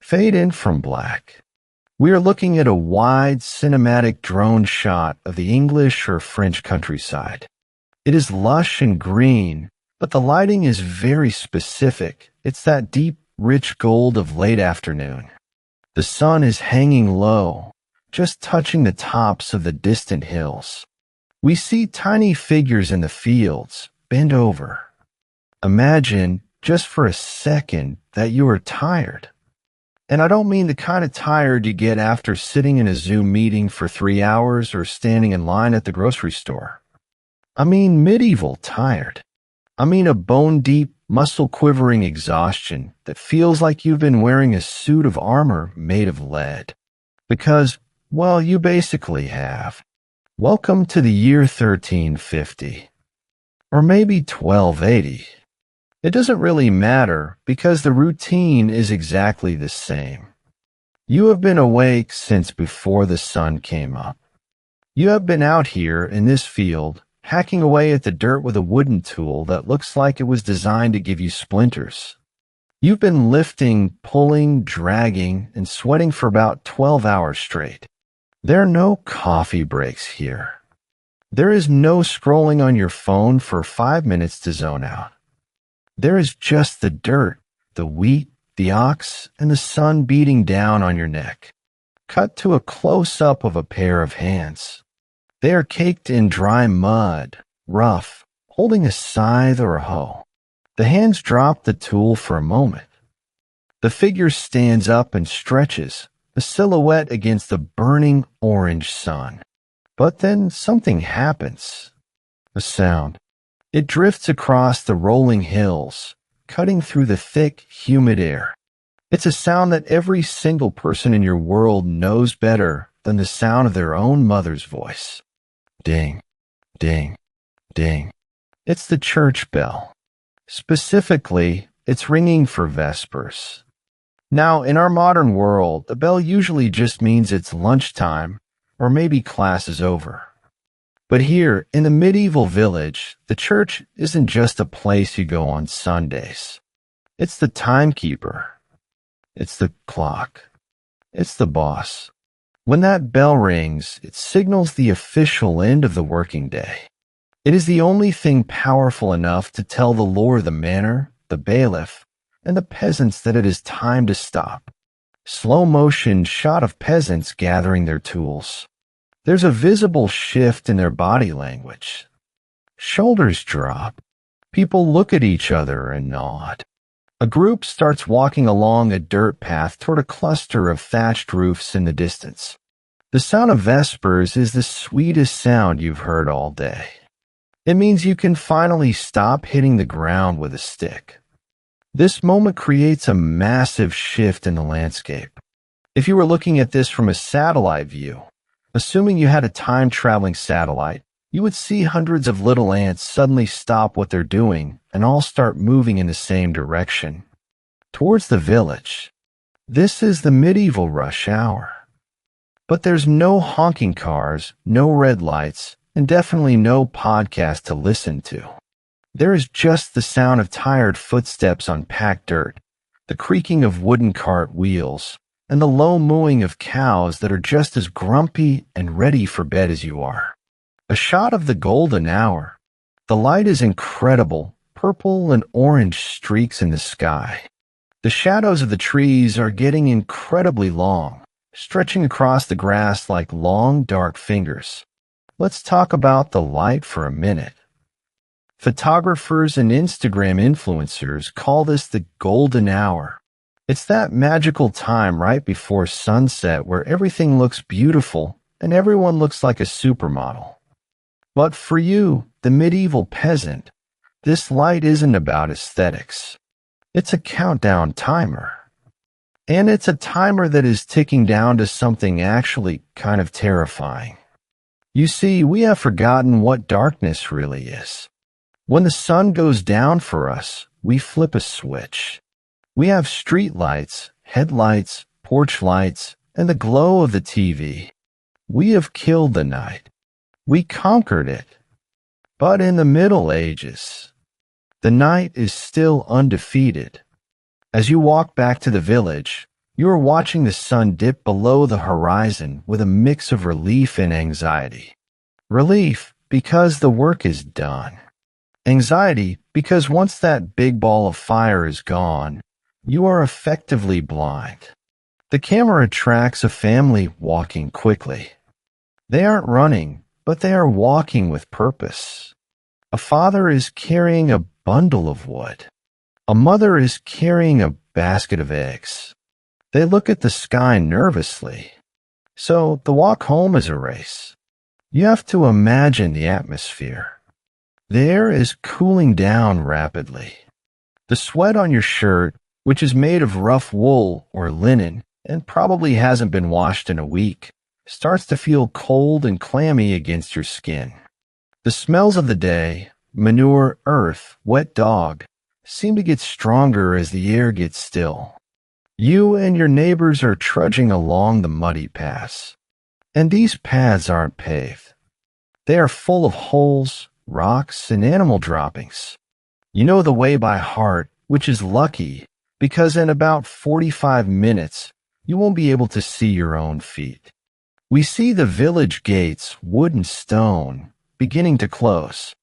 fade in from black. We are looking at a wide, cinematic drone shot of the English or French countryside. It is lush and green, but the lighting is very specific. It's that deep, rich gold of late afternoon. The sun is hanging low, just touching the tops of the distant hills. We see tiny figures in the fields, bent over. Imagine, just for a second, that you are tired. And I don't mean the kind of tired you get after sitting in a Zoom meeting for 3 hours or standing in line at the grocery store. I mean medieval tired. I mean a bone-deep, muscle-quivering exhaustion that feels like you've been wearing a suit of armor made of lead. Because, well, you basically have. Welcome to the year 1350. Or maybe 1280. It doesn't really matter because the routine is exactly the same. You have been awake since before the sun came up. You have been out here in this field, hacking away at the dirt with a wooden tool that looks like it was designed to give you splinters. You've been lifting, pulling, dragging, and sweating for about 12 hours straight. There are no coffee breaks here. There is no scrolling on your phone for 5 minutes to zone out. There is just the dirt, the wheat, the ox, and the sun beating down on your neck. Cut to a close-up of a pair of hands. They are caked in dry mud, rough, holding a scythe or a hoe. The hands drop the tool for a moment. The figure stands up and stretches, a silhouette against the burning orange sun. But then something happens. A sound. It drifts across the rolling hills, cutting through the thick, humid air. It's a sound that every single person in your world knows better than the sound of their own mother's voice. Ding, ding, ding. It's the church bell. Specifically, it's ringing for Vespers. Now, in our modern world, the bell usually just means it's lunchtime, or maybe class is over. But here, in the medieval village, the church isn't just a place you go on Sundays. It's the timekeeper. It's the clock. It's the boss. When that bell rings, it signals the official end of the working day. It is the only thing powerful enough to tell the lord of the manor, the bailiff, and the peasants that it is time to stop. Slow motion shot of peasants gathering their tools. There's a visible shift in their body language. Shoulders drop. People look at each other and nod. A group starts walking along a dirt path toward a cluster of thatched roofs in the distance. The sound of Vespers is the sweetest sound you've heard all day. It means you can finally stop hitting the ground with a stick. This moment creates a massive shift in the landscape. If you were looking at this from a satellite view, assuming you had a time-traveling satellite, you would see hundreds of little ants suddenly stop what they're doing and all start moving in the same direction, towards the village. This is the medieval rush hour. But there's no honking cars, no red lights, and definitely no podcast to listen to. There is just the sound of tired footsteps on packed dirt, the creaking of wooden cart wheels, and the low mooing of cows that are just as grumpy and ready for bed as you are. A shot of the golden hour. The light is incredible, purple and orange streaks in the sky. The shadows of the trees are getting incredibly long, stretching across the grass like long, dark fingers. Let's talk about the light for a minute. Photographers and Instagram influencers call this the golden hour. It's that magical time right before sunset where everything looks beautiful and everyone looks like a supermodel. But for you, the medieval peasant, this light isn't about aesthetics. It's a countdown timer. And it's a timer that is ticking down to something actually kind of terrifying. You see, we have forgotten what darkness really is. When the sun goes down for us, we flip a switch. We have street lights, headlights, porch lights, and the glow of the TV. We have killed the night. We conquered it. But in the Middle Ages, the night is still undefeated. As you walk back to the village, You are watching the sun dip below the horizon with a mix of relief and anxiety. Relief because the work is done. Anxiety because once that big ball of fire is gone, you are effectively blind. The camera tracks a family walking quickly. They aren't running, but they are walking with purpose. A father is carrying a bundle of wood. A mother is carrying a basket of eggs. They look at the sky nervously. So the walk home is a race. You have to imagine the atmosphere. The air is cooling down rapidly. The sweat on your shirt, which is made of rough wool or linen and probably hasn't been washed in a week, starts to feel cold and clammy against your skin. The smells of the day, manure, earth, wet dog, seem to get stronger as the air gets still. You and your neighbors are trudging along the muddy paths. And these paths aren't paved. They are full of holes, rocks, and animal droppings. You know the way by heart, which is lucky, because in about 45 minutes, you won't be able to see your own feet. We see the village gates, wood and stone, beginning to close.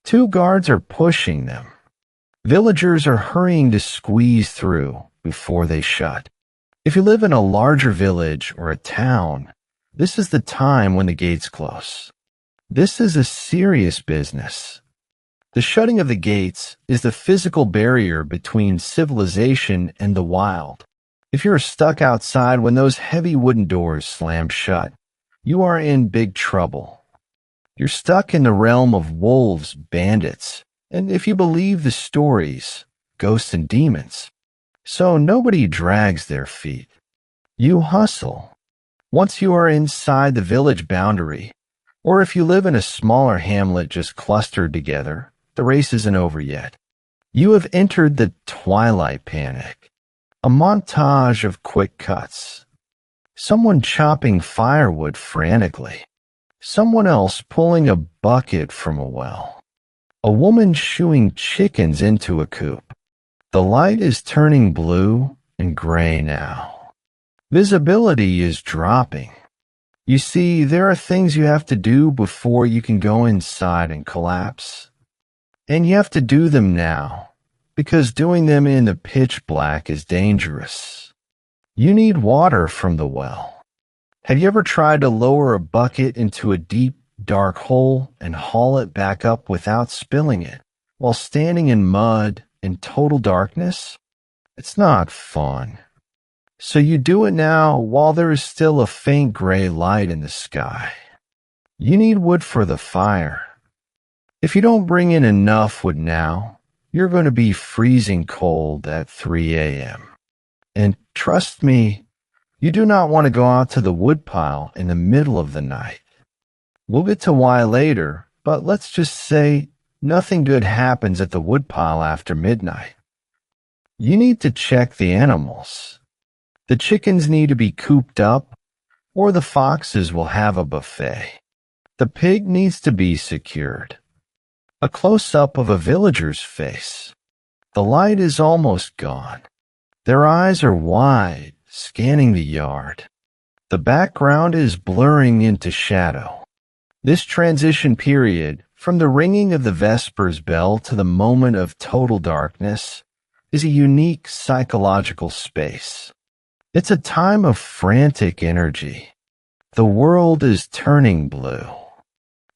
2 guards are pushing them. Villagers are hurrying to squeeze through before they shut. If you live in a larger village or a town, this is the time when the gates close. This is a serious business. The shutting of the gates is the physical barrier between civilization and the wild. If you're stuck outside when those heavy wooden doors slam shut, you are in big trouble. You're stuck in the realm of wolves, bandits, and if you believe the stories, ghosts and demons. So nobody drags their feet. You hustle. Once you are inside the village boundary, or if you live in a smaller hamlet just clustered together, the race isn't over yet. You have entered the twilight panic, a montage of quick cuts. Someone chopping firewood frantically. Someone else pulling a bucket from a well. A woman shooing chickens into a coop. The light is turning blue and gray now. Visibility is dropping. You see, there are things you have to do before you can go inside and collapse. And you have to do them now, because doing them in the pitch black is dangerous. You need water from the well. Have you ever tried to lower a bucket into a deep, dark hole and haul it back up without spilling it, while standing in mud in total darkness? It's not fun. So you do it now while there is still a faint gray light in the sky. You need wood for the fire. If you don't bring in enough wood now, you're going to be freezing cold at 3 a.m. And trust me, you do not want to go out to the woodpile in the middle of the night. We'll get to why later, but let's just say nothing good happens at the woodpile after midnight. You need to check the animals. The chickens need to be cooped up, or the foxes will have a buffet. The pig needs to be secured. A close-up of a villager's face. The light is almost gone. Their eyes are wide, scanning the yard. The background is blurring into shadow. This transition period, from the ringing of the Vespers bell to the moment of total darkness, is a unique psychological space. It's a time of frantic energy. The world is turning blue.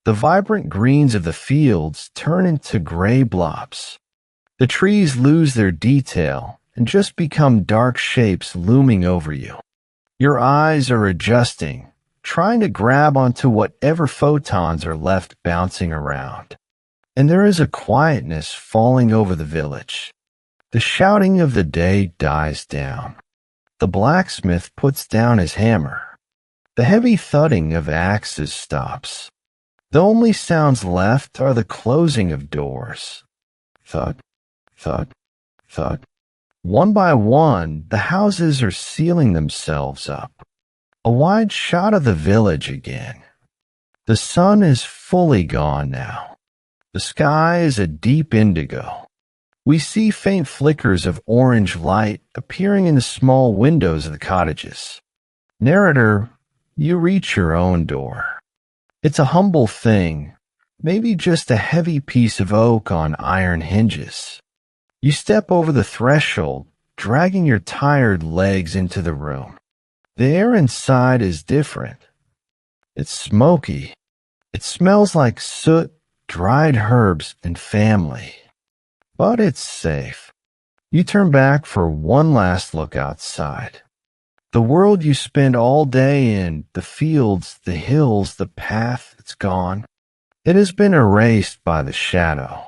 The vibrant greens of the fields turn into gray blobs. The trees lose their detail and just become dark shapes looming over you. Your eyes are adjusting, trying to grab onto whatever photons are left bouncing around. And there is a quietness falling over the village. The shouting of the day dies down. The blacksmith puts down his hammer. The heavy thudding of axes stops. The only sounds left are the closing of doors. Thud, thud, thud. One by one, the houses are sealing themselves up. A wide shot of the village again. The sun is fully gone now. The sky is a deep indigo. We see faint flickers of orange light appearing in the small windows of the cottages. Narrator, you reach your own door. It's a humble thing, maybe just a heavy piece of oak on iron hinges. You step over the threshold, dragging your tired legs into the room. The air inside is different. It's smoky. It smells like soot, dried herbs, and family. But it's safe. You turn back for one last look outside. The world you spend all day in, the fields, the hills, the path, it's gone. It has been erased by the shadow.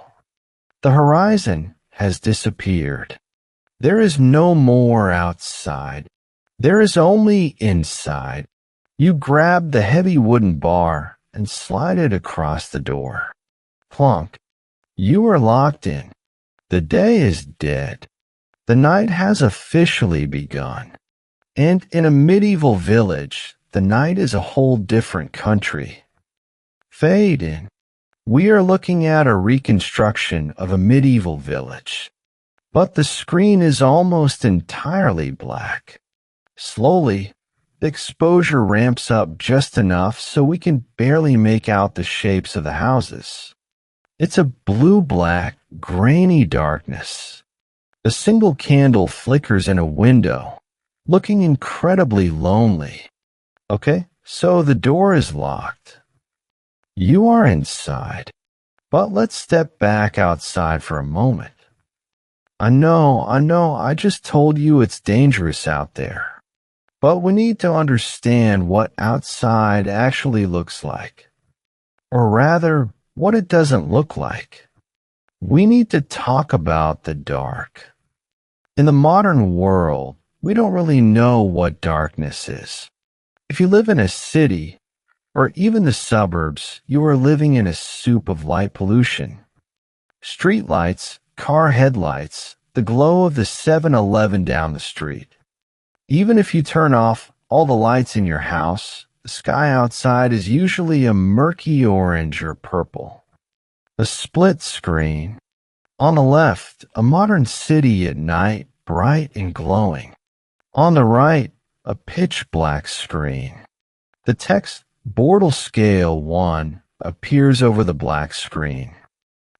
The horizon has disappeared. There is no more outside. There is only inside. You grab the heavy wooden bar and slide it across the door. Plunk. You are locked in. The day is dead. The night has officially begun. And in a medieval village, the night is a whole different country. Fade in. We are looking at a reconstruction of a medieval village. But the screen is almost entirely black. Slowly, the exposure ramps up just enough so we can barely make out the shapes of the houses. It's a blue-black, grainy darkness. A single candle flickers in a window, looking incredibly lonely. Okay, so the door is locked. You are inside, but let's step back outside for a moment. I know, I just told you it's dangerous out there. But we need to understand what outside actually looks like. Or rather, what it doesn't look like. We need to talk about the dark. In the modern world, we don't really know what darkness is. If you live in a city, or even the suburbs, you are living in a soup of light pollution. Streetlights, car headlights, the glow of the 7-Eleven down the street. Even if you turn off all the lights in your house, the sky outside is usually a murky orange or purple. A split screen. On the left, a modern city at night, bright and glowing. On the right, a pitch-black screen. The text Bortle Scale 1 appears over the black screen.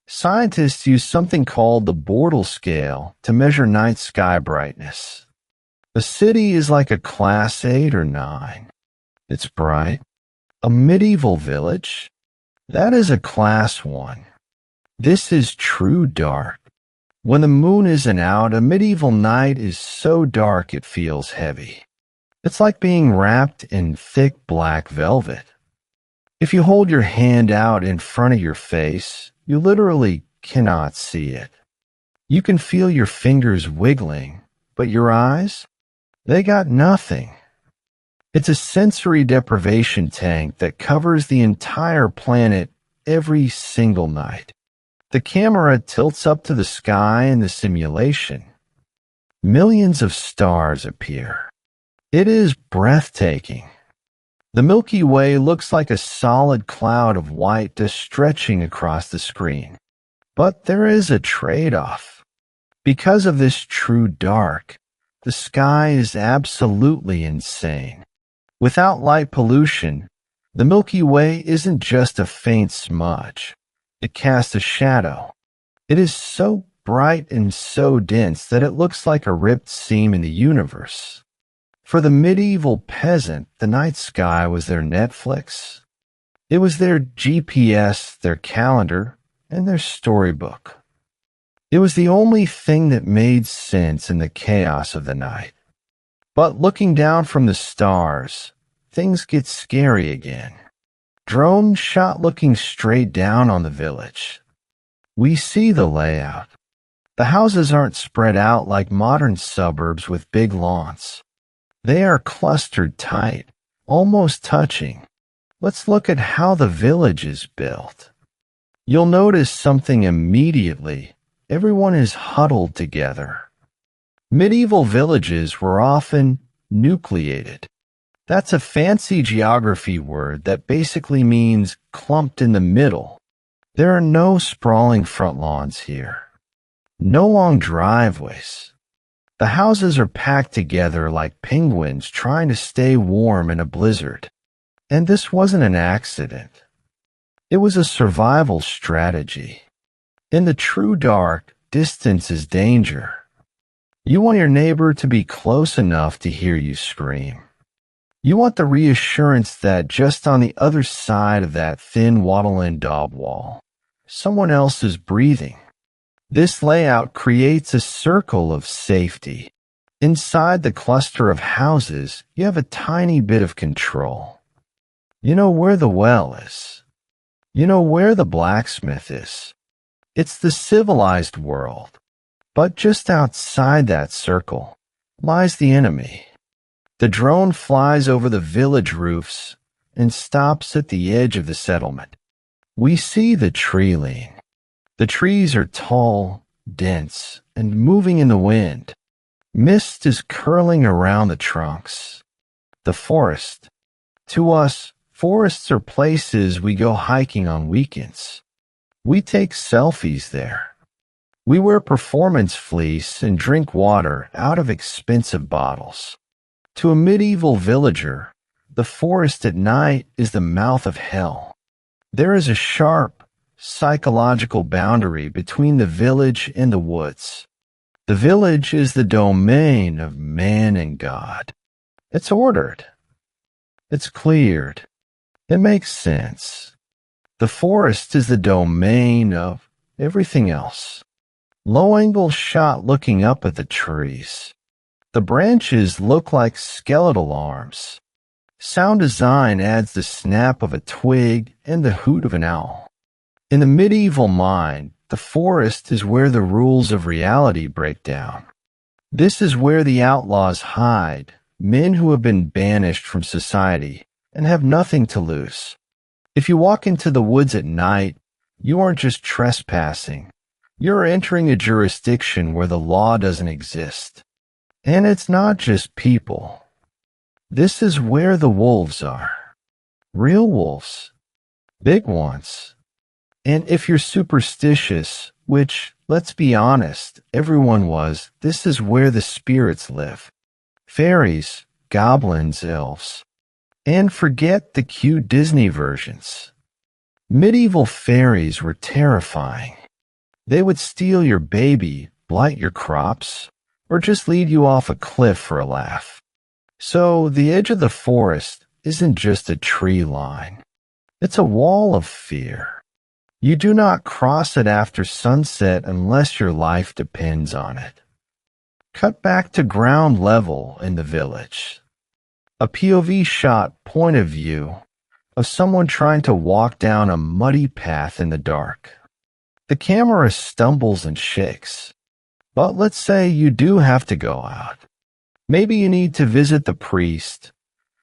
Scientists use something called the Bortle scale to measure night sky brightness. A city is like a class 8 or 9. It's bright. A medieval village? That is a class 1. This is true dark. When the moon isn't out, a medieval night is so dark it feels heavy. It's like being wrapped in thick black velvet. If you hold your hand out in front of your face, you literally cannot see it. You can feel your fingers wiggling, but your eyes? They got nothing. It's a sensory deprivation tank that covers the entire planet every single night. The camera tilts up to the sky in the simulation. Millions of stars appear. It is breathtaking. The Milky Way looks like a solid cloud of white just stretching across the screen. But there is a trade-off. Because of this true dark, the sky is absolutely insane. Without light pollution, the Milky Way isn't just a faint smudge. It casts a shadow. It is so bright and so dense that it looks like a ripped seam in the universe. For the medieval peasant, the night sky was their Netflix. It was their GPS, their calendar, and their storybook. It was the only thing that made sense in the chaos of the night. But looking down from the stars, things get scary again. Drone shot looking straight down on the village. We see the layout. The houses aren't spread out like modern suburbs with big lawns. They are clustered tight, almost touching. Let's look at how the village is built. You'll notice something immediately. Everyone is huddled together. Medieval villages were often nucleated. That's a fancy geography word that basically means clumped in the middle. There are no sprawling front lawns here. No long driveways. The houses are packed together like penguins trying to stay warm in a blizzard. And this wasn't an accident. It was a survival strategy. In the true dark, distance is danger. You want your neighbor to be close enough to hear you scream. You want the reassurance that just on the other side of that thin wattle-in daub wall, someone else is breathing. This layout creates a circle of safety. Inside the cluster of houses, you have a tiny bit of control. You know where the well is. You know where the blacksmith is. It's the civilized world. But just outside that circle lies the enemy. The drone flies over the village roofs and stops at the edge of the settlement. We see the tree lean. The trees are tall, dense, and moving in the wind. Mist is curling around the trunks. The forest. To us, forests are places we go hiking on weekends. We take selfies there. We wear performance fleece and drink water out of expensive bottles. To a medieval villager, the forest at night is the mouth of hell. There is a sharp, psychological boundary between the village and the woods. The village is the domain of man and God. It's ordered. It's cleared. It makes sense. The forest is the domain of everything else. Low-angle shot looking up at the trees. The branches look like skeletal arms. Sound design adds the snap of a twig and the hoot of an owl. In the medieval mind, the forest is where the rules of reality break down. This is where the outlaws hide, men who have been banished from society and have nothing to lose. If you walk into the woods at night, you aren't just trespassing. You're entering a jurisdiction where the law doesn't exist. And it's not just people. This is where the wolves are. Real wolves. Big ones. And if you're superstitious, which, let's be honest, everyone was, this is where the spirits live. Fairies, goblins, elves. And forget the cute Disney versions. Medieval fairies were terrifying. They would steal your baby, blight your crops, or just lead you off a cliff for a laugh. So the edge of the forest isn't just a tree line. It's a wall of fear. You do not cross it after sunset unless your life depends on it. Cut back to ground level in the village. A POV shot point of view of someone trying to walk down a muddy path in the dark. The camera stumbles and shakes. But let's say you do have to go out. Maybe you need to visit the priest,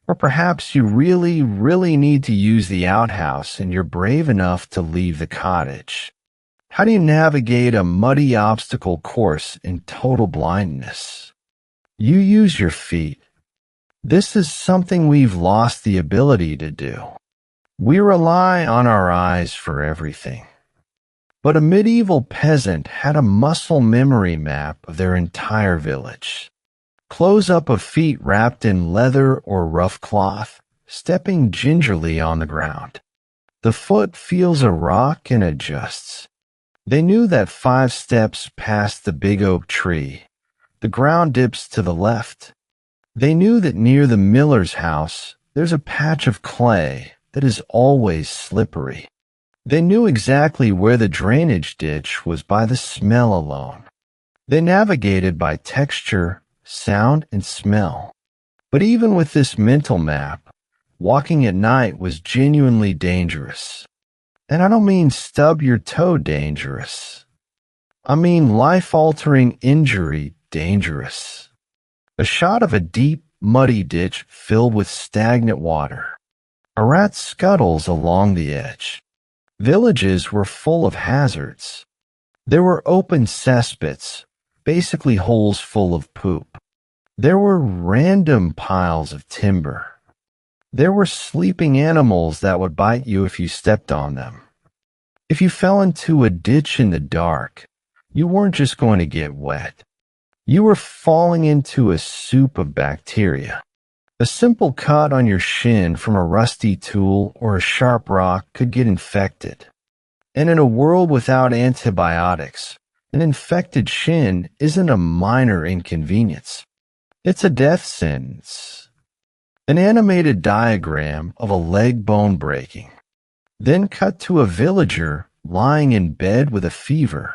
or perhaps you really, really need to use the outhouse and you're brave enough to leave the cottage. How do you navigate a muddy obstacle course in total blindness? You use your feet. This is something we've lost the ability to do. We rely on our eyes for everything. But a medieval peasant had a muscle memory map of their entire village. Close-up of feet wrapped in leather or rough cloth, stepping gingerly on the ground. The foot feels a rock and adjusts. They knew that 5 steps past the big oak tree, the ground dips to the left. They knew that near the miller's house, there's a patch of clay that is always slippery. They knew exactly where the drainage ditch was by the smell alone. They navigated by texture, sound, and smell. But even with this mental map, walking at night was genuinely dangerous. And I don't mean stub your toe dangerous. I mean life-altering injury dangerous. A shot of a deep, muddy ditch filled with stagnant water. A rat scuttles along the edge. Villages were full of hazards. There were open cesspits, basically holes full of poop. There were random piles of timber. There were sleeping animals that would bite you if you stepped on them. If you fell into a ditch in the dark, you weren't just going to get wet. You were falling into a soup of bacteria. A simple cut on your shin from a rusty tool or a sharp rock could get infected. And in a world without antibiotics, an infected shin isn't a minor inconvenience. It's a death sentence. An animated diagram of a leg bone breaking. Then cut to a villager lying in bed with a fever.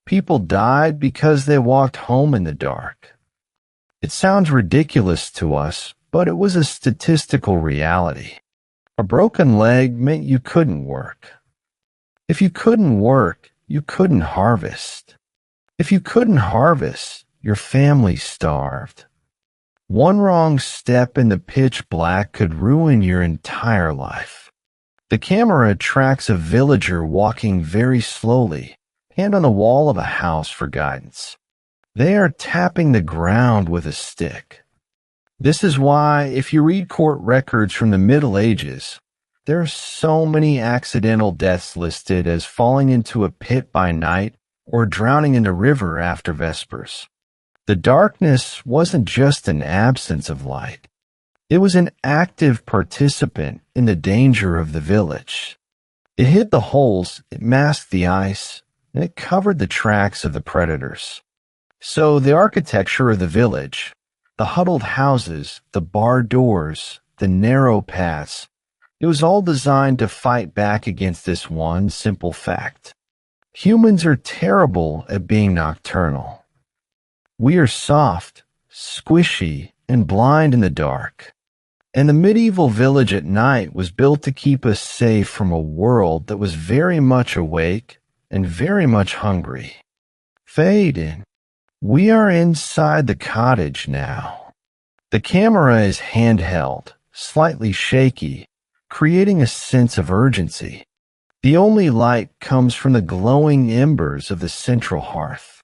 People died because they walked home in the dark. It sounds ridiculous to us, but it was a statistical reality. A broken leg meant you couldn't work. If you couldn't work, you couldn't harvest. If you couldn't harvest, your family starved. One wrong step in the pitch black could ruin your entire life. The camera tracks a villager walking very slowly, hand on the wall of a house for guidance. They are tapping the ground with a stick. This is why, if you read court records from the Middle Ages, there are so many accidental deaths listed as falling into a pit by night or drowning in the river after Vespers. The darkness wasn't just an absence of light. It was an active participant in the danger of the village. It hid the holes, it masked the ice, and it covered the tracks of the predators. So the architecture of the village, the huddled houses, the barred doors, the narrow paths, it was all designed to fight back against this one simple fact. Humans are terrible at being nocturnal. We are soft, squishy, and blind in the dark. And the medieval village at night was built to keep us safe from a world that was very much awake and very much hungry. Fade in. We are inside the cottage now. The camera is handheld, slightly shaky, creating a sense of urgency. The only light comes from the glowing embers of the central hearth.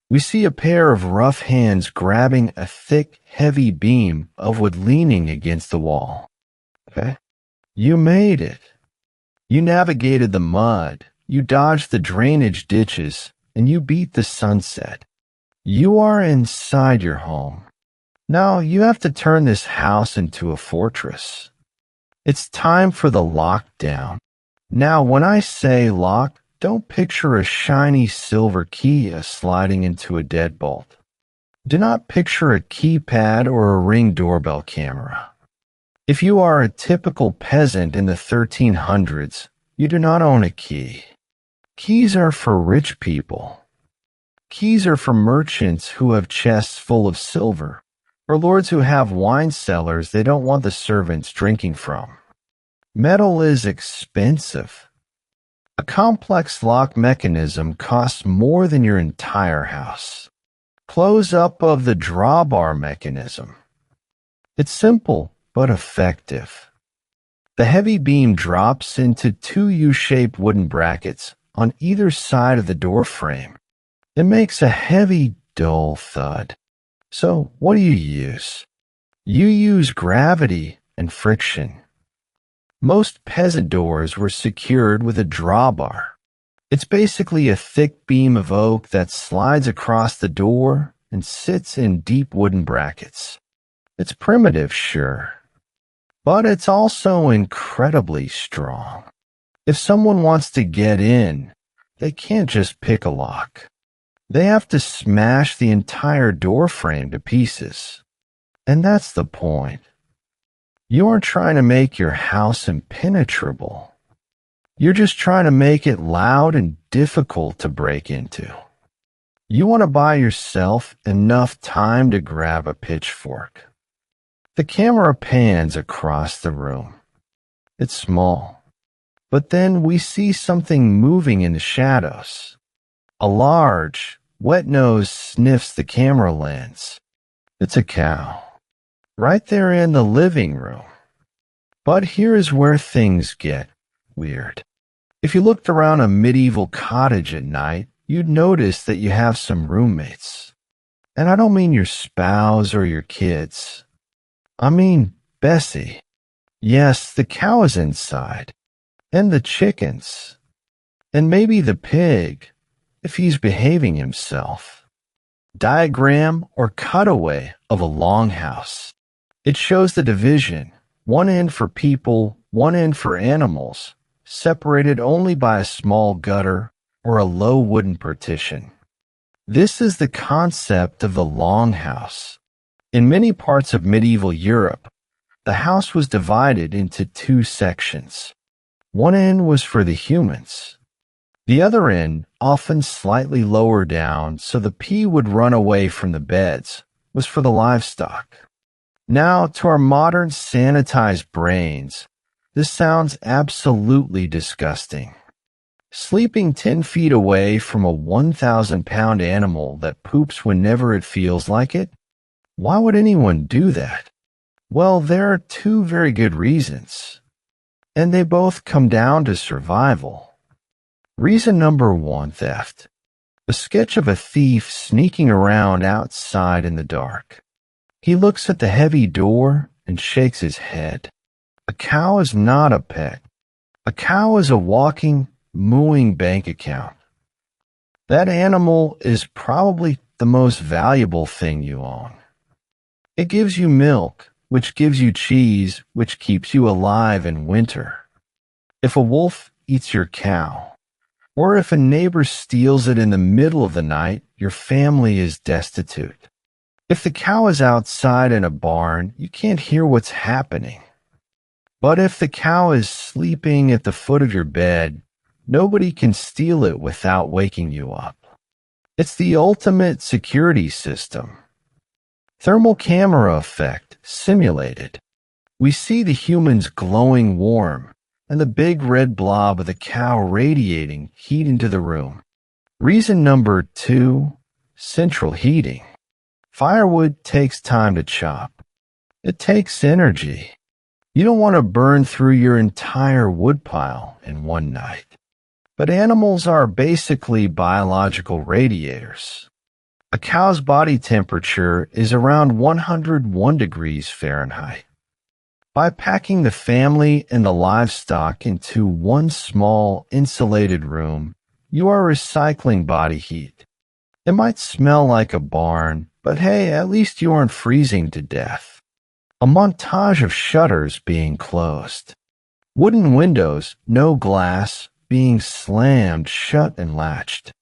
We see a pair of rough hands grabbing a thick, heavy beam of wood leaning against the wall. Okay? You made it. You navigated the mud, you dodged the drainage ditches, and you beat the sunset. You are inside your home. Now you have to turn this house into a fortress. It's time for the lockdown. Now, when I say lock, don't picture a shiny silver key sliding into a deadbolt. Do not picture a keypad or a Ring doorbell camera. If you are a typical peasant in the 1300s, you do not own a key. Keys are for rich people. Keys are for merchants who have chests full of silver, or lords who have wine cellars they don't want the servants drinking from. Metal is expensive. A complex lock mechanism costs more than your entire house. Close up of the drawbar mechanism. It's simple, but effective. The heavy beam drops into two U-shaped wooden brackets on either side of the door frame. It makes a heavy, dull thud. So, what do you use? You use gravity and friction. Most peasant doors were secured with a drawbar. It's basically a thick beam of oak that slides across the door and sits in deep wooden brackets. It's primitive, sure, but it's also incredibly strong. If someone wants to get in, they can't just pick a lock. They have to smash the entire door frame to pieces. And that's the point. You aren't trying to make your house impenetrable. You're just trying to make it loud and difficult to break into. You want to buy yourself enough time to grab a pitchfork. The camera pans across the room. It's small. But then we see something moving in the shadows. A large, wet nose sniffs the camera lens. It's a cow. Right there in the living room. But here is where things get weird. If you looked around a medieval cottage at night, you'd notice that you have some roommates. And I don't mean your spouse or your kids. I mean Bessie. Yes, the cow is inside. And the chickens. And maybe the pig. if he's behaving himself. Diagram or cutaway of a longhouse. It shows the division, one end for people, one end for animals, separated only by a small gutter or a low wooden partition. This is the concept of the longhouse. In many parts of medieval Europe, the house was divided into two sections. One end was for the humans. The other end, often slightly lower down so the pee would run away from the beds, was for the livestock. Now, to our modern sanitized brains, this sounds absolutely disgusting. Sleeping 10 feet away from a 1,000-pound animal that poops whenever it feels like it? Why would anyone do that? Well, there are two very good reasons, and they both come down to survival. Reason number one, theft. A sketch of a thief sneaking around outside in the dark. He looks at the heavy door and shakes his head. A cow is not a pet. A cow is a walking, mooing bank account. That animal is probably the most valuable thing you own. It gives you milk, which gives you cheese, which keeps you alive in winter. If a wolf eats your cow, or if a neighbor steals it in the middle of the night, your family is destitute. If the cow is outside in a barn, you can't hear what's happening. But if the cow is sleeping at the foot of your bed, nobody can steal it without waking you up. It's the ultimate security system. Thermal camera effect simulated. We see the humans glowing warm and the big red blob of the cow radiating heat into the room. Reason number two, central heating. Firewood takes time to chop. It takes energy. You don't want to burn through your entire woodpile in one night. But animals are basically biological radiators. A cow's body temperature is around 101 degrees Fahrenheit. By packing the family and the livestock into one small, insulated room, you are recycling body heat. It might smell like a barn, but hey, at least you aren't freezing to death. A montage of shutters being closed. Wooden windows, no glass, being slammed shut and latched.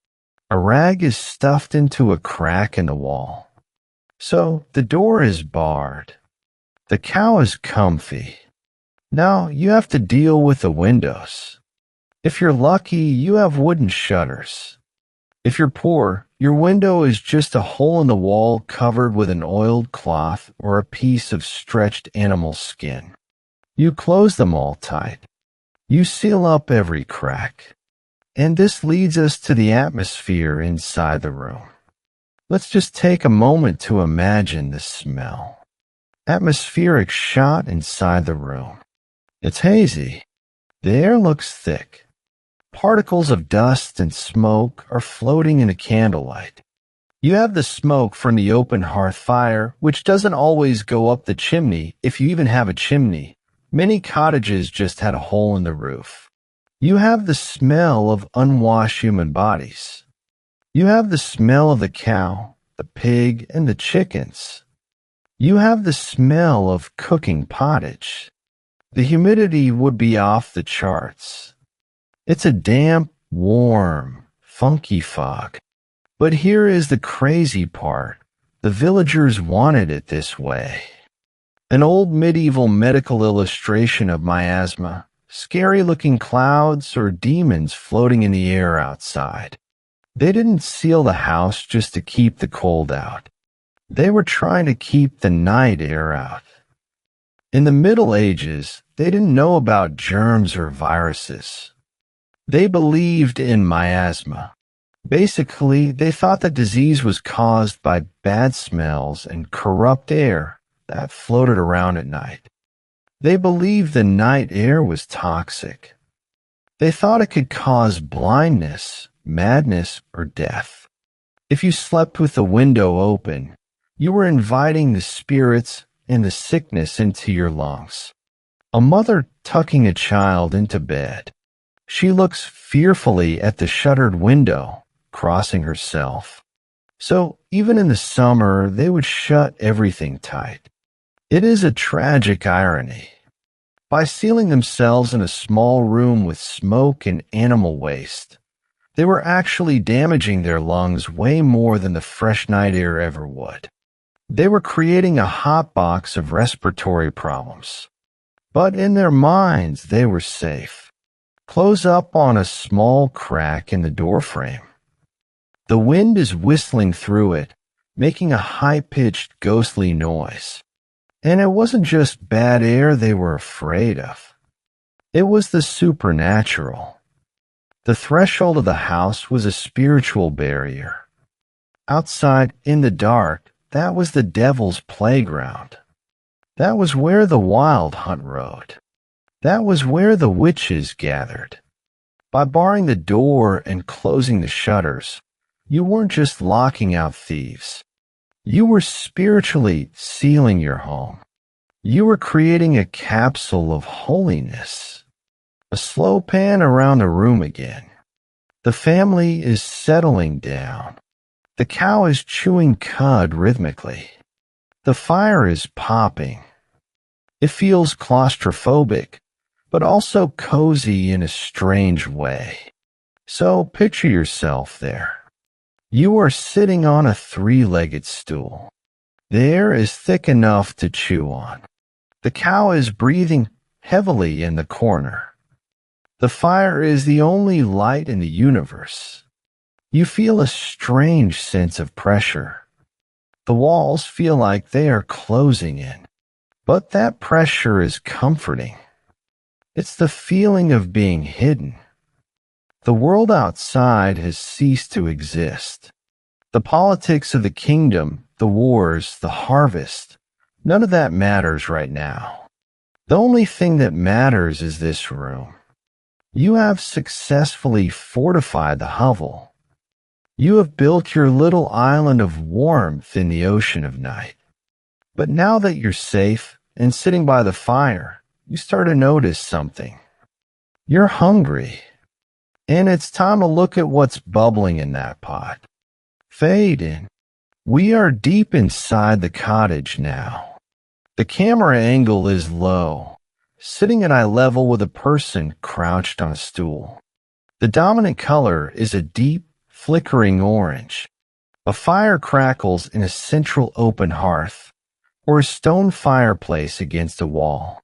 A rag is stuffed into a crack in the wall. So the door is barred. The cow is comfy. Now you have to deal with the windows. If you're lucky, you have wooden shutters. If you're poor, your window is just a hole in the wall covered with an oiled cloth or a piece of stretched animal skin. You close them all tight. You seal up every crack. And this leads us to the atmosphere inside the room. Let's just take a moment to imagine the smell. Atmospheric shot inside the room. It's hazy. The air looks thick. Particles of dust and smoke are floating in the candlelight. You have the smoke from the open hearth fire, which doesn't always go up the chimney if you even have a chimney. Many cottages just had a hole in the roof. You have the smell of unwashed human bodies. You have the smell of the cow, the pig, and the chickens. You have the smell of cooking pottage. The humidity would be off the charts. It's a damp, warm, funky fog. But here is the crazy part. The villagers wanted it this way. An old medieval medical illustration of miasma. Scary-looking clouds or demons floating in the air outside. They didn't seal the house just to keep the cold out. They were trying to keep the night air out. In the Middle Ages, they didn't know about germs or viruses. They believed in miasma. Basically, they thought that disease was caused by bad smells and corrupt air that floated around at night. They believed the night air was toxic. They thought it could cause blindness, madness, or death. If you slept with the window open, you were inviting the spirits and the sickness into your lungs. A mother tucking a child into bed. She looks fearfully at the shuttered window, crossing herself. So even in the summer, they would shut everything tight. It is a tragic irony. By sealing themselves in a small room with smoke and animal waste, they were actually damaging their lungs way more than the fresh night air ever would. They were creating a hotbox of respiratory problems. But in their minds, they were safe. Close up on a small crack in the doorframe. The wind is whistling through it, making a high-pitched, ghostly noise. And it wasn't just bad air they were afraid of. It was the supernatural. The threshold of the house was a spiritual barrier. Outside, in the dark, that was the devil's playground. That was where the wild hunt rode. That was where the witches gathered. By barring the door and closing the shutters, you weren't just locking out thieves. You were spiritually sealing your home. You were creating a capsule of holiness. A slow pan around the room again. The family is settling down. The cow is chewing cud rhythmically. The fire is popping. It feels claustrophobic, but also cozy in a strange way. So picture yourself there. You are sitting on a three-legged stool. The air is thick enough to chew on. The cow is breathing heavily in the corner. The fire is the only light in the universe. You feel a strange sense of pressure. The walls feel like they are closing in, but that pressure is comforting. It's the feeling of being hidden. The world outside has ceased to exist. The politics of the kingdom, the wars, the harvest, none of that matters right now. The only thing that matters is this room. You have successfully fortified the hovel. You have built your little island of warmth in the ocean of night. But now that you're safe and sitting by the fire, you start to notice something. You're hungry. And it's time to look at what's bubbling in that pot. Fade in. We are deep inside the cottage now. The camera angle is low, sitting at eye level with a person crouched on a stool. The dominant color is a deep, flickering orange. A fire crackles in a central open hearth, or a stone fireplace against a wall.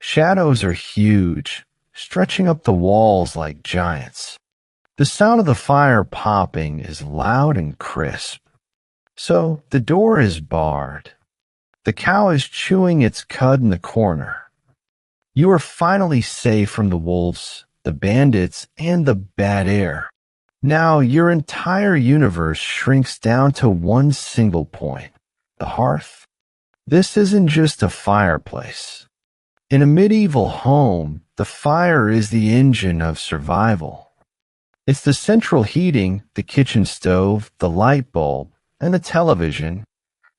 Shadows are huge, stretching up the walls like giants. The sound of the fire popping is loud and crisp. So the door is barred. The cow is chewing its cud in the corner. You are finally safe from the wolves, the bandits, and the bad air. Now your entire universe shrinks down to one single point, the hearth. This isn't just a fireplace. In a medieval home, the fire is the engine of survival. It's the central heating, the kitchen stove, the light bulb, and the television,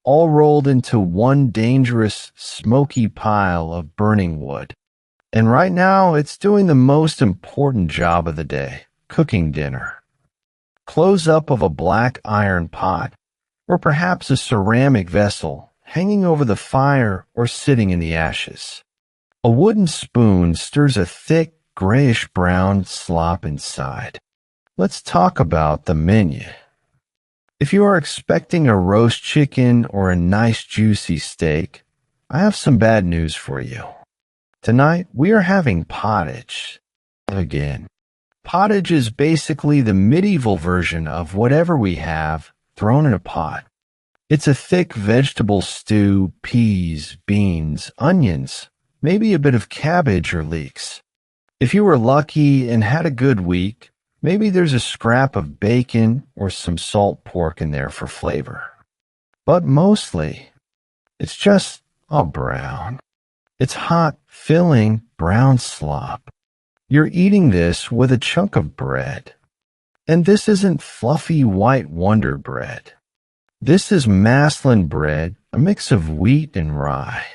all rolled into one dangerous, smoky pile of burning wood. And right now, it's doing the most important job of the day, cooking dinner. Close-up of a black iron pot, or perhaps a ceramic vessel, hanging over the fire or sitting in the ashes. A wooden spoon stirs a thick, grayish-brown slop inside. Let's talk about the menu. If you are expecting a roast chicken or a nice juicy steak, I have some bad news for you. Tonight, we are having pottage. Again, pottage is basically the medieval version of whatever we have thrown in a pot. It's a thick vegetable stew, peas, beans, onions, maybe a bit of cabbage or leeks. If you were lucky and had a good week, maybe there's a scrap of bacon or some salt pork in there for flavor. But mostly, it's just all brown. It's hot, filling, brown slop. You're eating this with a chunk of bread. And this isn't fluffy white Wonder Bread. This is Maslin bread, a mix of wheat and rye.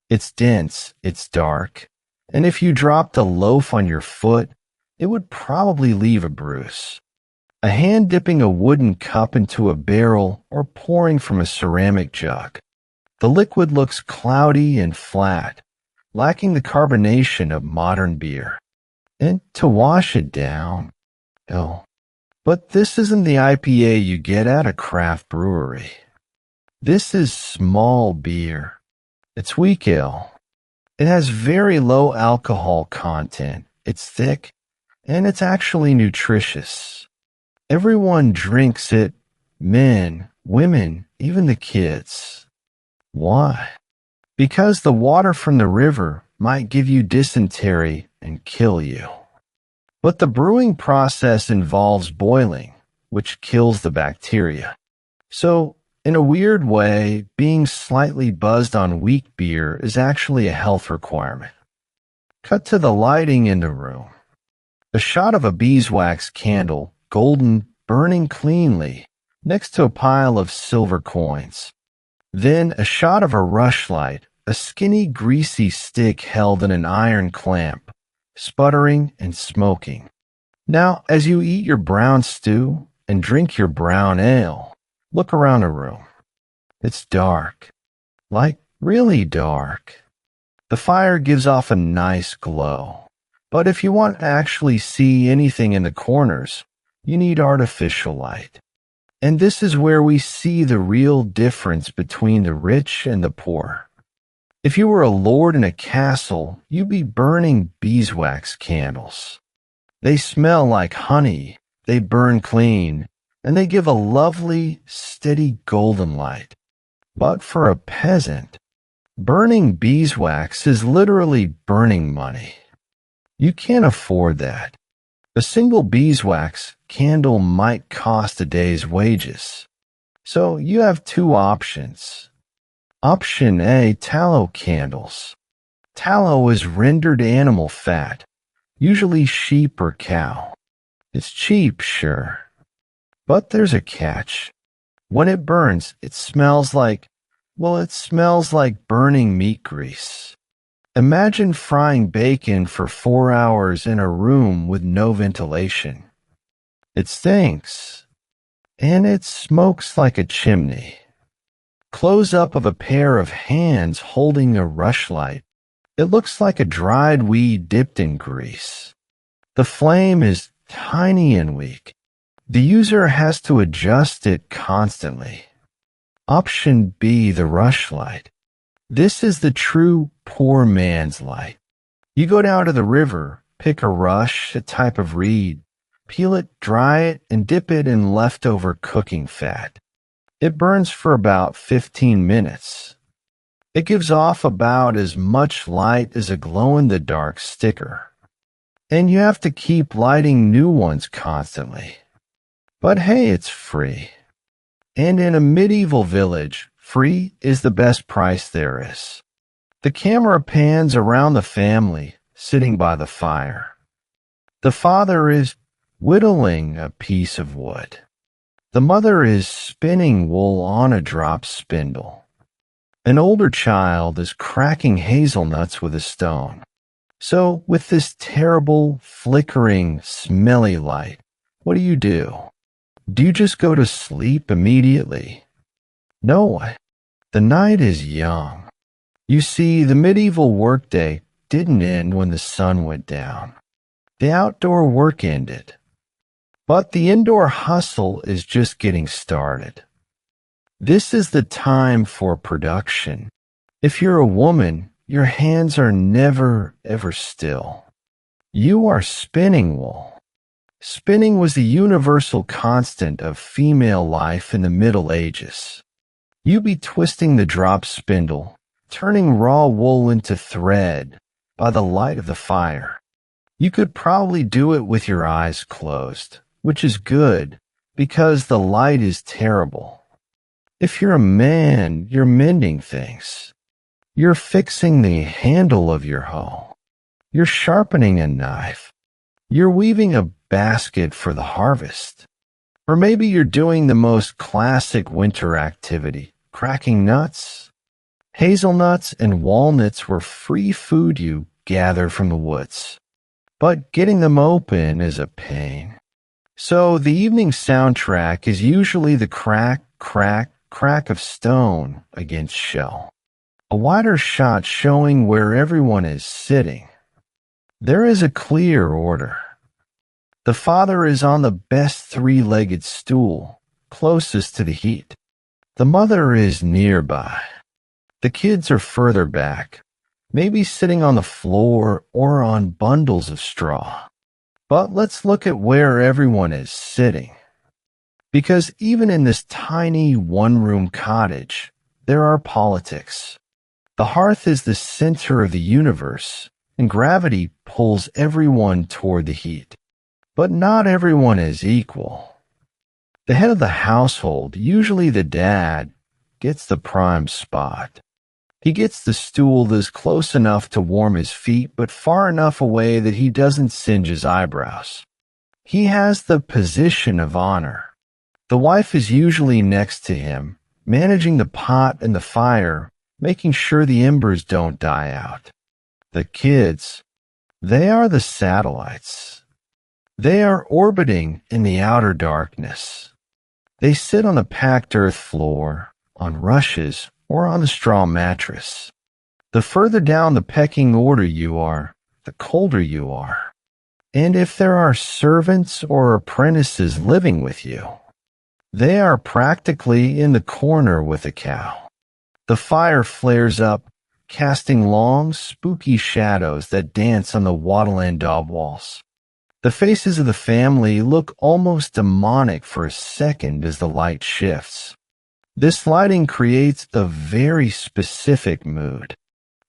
It's dense, it's dark, and if you dropped a loaf on your foot, it would probably leave a bruise. a hand dipping a wooden cup into a barrel or pouring from a ceramic jug. The liquid looks cloudy and flat, lacking the carbonation of modern beer. And to wash it down, oh. But this isn't the IPA you get at a craft brewery. This is small beer. It's weak ale. It has very low alcohol content. It's thick, and it's actually nutritious. Everyone drinks it, men, women, even the kids. Why? Because the water from the river might give you dysentery and kill you. But the brewing process involves boiling, which kills the bacteria. So, in a weird way, being slightly buzzed on weak beer is actually a health requirement. Cut to the lighting in the room. A shot of a beeswax candle, golden, burning cleanly, next to a pile of silver coins. Then a shot of a rushlight, a skinny, greasy stick held in an iron clamp, sputtering and smoking. Now, as you eat your brown stew and drink your brown ale, look around the room. It's dark, like really dark. The fire gives off a nice glow, but if you want to actually see anything in the corners, you need artificial light. And this is where we see the real difference between the rich and the poor. If you were a lord in a castle, you'd be burning beeswax candles. They smell like honey, they burn clean, and they give a lovely, steady golden light. But for a peasant, burning beeswax is literally burning money. You can't afford that. A single beeswax candle might cost a day's wages. So you have two options. Option A, tallow candles. Tallow is rendered animal fat, usually sheep or cow. It's cheap, sure. But there's a catch. When it burns, it smells like burning meat grease. Imagine frying bacon for 4 hours in a room with no ventilation. It stinks, and it smokes like a chimney. Close-up of a pair of hands holding a rushlight. It looks like a dried weed dipped in grease. The flame is tiny and weak. The user has to adjust it constantly. Option B, the rushlight. This is the true poor man's light. You go down to the river, pick a rush, a type of reed, peel it, dry it, and dip it in leftover cooking fat. It burns for about 15 minutes. It gives off about as much light as a glow-in-the-dark sticker. And you have to keep lighting new ones constantly. But hey, it's free. And in a medieval village, free is the best price there is. The camera pans around the family, sitting by the fire. The father is whittling a piece of wood. The mother is spinning wool on a drop spindle. An older child is cracking hazelnuts with a stone. So, with this terrible, flickering, smelly light, what do? Do you just go to sleep immediately? No, the night is young. You see, the medieval workday didn't end when the sun went down. The outdoor work ended. But the indoor hustle is just getting started. This is the time for production. If you're a woman, your hands are never, ever still. You are spinning wool. Spinning was the universal constant of female life in the Middle Ages. You be twisting the drop spindle, turning raw wool into thread by the light of the fire. You could probably do it with your eyes closed, which is good because the light is terrible. If you're a man, you're mending things. You're fixing the handle of your hoe. You're sharpening a knife. You're weaving a basket for the harvest. Or maybe you're doing the most classic winter activity, cracking nuts. Hazelnuts and walnuts were free food you gather from the woods. But getting them open is a pain. So the evening soundtrack is usually the crack, crack, crack of stone against shell. A wider shot showing where everyone is sitting. There is a clear order. The father is on the best three-legged stool, closest to the heat. The mother is nearby. The kids are further back, maybe sitting on the floor or on bundles of straw. But let's look at where everyone is sitting. Because even in this tiny one-room cottage, there are politics. The hearth is the center of the universe, and gravity pulls everyone toward the heat. But not everyone is equal. The head of the household, usually the dad, gets the prime spot. He gets the stool that's close enough to warm his feet, but far enough away that he doesn't singe his eyebrows. He has the position of honor. The wife is usually next to him, managing the pot and the fire, making sure the embers don't die out. The kids, they are the satellites. They are orbiting in the outer darkness. They sit on the packed earth floor, on rushes, or on the straw mattress. The further down the pecking order you are, the colder you are. And if there are servants or apprentices living with you, they are practically in the corner with a cow. The fire flares up, casting long, spooky shadows that dance on the wattle and daub walls. The faces of the family look almost demonic for a second as the light shifts. This lighting creates a very specific mood.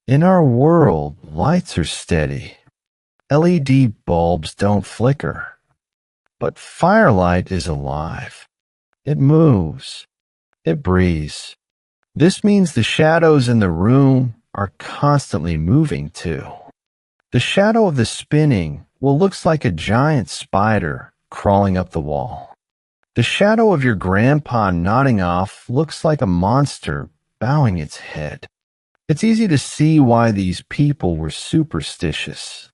In our world, lights are steady. LED bulbs don't flicker. But firelight is alive. It moves. It breathes. This means the shadows in the room are constantly moving too. The shadow of the spinning looks like a giant spider crawling up the wall. The shadow of your grandpa nodding off looks like a monster bowing its head. It's easy to see why these people were superstitious.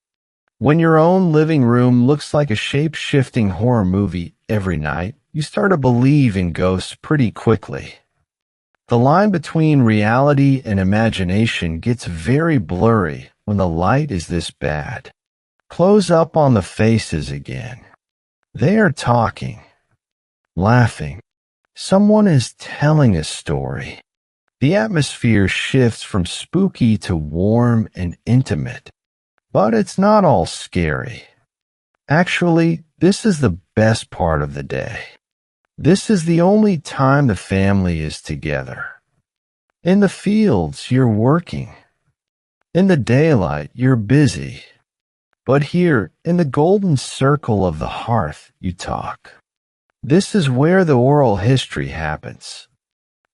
When your own living room looks like a shape-shifting horror movie every night, you start to believe in ghosts pretty quickly. The line between reality and imagination gets very blurry when the light is this bad. Close up on the faces again. They are talking, laughing. Someone is telling a story. The atmosphere shifts from spooky to warm and intimate. But it's not all scary. Actually, this is the best part of the day. This is the only time the family is together. In the fields, you're working. In the daylight, you're busy. But here, in the golden circle of the hearth, you talk. This is where the oral history happens.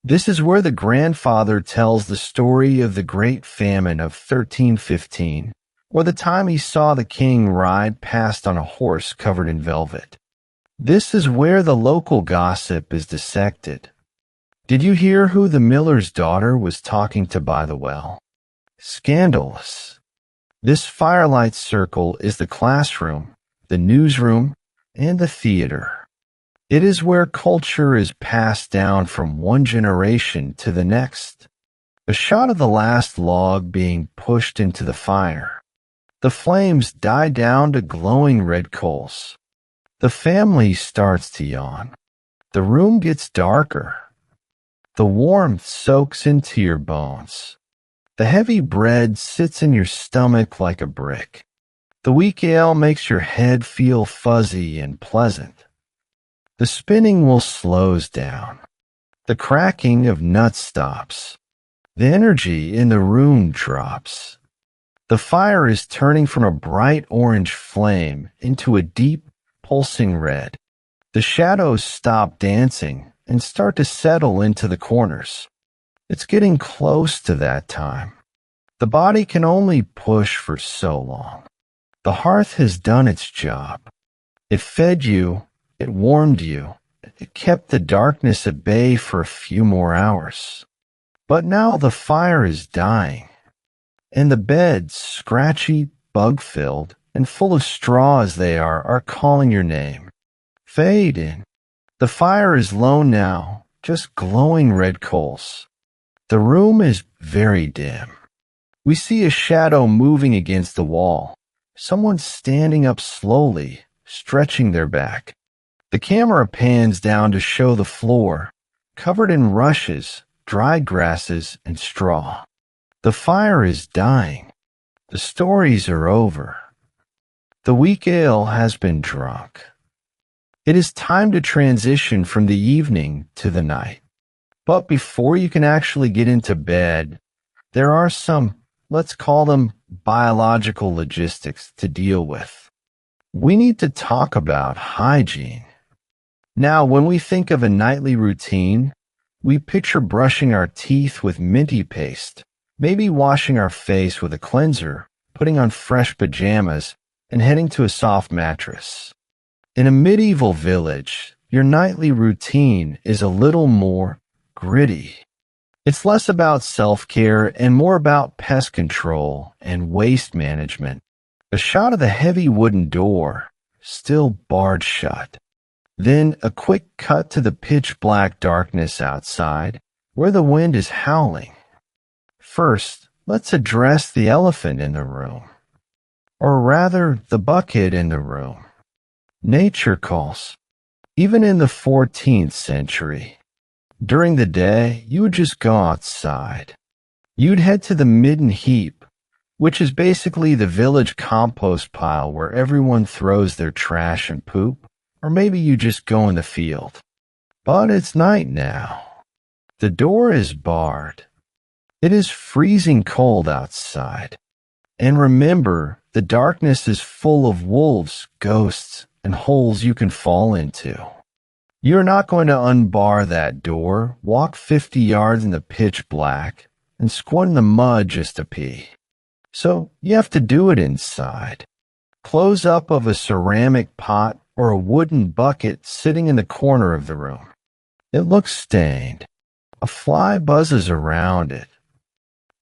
This is where the grandfather tells the story of the great famine of 1315, or the time he saw the king ride past on a horse covered in velvet. This is where the local gossip is dissected. Did you hear who the miller's daughter was talking to by the well? Scandalous. This firelight circle is the classroom, the newsroom, and the theater. It is where culture is passed down from one generation to the next. A shot of the last log being pushed into the fire. The flames die down to glowing red coals. The family starts to yawn. The room gets darker. The warmth soaks into your bones. The heavy bread sits in your stomach like a brick. The weak ale makes your head feel fuzzy and pleasant. The spinning slows down. The cracking of nuts stops. The energy in the room drops. The fire is turning from a bright orange flame into a deep, pulsing red. The shadows stop dancing and start to settle into the corners. It's getting close to that time. The body can only push for so long. The hearth has done its job. It fed you, it warmed you, it kept the darkness at bay for a few more hours. But now the fire is dying, and the beds, scratchy, bug-filled, and full of straw as they are calling your name. Fade in. The fire is low now, just glowing red coals. The room is very dim. We see a shadow moving against the wall. Someone standing up slowly, stretching their back. The camera pans down to show the floor, covered in rushes, dried grasses, and straw. The fire is dying. The stories are over. The weak ale has been drunk. It is time to transition from the evening to the night. But before you can actually get into bed, there are some, let's call them biological logistics to deal with. We need to talk about hygiene. Now, when we think of a nightly routine, we picture brushing our teeth with minty paste, maybe washing our face with a cleanser, putting on fresh pajamas, and heading to a soft mattress. In a medieval village, your nightly routine is a little more gritty. It's less about self-care and more about pest control and waste management. A shot of the heavy wooden door, still barred shut. Then a quick cut to the pitch-black darkness outside, where the wind is howling. First, let's address the elephant in the room. Or rather, the bucket in the room. Nature calls. Even in the 14th century, during the day, you would just go outside. You'd head to the midden heap, which is basically the village compost pile where everyone throws their trash and poop, or maybe you just go in the field. But it's night now. The door is barred. It is freezing cold outside. And remember, the darkness is full of wolves, ghosts, and holes you can fall into. You're not going to unbar that door, walk 50 yards in the pitch black, and squat in the mud just to pee. So you have to do it inside. Close up of a ceramic pot or a wooden bucket sitting in the corner of the room. It looks stained. A fly buzzes around it.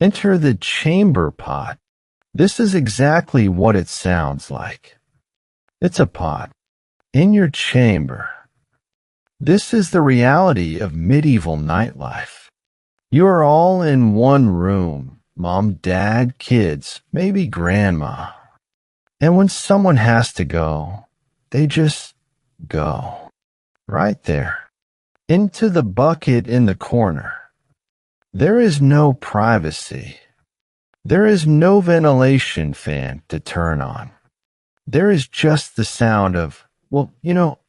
Enter the chamber pot. This is exactly what it sounds like. It's a pot in your chamber. This is the reality of medieval nightlife. You are all in one room, mom, dad, kids, maybe grandma. And when someone has to go, they just go. Right there. Into the bucket in the corner. There is no privacy. There is no ventilation fan to turn on. There is just the sound of,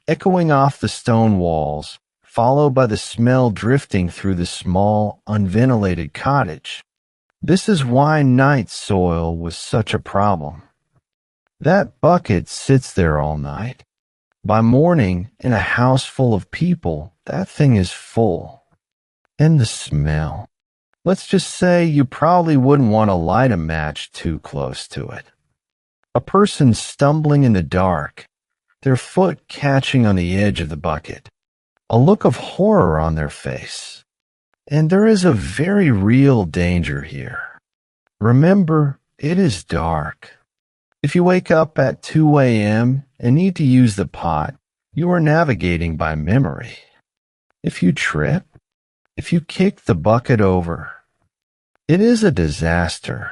echoing off the stone walls, followed by the smell drifting through the small, unventilated cottage. This is why night soil was such a problem. That bucket sits there all night. By morning, in a house full of people, that thing is full. And the smell. Let's just say you probably wouldn't want to light a match too close to it. A person stumbling in the dark, their foot catching on the edge of the bucket, a look of horror on their face. And there is a very real danger here. Remember, it is dark. If you wake up at 2 a.m. and need to use the pot, you are navigating by memory. If you trip, if you kick the bucket over, it is a disaster.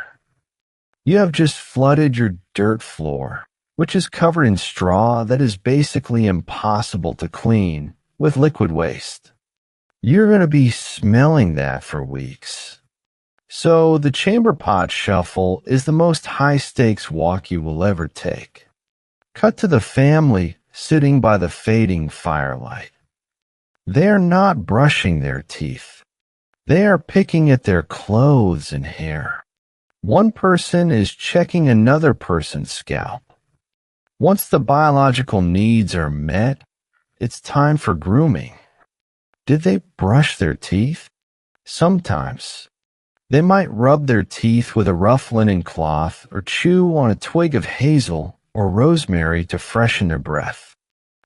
You have just flooded your dirt floor, which is covered in straw that is basically impossible to clean, with liquid waste. You're going to be smelling that for weeks. So the chamber pot shuffle is the most high-stakes walk you will ever take. Cut to the family sitting by the fading firelight. They are not brushing their teeth. They are picking at their clothes and hair. One person is checking another person's scalp. Once the biological needs are met, it's time for grooming. Did they brush their teeth? Sometimes. They might rub their teeth with a rough linen cloth or chew on a twig of hazel or rosemary to freshen their breath.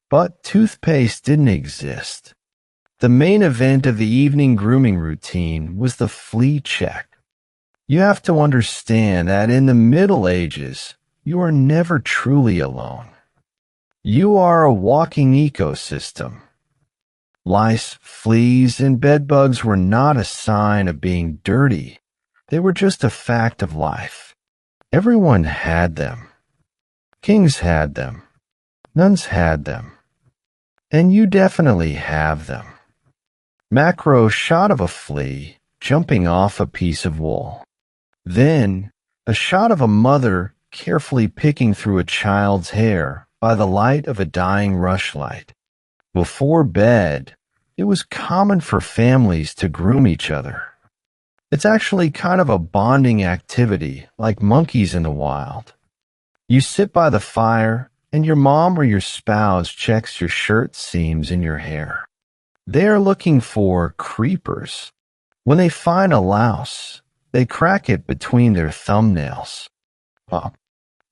But toothpaste didn't exist. The main event of the evening grooming routine was the flea check. You have to understand that in the Middle Ages, you are never truly alone. You are a walking ecosystem. Lice, fleas, and bedbugs were not a sign of being dirty. They were just a fact of life. Everyone had them. Kings had them. Nuns had them. And you definitely have them. Macro shot of a flea jumping off a piece of wool. Then, a shot of a mother carefully picking through a child's hair by the light of a dying rushlight. Before bed, it was common for families to groom each other. It's actually kind of a bonding activity, like monkeys in the wild. You sit by the fire, and your mom or your spouse checks your shirt seams in your hair. They are looking for creepers. When they find a louse, they crack it between their thumbnails. Well,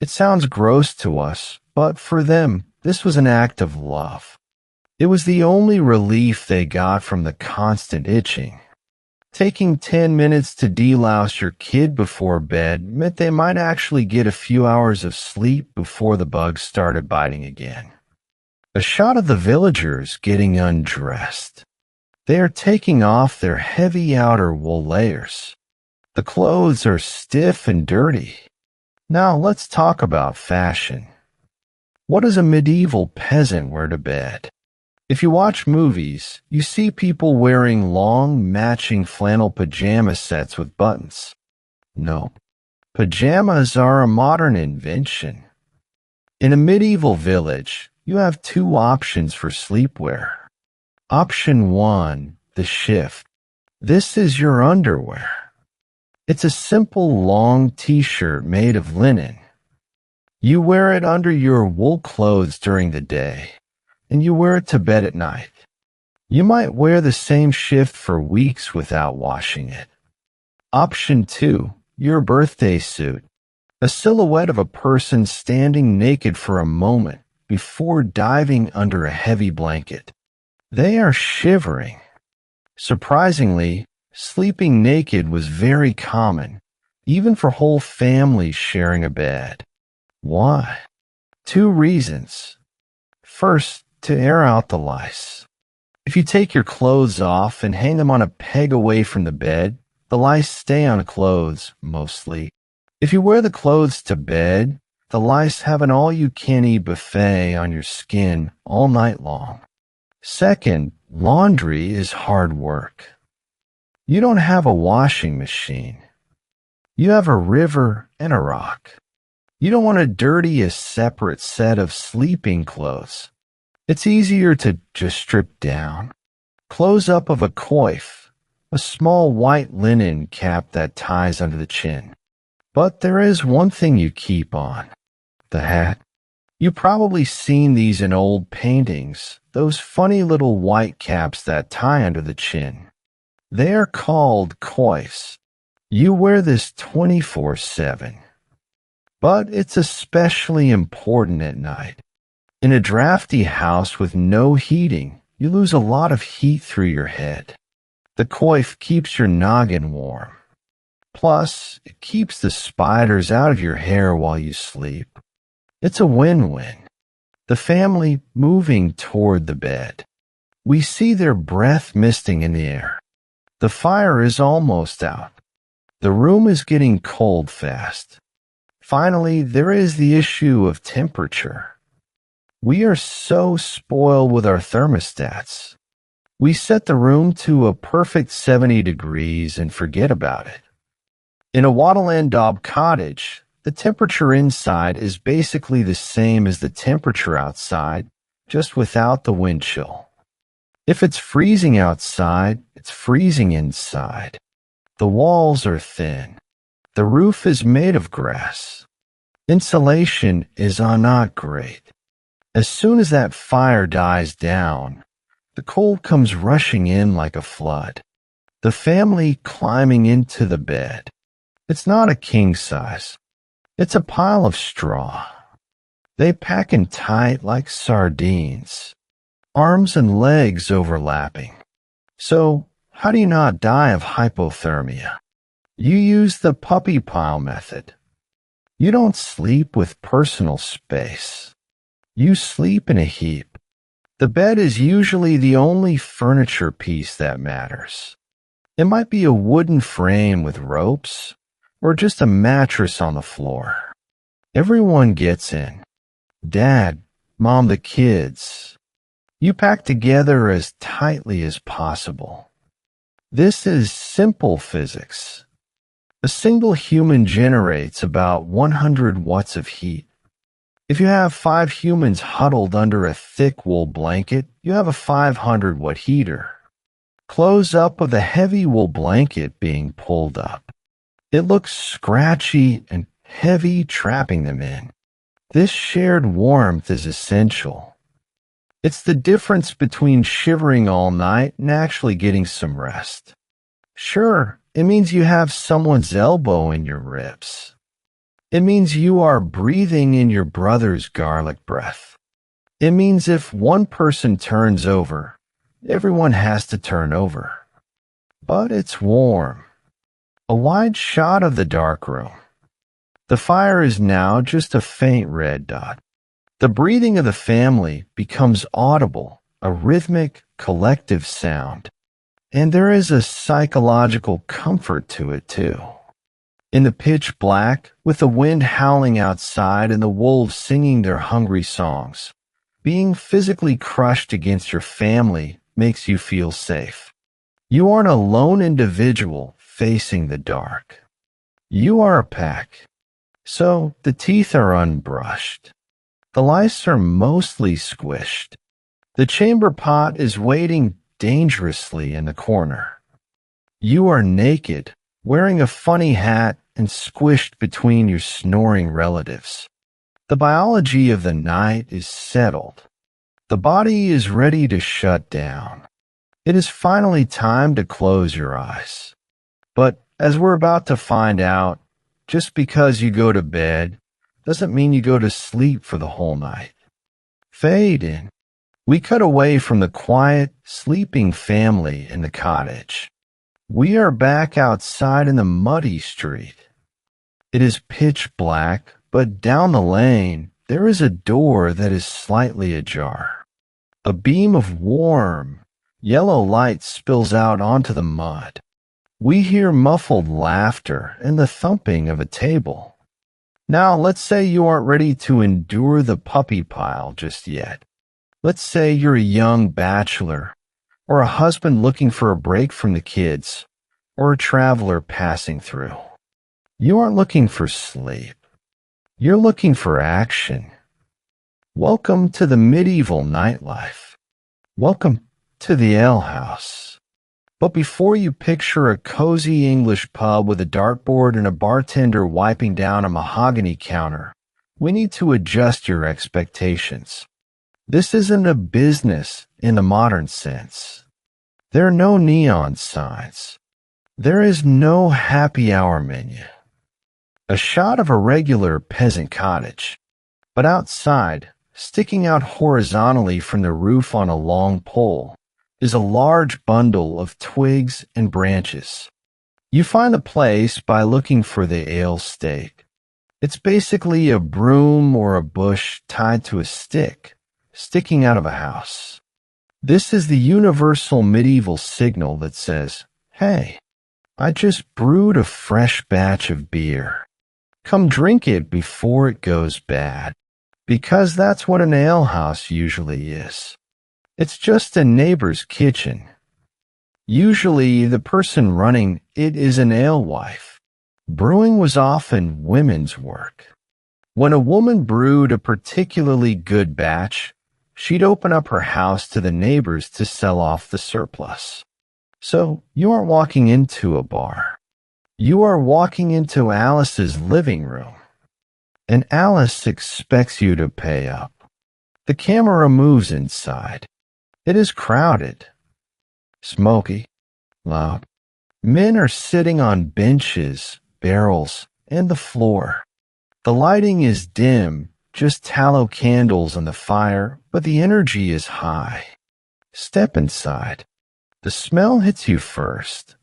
it sounds gross to us, but for them, this was an act of love. It was the only relief they got from the constant itching. Taking 10 minutes to delouse your kid before bed meant they might actually get a few hours of sleep before the bugs started biting again. A shot of the villagers getting undressed. They are taking off their heavy outer wool layers. The clothes are stiff and dirty. Now let's talk about fashion. What does a medieval peasant wear to bed? If you watch movies, you see people wearing long, matching flannel pajama sets with buttons. No, pajamas are a modern invention. In a medieval village, you have two options for sleepwear. Option 1, the shift. This is your underwear. It's a simple long t-shirt made of linen. You wear it under your wool clothes during the day, and you wear it to bed at night. You might wear the same shift for weeks without washing it. Option 2, your birthday suit. A silhouette of a person standing naked for a moment before diving under a heavy blanket. They are shivering. Surprisingly, sleeping naked was very common, even for whole families sharing a bed. Why? 2 reasons. First, to air out the lice. If you take your clothes off and hang them on a peg away from the bed, the lice stay on clothes, mostly. If you wear the clothes to bed, the lice have an all-you-can-eat buffet on your skin all night long. Second, laundry is hard work. You don't have a washing machine. You have a river and a rock. You don't want to dirty a separate set of sleeping clothes. It's easier to just strip down. Close up of a coif, a small white linen cap that ties under the chin. But there is one thing you keep on, the hat. You've probably seen these in old paintings, those funny little white caps that tie under the chin. They are called coifs. You wear this 24/7. But it's especially important at night. In a drafty house with no heating, you lose a lot of heat through your head. The coif keeps your noggin warm. Plus, it keeps the spiders out of your hair while you sleep. It's a win-win. The family moving toward the bed. We see their breath misting in the air. The fire is almost out. The room is getting cold fast. Finally, there is the issue of temperature. We are so spoiled with our thermostats. We set the room to a perfect 70 degrees and forget about it. In a Wattle and Daub cottage, the temperature inside is basically the same as the temperature outside, just without the wind chill. If it's freezing outside, it's freezing inside. The walls are thin. The roof is made of grass. Insulation is not great. As soon as that fire dies down, the cold comes rushing in like a flood. The family climbing into the bed. It's not a king size. It's a pile of straw. They pack in tight like sardines, arms and legs overlapping. So, how do you not die of hypothermia? You use the puppy pile method. You don't sleep with personal space. You sleep in a heap. The bed is usually the only furniture piece that matters. It might be a wooden frame with ropes, or just a mattress on the floor. Everyone gets in. Dad, Mom, the kids. You pack together as tightly as possible. This is simple physics. A single human generates about 100 watts of heat. If you have 5 humans huddled under a thick wool blanket, you have a 500-watt heater. Close up of the heavy wool blanket being pulled up. It looks scratchy and heavy, trapping them in. This shared warmth is essential. It's the difference between shivering all night and actually getting some rest. Sure, it means you have someone's elbow in your ribs. It means you are breathing in your brother's garlic breath. It means if one person turns over, everyone has to turn over. But it's warm. A wide shot of the dark room. The fire is now just a faint red dot. The breathing of the family becomes audible, a rhythmic, collective sound. And there is a psychological comfort to it, too. In the pitch black, with the wind howling outside and the wolves singing their hungry songs, being physically crushed against your family makes you feel safe. You aren't a lone individual facing the dark. You are a pack. So the teeth are unbrushed. The lice are mostly squished. The chamber pot is waiting dangerously in the corner. You are naked, wearing a funny hat and squished between your snoring relatives. The biology of the night is settled. The body is ready to shut down. It is finally time to close your eyes. But as we're about to find out, just because you go to bed doesn't mean you go to sleep for the whole night. Fade in. We cut away from the quiet, sleeping family in the cottage. We are back outside in the muddy street. It is pitch black, but down the lane, there is a door that is slightly ajar. A beam of warm, yellow light spills out onto the mud. We hear muffled laughter and the thumping of a table. Now, let's say you aren't ready to endure the puppy pile just yet. Let's say you're a young bachelor, or a husband looking for a break from the kids, or a traveler passing through. You aren't looking for sleep. You're looking for action. Welcome to the medieval nightlife. Welcome to the alehouse. But before you picture a cozy English pub with a dartboard and a bartender wiping down a mahogany counter, we need to adjust your expectations. This isn't a business in the modern sense. There are no neon signs. There is no happy hour menu. A shot of a regular peasant cottage. But outside, sticking out horizontally from the roof on a long pole, is a large bundle of twigs and branches. You find the place by looking for the ale stake. It's basically a broom or a bush tied to a stick, sticking out of a house. This is the universal medieval signal that says, "Hey, I just brewed a fresh batch of beer. Come drink it before it goes bad." Because that's what an alehouse usually is. It's just a neighbor's kitchen. Usually the person running it is an alewife. Brewing was often women's work. When a woman brewed a particularly good batch, she'd open up her house to the neighbors to sell off the surplus. So you aren't walking into a bar. You are walking into Alice's living room. And Alice expects you to pay up. The camera moves inside. It is crowded, smoky, loud. Men are sitting on benches, barrels, and the floor. The lighting is dim, just tallow candles on the fire, but the energy is high. Step inside. The smell hits you first.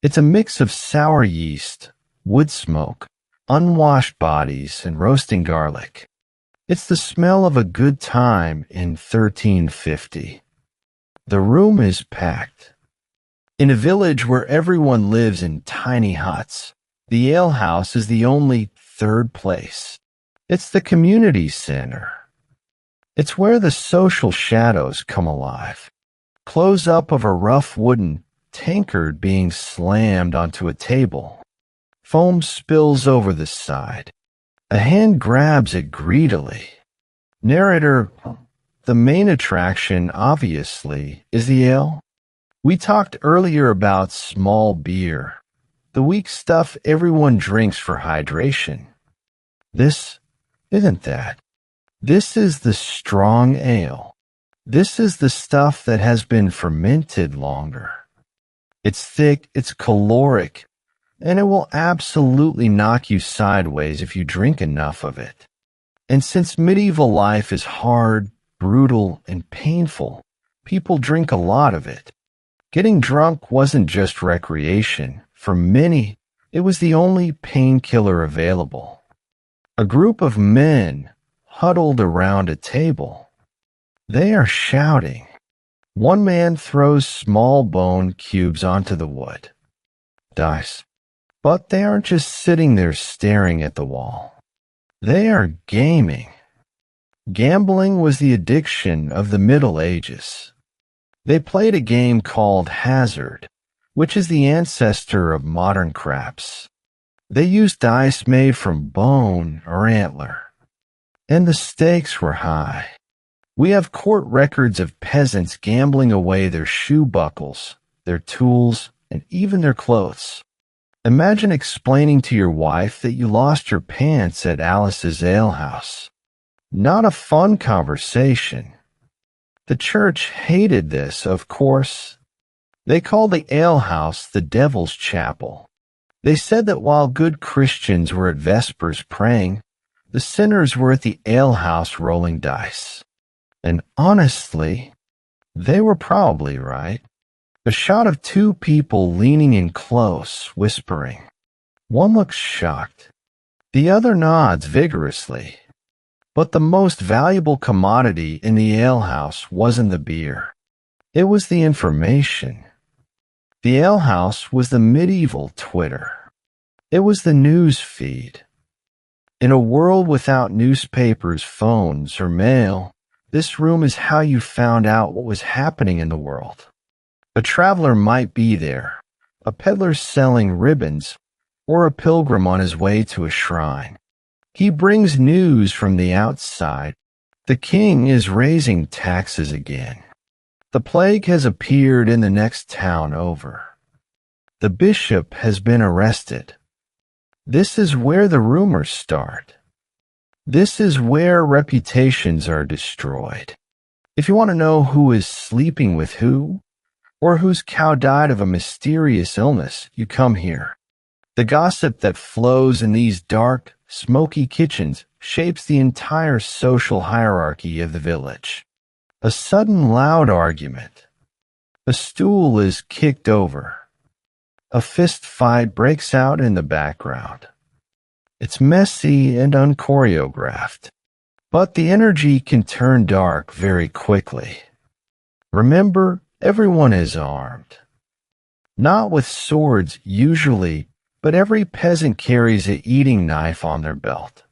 It's a mix of sour yeast, wood smoke, unwashed bodies, and roasting garlic. It's the smell of a good time in 1350. The room is packed. In a village where everyone lives in tiny huts, the alehouse is the only third place. It's the community center. It's where the social shadows come alive. Close up of a rough wooden tankard being slammed onto a table. Foam spills over the side. A hand grabs it greedily. Narrator, the main attraction, obviously, is the ale. We talked earlier about small beer, the weak stuff everyone drinks for hydration. This isn't that. This is the strong ale. This is the stuff that has been fermented longer. It's thick, it's caloric, and it will absolutely knock you sideways if you drink enough of it. And since medieval life is hard, brutal, and painful, people drink a lot of it. Getting drunk wasn't just recreation. For many, it was the only painkiller available. A group of men huddled around a table. They are shouting. One man throws small bone cubes onto the wood. Dice. But they aren't just sitting there staring at the wall. They are gaming. Gambling was the addiction of the Middle Ages. They played a game called Hazard, which is the ancestor of modern craps. They used dice made from bone or antler. And the stakes were high. We have court records of peasants gambling away their shoe buckles, their tools, and even their clothes. Imagine explaining to your wife that you lost your pants at Alice's alehouse. Not a fun conversation. The church hated this, of course. They called the alehouse the Devil's Chapel. They said that while good Christians were at Vespers praying, the sinners were at the alehouse rolling dice. And honestly, they were probably right. A shot of two people leaning in close, whispering. One looks shocked. The other nods vigorously. But the most valuable commodity in the alehouse wasn't the beer. It was the information. The alehouse was the medieval Twitter. It was the news feed. In a world without newspapers, phones, or mail, this room is how you found out what was happening in the world. A traveler might be there, a peddler selling ribbons, or a pilgrim on his way to a shrine. He brings news from the outside. The king is raising taxes again. The plague has appeared in the next town over. The bishop has been arrested. This is where the rumors start. This is where reputations are destroyed. If you want to know who is sleeping with who, or whose cow died of a mysterious illness, you come here. The gossip that flows in these dark, smoky kitchens shapes the entire social hierarchy of the village. A sudden loud argument. A stool is kicked over. A fist fight breaks out in the background. It's messy and unchoreographed, but the energy can turn dark very quickly. Remember, everyone is armed. Not with swords usually, but every peasant carries an eating knife on their belt.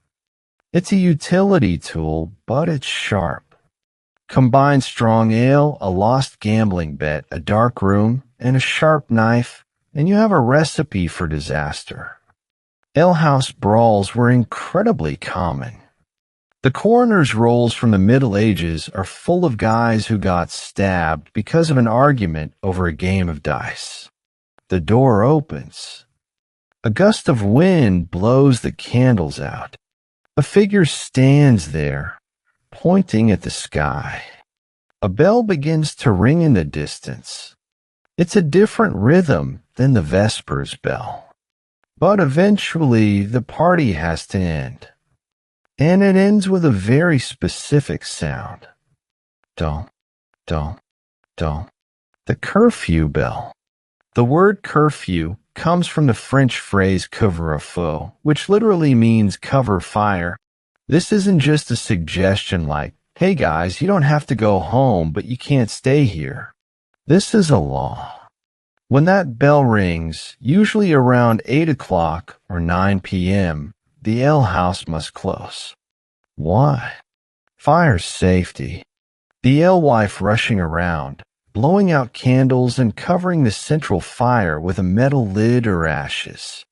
It's a utility tool, but it's sharp. Combine strong ale, a lost gambling bet, a dark room, and a sharp knife, and you have a recipe for disaster. Alehouse brawls were incredibly common. The coroner's rolls from the Middle Ages are full of guys who got stabbed because of an argument over a game of dice. The door opens. A gust of wind blows the candles out. A figure stands there, pointing at the sky. A bell begins to ring in the distance. It's a different rhythm than the Vespers bell. But eventually, the party has to end. And it ends with a very specific sound. Dong, dong, dong. The curfew bell. The word curfew comes from the French phrase couvre-feu, which literally means cover fire, This isn't just a suggestion like, hey guys, you don't have to go home, but you can't stay here. This is a law. When that bell rings, usually around 8 o'clock or 9 p.m., the alehouse must close. Why? Fire safety. The alewife rushing around, blowing out candles and covering the central fire with a metal lid or ashes.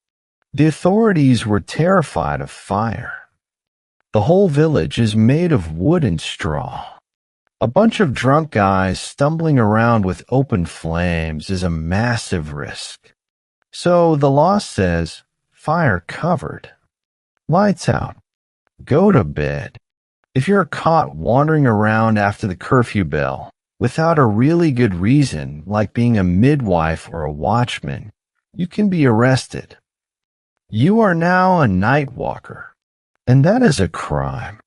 The authorities were terrified of fire. The whole village is made of wood and straw. A bunch of drunk guys stumbling around with open flames is a massive risk. So the law says, fire covered. Lights out. Go to bed. If you're caught wandering around after the curfew bell, without a really good reason, like being a midwife or a watchman, you can be arrested. You are now a night walker, and that is a crime.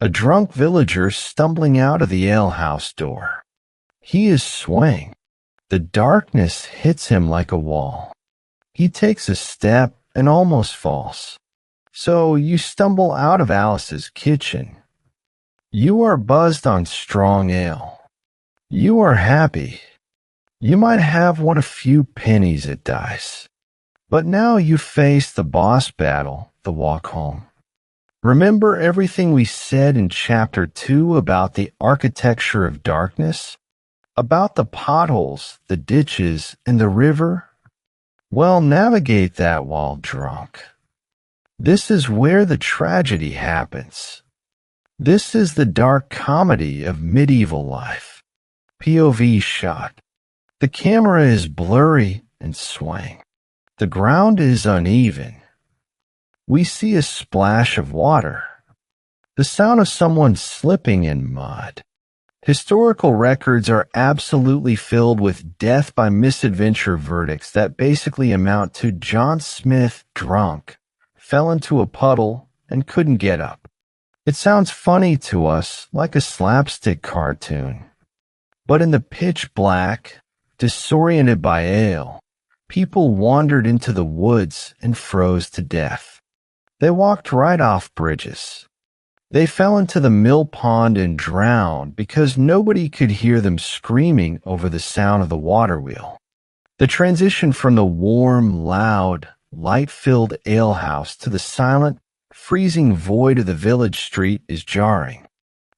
A drunk villager stumbling out of the alehouse door. He is swaying. The darkness hits him like a wall. He takes a step and almost falls. So you stumble out of Alice's kitchen. You are buzzed on strong ale. You are happy. You might have won a few pennies at dice. But now you face the boss battle, the walk home. Remember everything we said in Chapter 2 about the architecture of darkness? About the potholes, the ditches, and the river? Well, navigate that while drunk. This is where the tragedy happens. This is the dark comedy of medieval life. POV shot. The camera is blurry and swaying. The ground is uneven. We see a splash of water. The sound of someone slipping in mud. Historical records are absolutely filled with death by misadventure verdicts that basically amount to John Smith, drunk, fell into a puddle and couldn't get up. It sounds funny to us, like a slapstick cartoon. But in the pitch black, disoriented by ale, people wandered into the woods and froze to death. They walked right off bridges. They fell into the mill pond and drowned because nobody could hear them screaming over the sound of the water wheel. The transition from the warm, loud, light-filled alehouse to the silent, freezing void of the village street is jarring.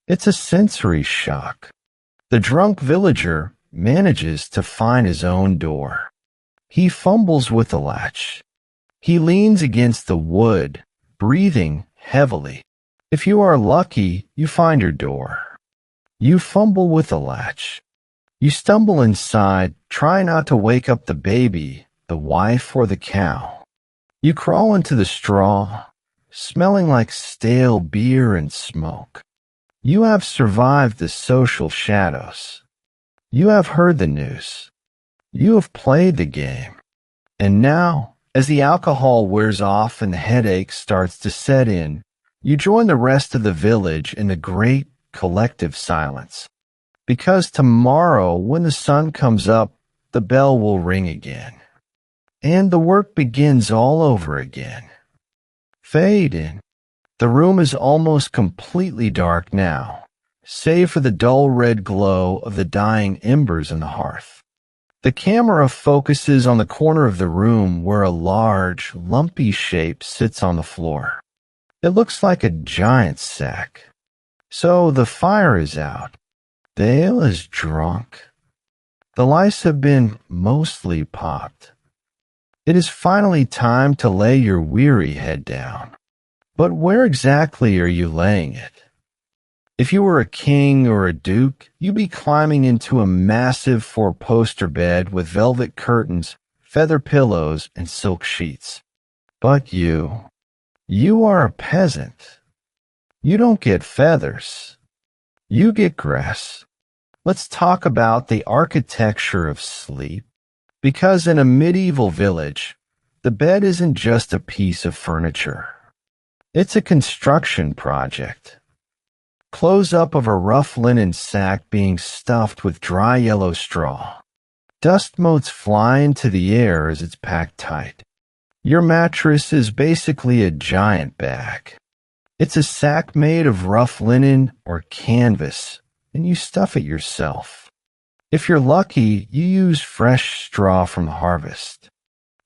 It's a sensory shock. The drunk villager manages to find his own door. He fumbles with the latch. He leans against the wood, breathing heavily. If you are lucky, you find your door. You fumble with the latch. You stumble inside, try not to wake up the baby, the wife, or the cow. You crawl into the straw, smelling like stale beer and smoke. You have survived the social shadows. You have heard the news. You have played the game. And now, as the alcohol wears off and the headache starts to set in, you join the rest of the village in the great collective silence. Because tomorrow, when the sun comes up, the bell will ring again. And the work begins all over again. Fade in. The room is almost completely dark now, save for the dull red glow of the dying embers in the hearth. The camera focuses on the corner of the room where a large, lumpy shape sits on the floor. It looks like a giant sack. So the fire is out. The ale is drunk. The lice have been mostly popped. It is finally time to lay your weary head down. But where exactly are you laying it? If you were a king or a duke, you'd be climbing into a massive four-poster bed with velvet curtains, feather pillows, and silk sheets. But you are a peasant. You don't get feathers. You get grass. Let's talk about the architecture of sleep. Because in a medieval village, the bed isn't just a piece of furniture. It's a construction project. Close-up of a rough linen sack being stuffed with dry yellow straw. Dust motes fly into the air as it's packed tight. Your mattress is basically a giant bag. It's a sack made of rough linen or canvas, and you stuff it yourself. If you're lucky, you use fresh straw from the harvest.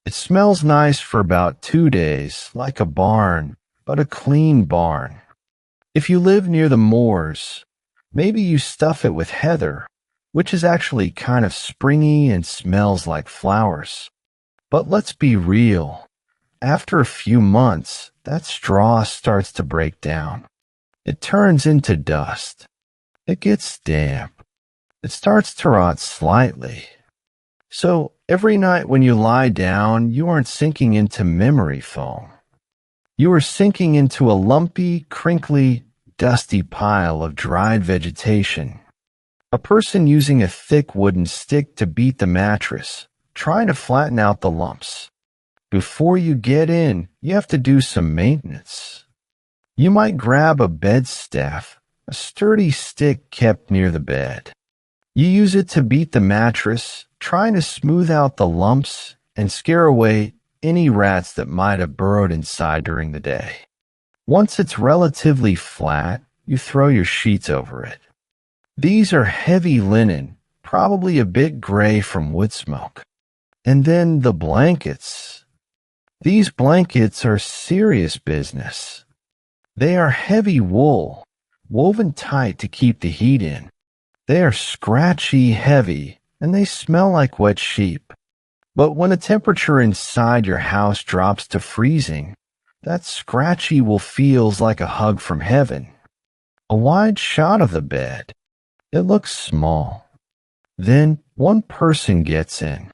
It smells nice for about 2 days, like a barn, but a clean barn. If you live near the moors, maybe you stuff it with heather, which is actually kind of springy and smells like flowers. But let's be real. After a few months, that straw starts to break down. It turns into dust. It gets damp. It starts to rot slightly. So every night when you lie down, you aren't sinking into memory foam. You are sinking into a lumpy, crinkly, dusty pile of dried vegetation. A person using a thick wooden stick to beat the mattress, trying to flatten out the lumps. Before you get in, you have to do some maintenance. You might grab a bed staff, a sturdy stick kept near the bed. You use it to beat the mattress, trying to smooth out the lumps and scare away any rats that might have burrowed inside during the day. Once it's relatively flat, you throw your sheets over it. These are heavy linen, probably a bit gray from wood smoke. And then the blankets. These blankets are serious business. They are heavy wool, woven tight to keep the heat in. They are scratchy heavy, and they smell like wet sheep. But when the temperature inside your house drops to freezing, that scratchy wool feels like a hug from heaven. A wide shot of the bed. It looks small. Then one person gets in.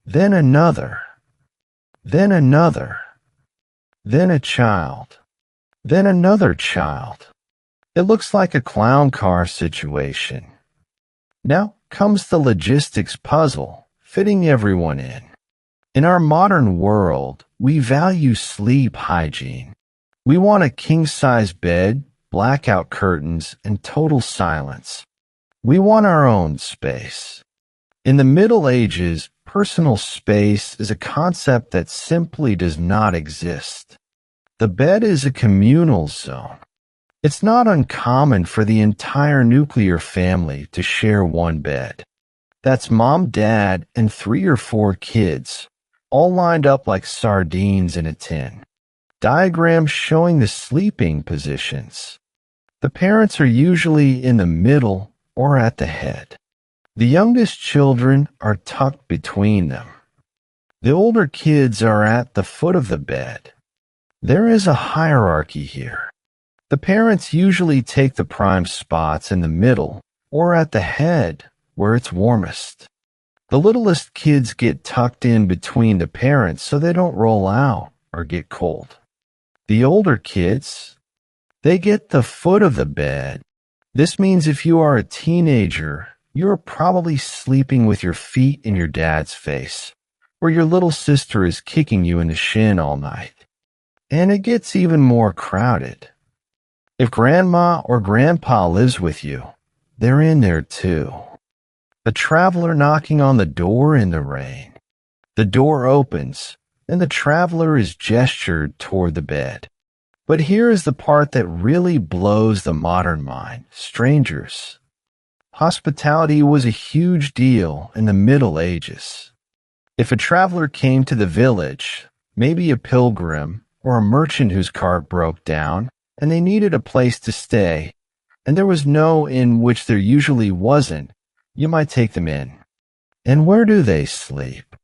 Then another. Then another. Then a child. Then another child. It looks like a clown car situation. Now comes the logistics puzzle, fitting everyone in. In our modern world, we value sleep hygiene. We want a king-size bed, blackout curtains, and total silence. We want our own space. In the Middle Ages, personal space is a concept that simply does not exist. The bed is a communal zone. It's not uncommon for the entire nuclear family to share one bed. That's mom, dad, and 3 or 4 kids, all lined up like sardines in a tin. Diagrams showing the sleeping positions. The parents are usually in the middle or at the head. The youngest children are tucked between them. The older kids are at the foot of the bed. There is a hierarchy here. The parents usually take the prime spots in the middle or at the head where it's warmest. The littlest kids get tucked in between the parents so they don't roll out or get cold. The older kids, they get the foot of the bed. This means if you are a teenager, you're probably sleeping with your feet in your dad's face, or your little sister is kicking you in the shin all night. And it gets even more crowded. If grandma or grandpa lives with you, they're in there too. The traveler knocking on the door in the rain. The door opens, and the traveler is gestured toward the bed. But here is the part that really blows the modern mind. Strangers. Hospitality was a huge deal in the Middle Ages. If a traveler came to the village, maybe a pilgrim or a merchant whose cart broke down, and they needed a place to stay, and there was no inn which there usually wasn't, you might take them in. And where do they sleep?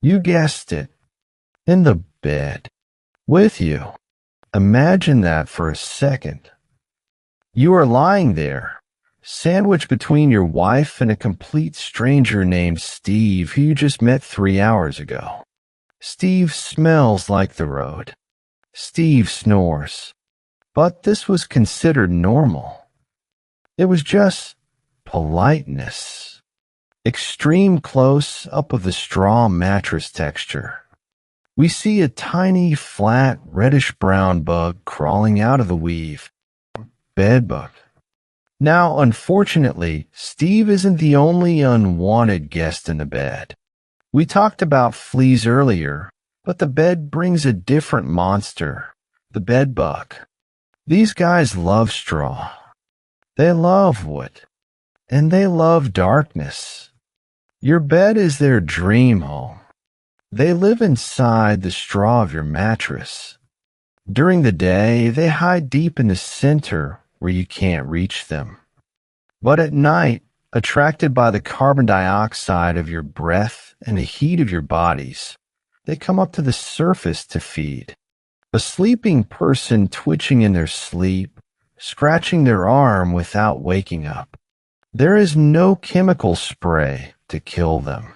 You guessed it. In the bed. With you. Imagine that for a second. You are lying there, sandwiched between your wife and a complete stranger named Steve who you just met 3 hours ago. Steve smells like the road. Steve snores. But this was considered normal. It was just politeness. Extreme close-up of the straw mattress texture. We see a tiny, flat, reddish-brown bug crawling out of the weave. Bedbug. Now, unfortunately, Steve isn't the only unwanted guest in the bed. We talked about fleas earlier, but the bed brings a different monster, the bedbug. These guys love straw. They love wood. And they love darkness. Your bed is their dream home. They live inside the straw of your mattress. During the day, they hide deep in the center where you can't reach them. But at night, attracted by the carbon dioxide of your breath and the heat of your bodies, they come up to the surface to feed. A sleeping person twitching in their sleep, scratching their arm without waking up. There is no chemical spray to kill them.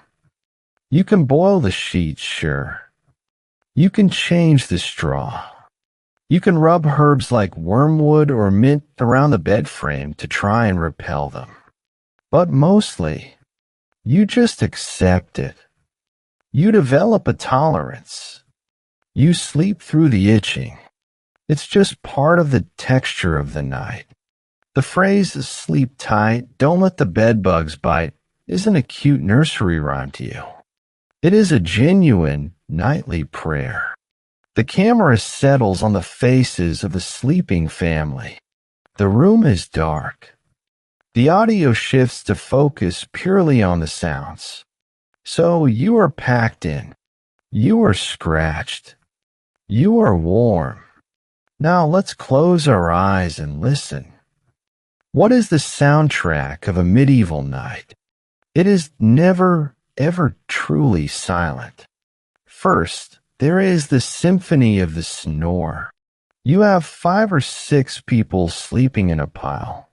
You can boil the sheets, sure. You can change the straw. You can rub herbs like wormwood or mint around the bed frame to try and repel them. But mostly, you just accept it. You develop a tolerance. You sleep through the itching. It's just part of the texture of the night. The phrase, sleep tight, don't let the bed bugs bite, isn't a cute nursery rhyme to you. It is a genuine nightly prayer. The camera settles on the faces of the sleeping family. The room is dark. The audio shifts to focus purely on the sounds. So you are packed in. You are scratched. You are warm. Now let's close our eyes and listen. What is the soundtrack of a medieval night? It is never, ever truly silent. First, there is the symphony of the snore. You have 5 or 6 people sleeping in a pile.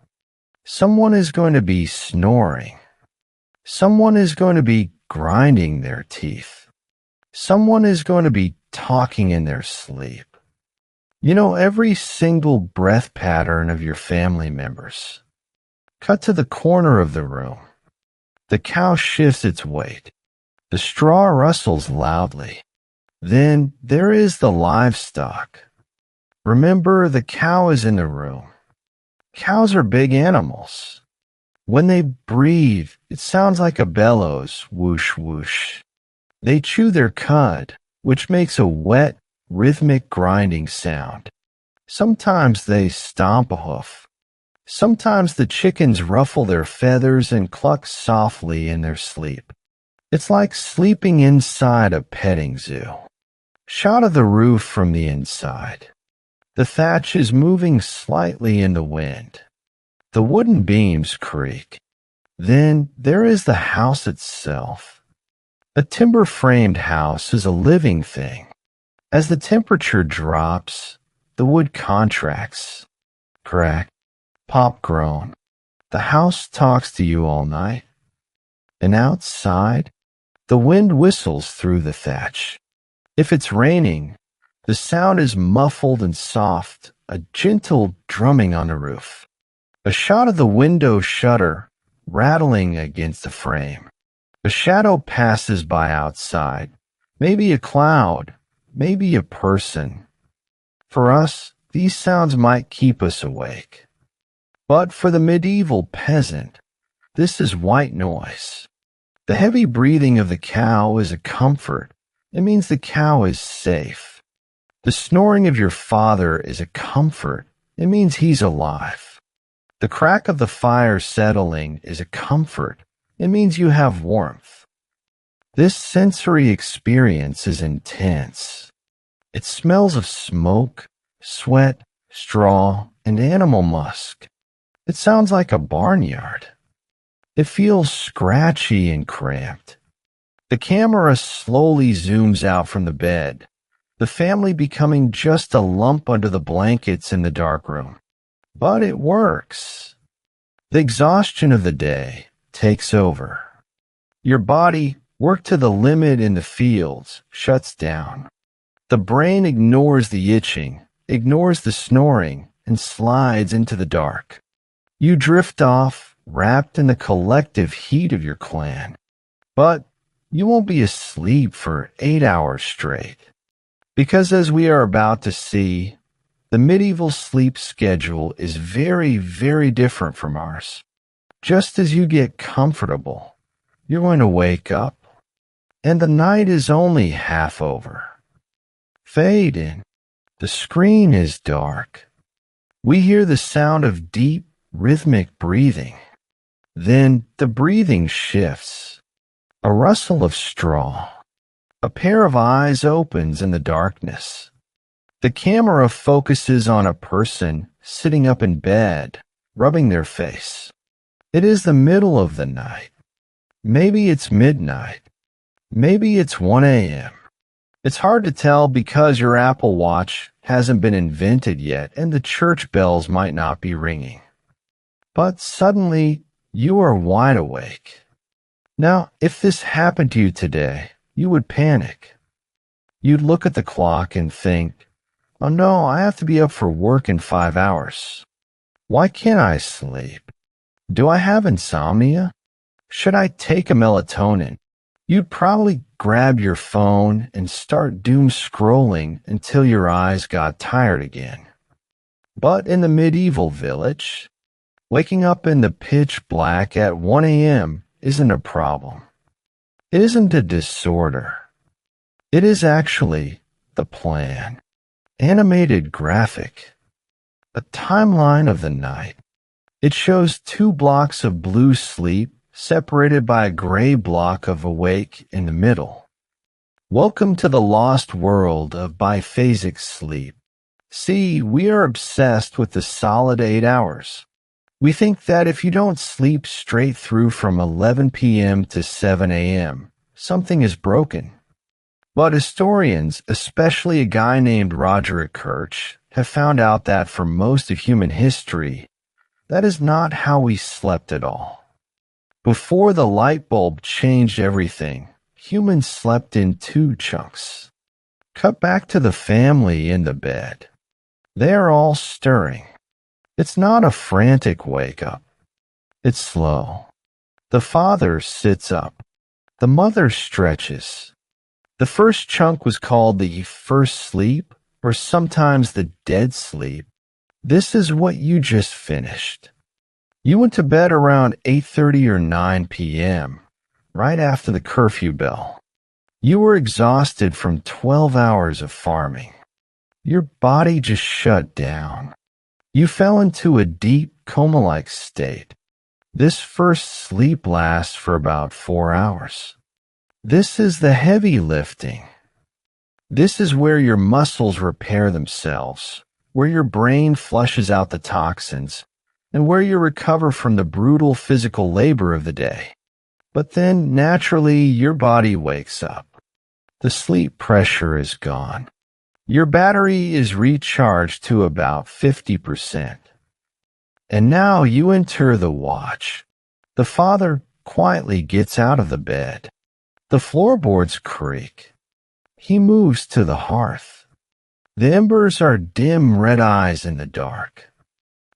Someone is going to be snoring. Someone is going to be grinding their teeth. Someone is going to be talking in their sleep. You know every single breath pattern of your family members. Cut to the corner of the room. The cow shifts its weight. The straw rustles loudly. Then there is the livestock. Remember, the cow is in the room. Cows are big animals. When they breathe, it sounds like a bellows, whoosh, whoosh. They chew their cud, which makes a wet, rhythmic grinding sound. Sometimes they stomp a hoof. Sometimes the chickens ruffle their feathers and cluck softly in their sleep. It's like sleeping inside a petting zoo. Shot of the roof from the inside. The thatch is moving slightly in the wind. The wooden beams creak. Then there is the house itself. A timber-framed house is a living thing. As the temperature drops, the wood contracts. Crack, pop groan. The house talks to you all night. And outside, the wind whistles through the thatch. If it's raining, the sound is muffled and soft, a gentle drumming on the roof. A shot of the window shutter rattling against the frame. A shadow passes by outside, maybe a cloud, maybe a person. For us, these sounds might keep us awake. But for the medieval peasant, this is white noise. The heavy breathing of the cow is a comfort. It means the cow is safe. The snoring of your father is a comfort. It means he's alive. The crack of the fire settling is a comfort. It means you have warmth. This sensory experience is intense. It smells of smoke, sweat, straw, and animal musk. It sounds like a barnyard. It feels scratchy and cramped. The camera slowly zooms out from the bed, the family becoming just a lump under the blankets in the dark room. But it works. The exhaustion of the day takes over. Your body, worked to the limit in the fields, shuts down. The brain ignores the itching, ignores the snoring, and slides into the dark. You drift off, wrapped in the collective heat of your clan. But you won't be asleep for 8 hours straight. Because as we are about to see, the medieval sleep schedule is very, very different from ours. Just as you get comfortable, you're going to wake up, and the night is only half over. Fade in. The screen is dark. We hear the sound of deep, rhythmic breathing. Then the breathing shifts. A rustle of straw. A pair of eyes opens in the darkness. The camera focuses on a person sitting up in bed, rubbing their face. It is the middle of the night. Maybe it's midnight. Maybe it's 1 a.m. It's hard to tell because your Apple Watch hasn't been invented yet and the church bells might not be ringing. But suddenly, you are wide awake. Now, if this happened to you today, you would panic. You'd look at the clock and think, oh no, I have to be up for work in 5 hours. Why can't I sleep? Do I have insomnia? Should I take a melatonin? You'd probably grab your phone and start doom scrolling until your eyes got tired again. But in the medieval village, waking up in the pitch black at 1 a.m. isn't a problem. It isn't a disorder. It is actually the plan. Animated graphic. A timeline of the night. It shows 2 blocks of blue sleep separated by a gray block of awake in the middle. Welcome to the lost world of biphasic sleep. See, we are obsessed with the solid 8 hours. We think that if you don't sleep straight through from 11 p.m. to 7 a.m., something is broken. But historians, especially a guy named Roger Kirch, have found out that for most of human history, that is not how we slept at all. Before the light bulb changed everything, humans slept in 2 chunks. Cut back to the family in the bed. They are all stirring. It's not a frantic wake-up. It's slow. The father sits up. The mother stretches. The first chunk was called the first sleep, or sometimes the dead sleep. This is what you just finished. You went to bed around 8:30 or 9 p.m., right after the curfew bell. You were exhausted from 12 hours of farming. Your body just shut down. You fell into a deep coma-like state. This first sleep lasts for about 4 hours. This is the heavy lifting. This is where your muscles repair themselves, where your brain flushes out the toxins, and where you recover from the brutal physical labor of the day. But then, naturally, your body wakes up. The sleep pressure is gone. Your battery is recharged to about 50%. And now you enter the watch. The father quietly gets out of the bed. The floorboards creak. He moves to the hearth. The embers are dim red eyes in the dark.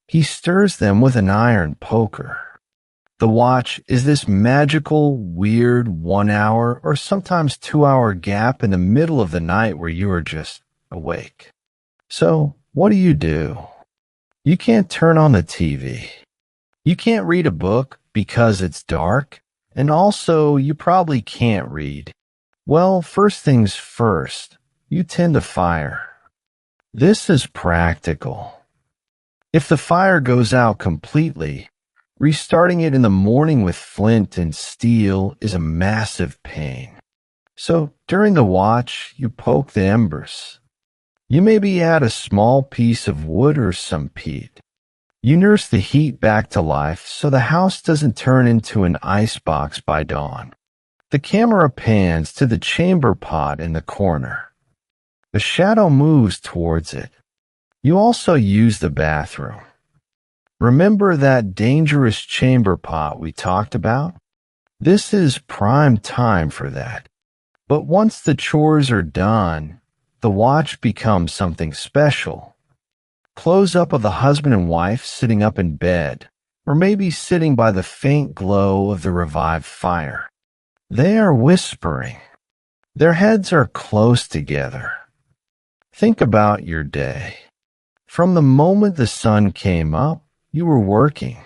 He stirs them with an iron poker. The watch is this magical, weird 1 hour or sometimes 2 hour gap in the middle of the night where you are just awake. So, what do? You can't turn on the TV. You can't read a book because it's dark, and also you probably can't read. Well, first things first, you tend a fire. This is practical. If the fire goes out completely, restarting it in the morning with flint and steel is a massive pain. So during the watch, you poke the embers. You maybe add a small piece of wood or some peat. You nurse the heat back to life so the house doesn't turn into an icebox by dawn. The camera pans to the chamber pot in the corner. The shadow moves towards it. You also use the bathroom. Remember that dangerous chamber pot we talked about? This is prime time for that. But once the chores are done, the watch becomes something special. Close-up of the husband and wife sitting up in bed, or maybe sitting by the faint glow of the revived fire. They are whispering. Their heads are close together. Think about your day. From the moment the sun came up, you were working.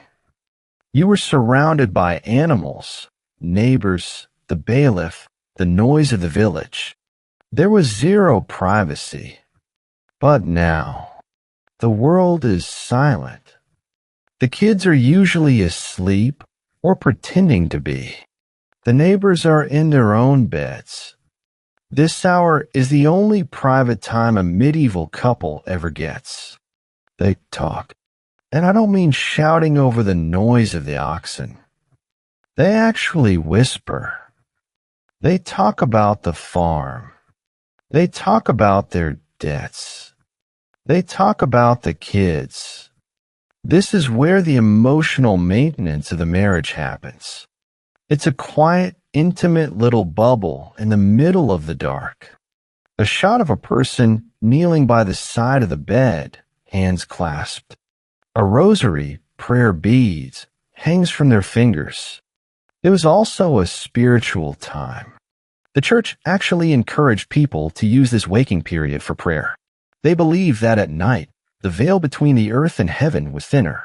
You were surrounded by animals, neighbors, the bailiff, the noise of the village. There was zero privacy. But now, The world is silent. The kids are usually asleep or pretending to be. The neighbors are in their own beds. This hour is the only private time a medieval couple ever gets. They talk, and I don't mean shouting over the noise of the oxen. They actually whisper. They talk about the farm. They talk about their debts. They talk about the kids. This is where the emotional maintenance of the marriage happens. It's a quiet, intimate little bubble in the middle of the dark. A shot of a person kneeling by the side of the bed, hands clasped. A rosary, prayer beads, hangs from their fingers. It was also a spiritual time. The church actually encouraged people to use this waking period for prayer. They believed that at night, the veil between the earth and heaven was thinner.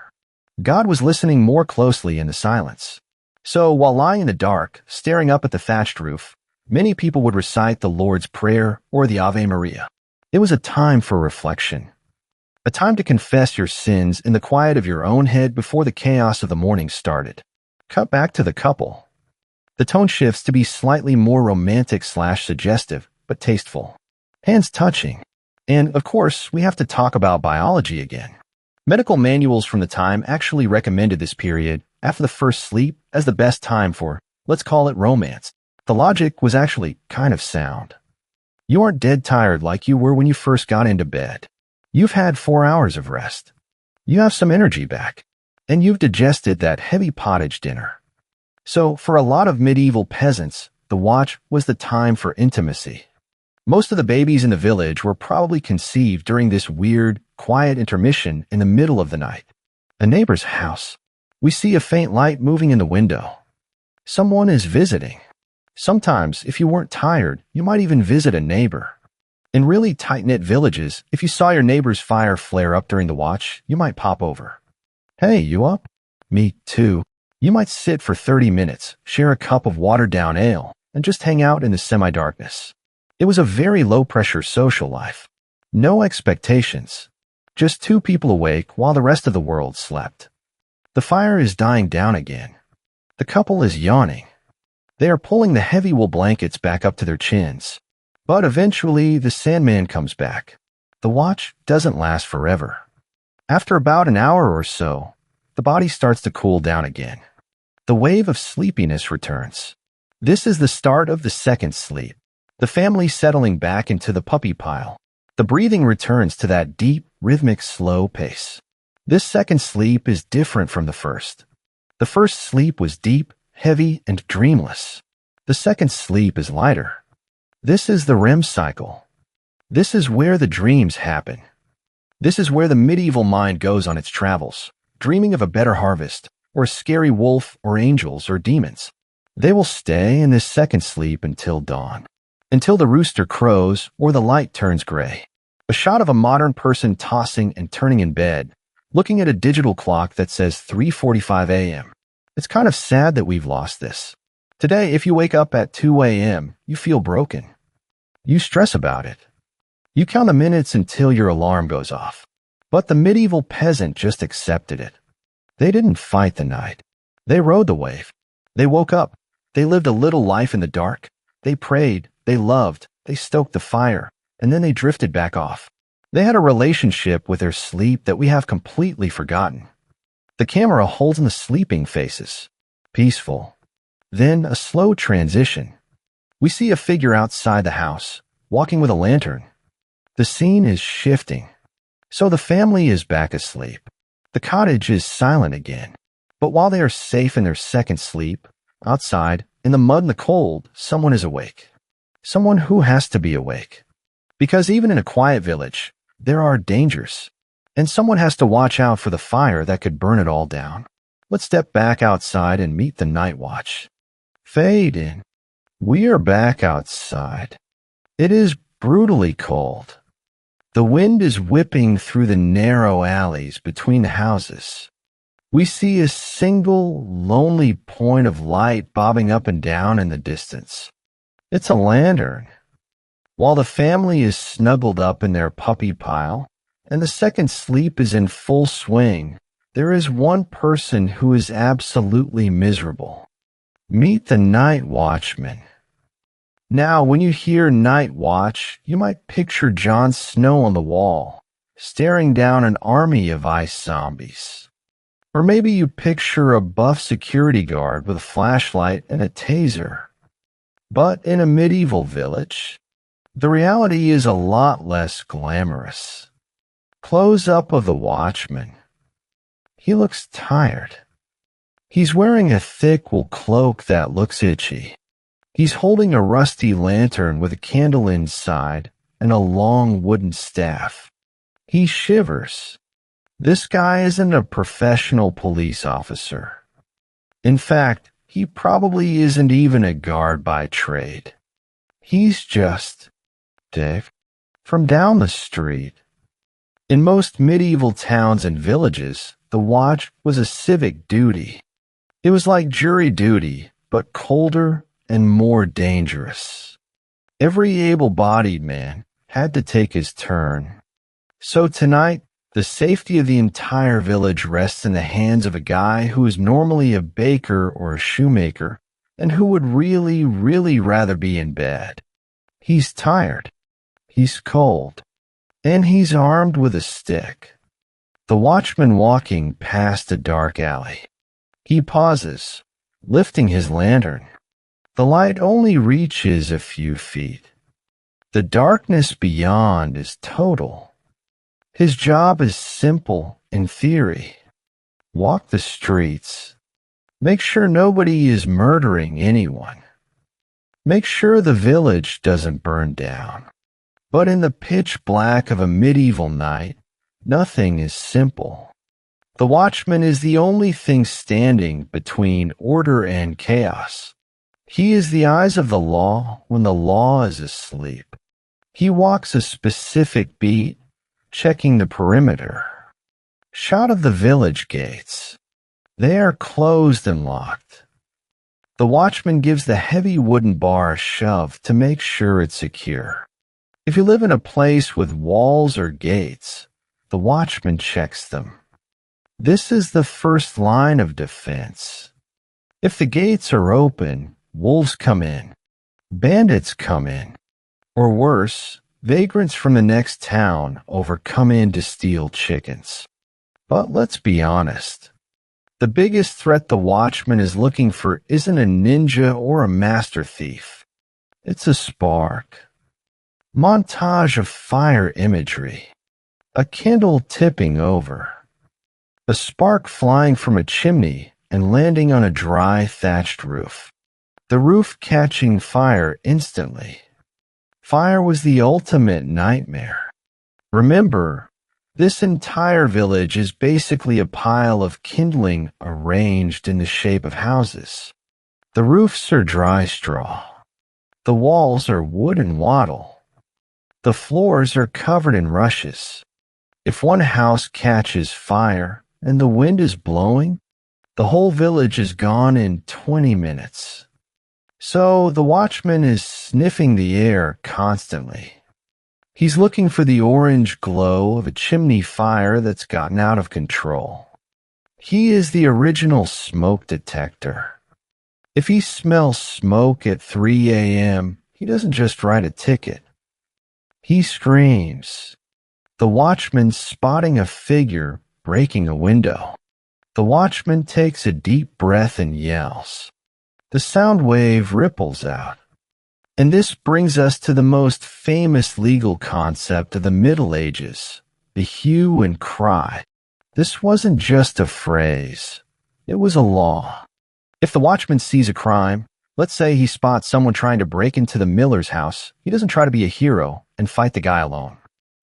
God was listening more closely in the silence. So while lying in the dark, staring up at the thatched roof, many people would recite the Lord's Prayer or the Ave Maria. It was a time for reflection, a time to confess your sins in the quiet of your own head before the chaos of the morning started. Cut back to the couple. The tone shifts to be slightly more romantic/suggestive, but tasteful. Hands touching. And, of course, we have to talk about biology again. Medical manuals from the time actually recommended this period after the first sleep as the best time for, let's call it romance. The logic was actually kind of sound. You aren't dead tired like you were when you first got into bed. You've had 4 hours of rest. You have some energy back, and you've digested that heavy pottage dinner. So for a lot of medieval peasants, the watch was the time for intimacy. Most of the babies in the village were probably conceived during this weird, quiet intermission in the middle of the night. A neighbor's house. We see a faint light moving in the window. Someone is visiting. Sometimes, if you weren't tired, you might even visit a neighbor. In really tight-knit villages, if you saw your neighbor's fire flare up during the watch, you might pop over. Hey, you up? Me too. You might sit for 30 minutes, share a cup of watered-down ale, and just hang out in the semi-darkness. It was a very low-pressure social life. No expectations. Just 2 people awake while the rest of the world slept. The fire is dying down again. The couple is yawning. They are pulling the heavy wool blankets back up to their chins. But eventually, the Sandman comes back. The watch doesn't last forever. After about an hour or so, the body starts to cool down again. The wave of sleepiness returns. This is the start of the second sleep. The family settling back into the puppy pile. The breathing returns to that deep, rhythmic, slow pace. This second sleep is different from the first. The first sleep was deep, heavy, and dreamless. The second sleep is lighter. This is the REM cycle. This is where the dreams happen. This is where the medieval mind goes on its travels, dreaming of a better harvest, or a scary wolf, or angels, or demons. They will stay in this second sleep until dawn, until the rooster crows or the light turns gray. A shot of a modern person tossing and turning in bed, looking at a digital clock that says 3:45 a.m. It's kind of sad that we've lost this. Today, if you wake up at 2 a.m., you feel broken. You stress about it. You count the minutes until your alarm goes off. But the medieval peasant just accepted it. They didn't fight the night. They rode the wave. They woke up. They lived a little life in the dark. They prayed. They loved. They stoked the fire. And then they drifted back off. They had a relationship with their sleep that we have completely forgotten. The camera holds in the sleeping faces. Peaceful. Then a slow transition. We see a figure outside the house, walking with a lantern. The scene is shifting. So the family is back asleep. The cottage is silent again. But while they are safe in their second sleep, outside, in the mud and the cold, someone is awake. Someone who has to be awake. Because even in a quiet village, there are dangers. And someone has to watch out for the fire that could burn it all down. Let's step back outside and meet the night watch. Fade in. We are back outside. It is brutally cold. The wind is whipping through the narrow alleys between the houses. We see a single, lonely point of light bobbing up and down in the distance. It's a lantern. While the family is snuggled up in their puppy pile, and the second sleep is in full swing, there is one person who is absolutely miserable. Meet the night watchman. Now, when you hear night watch, you might picture Jon Snow on the wall, staring down an army of ice zombies. Or maybe you picture a buff security guard with a flashlight and a taser. But in a medieval village, the reality is a lot less glamorous. Close up of the watchman. He looks tired. He's wearing a thick wool cloak that looks itchy. He's holding a rusty lantern with a candle inside and a long wooden staff. He shivers. This guy isn't a professional police officer. In fact, he probably isn't even a guard by trade. He's just Dave from down the street. In most medieval towns and villages, the watch was a civic duty. It was like jury duty, but colder and more dangerous. Every able-bodied man had to take his turn. So tonight, the safety of the entire village rests in the hands of a guy who is normally a baker or a shoemaker and who would really, really rather be in bed. He's tired. He's cold. And he's armed with a stick. The watchman walking past a dark alley. He pauses, lifting his lantern. The light only reaches a few feet. The darkness beyond is total. His job is simple in theory. Walk the streets. Make sure nobody is murdering anyone. Make sure the village doesn't burn down. But in the pitch black of a medieval night, nothing is simple. The watchman is the only thing standing between order and chaos. He is the eyes of the law when the law is asleep. He walks a specific beat, checking the perimeter. Shot of the village gates. They are closed and locked. The watchman gives the heavy wooden bar a shove to make sure it's secure. If you live in a place with walls or gates, the watchman checks them. This is the first line of defense. If the gates are open, wolves come in, bandits come in, or worse, vagrants from the next town over come in to steal chickens. But let's be honest. The biggest threat the watchman is looking for isn't a ninja or a master thief. It's a spark. Montage of fire imagery. A candle tipping over. A spark flying from a chimney and landing on a dry thatched roof. The roof catching fire instantly. Fire was the ultimate nightmare. Remember, this entire village is basically a pile of kindling arranged in the shape of houses. The roofs are dry straw. The walls are wood and wattle. The floors are covered in rushes. If one house catches fire and the wind is blowing, the whole village is gone in 20 minutes. So the watchman is sniffing the air constantly. He's looking for the orange glow of a chimney fire that's gotten out of control. He is the original smoke detector. If he smells smoke at 3 a.m., he doesn't just write a ticket. He screams. The watchman spotting a figure breaking a window. The watchman takes a deep breath and yells. The sound wave ripples out. And this brings us to the most famous legal concept of the Middle Ages, the hue and cry. This wasn't just a phrase. It was a law. If the watchman sees a crime, let's say he spots someone trying to break into the miller's house, he doesn't try to be a hero and fight the guy alone.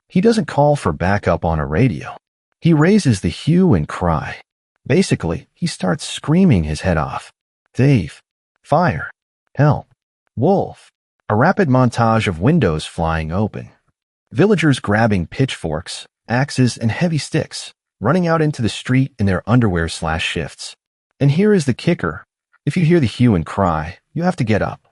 He doesn't call for backup on a radio. He raises the hue and cry. Basically, he starts screaming his head off. Thief. Fire. Help. Wolf. A rapid montage of windows flying open. Villagers grabbing pitchforks, axes, and heavy sticks, running out into the street in their underwear/shifts. And here is the kicker. If you hear the hue and cry, you have to get up.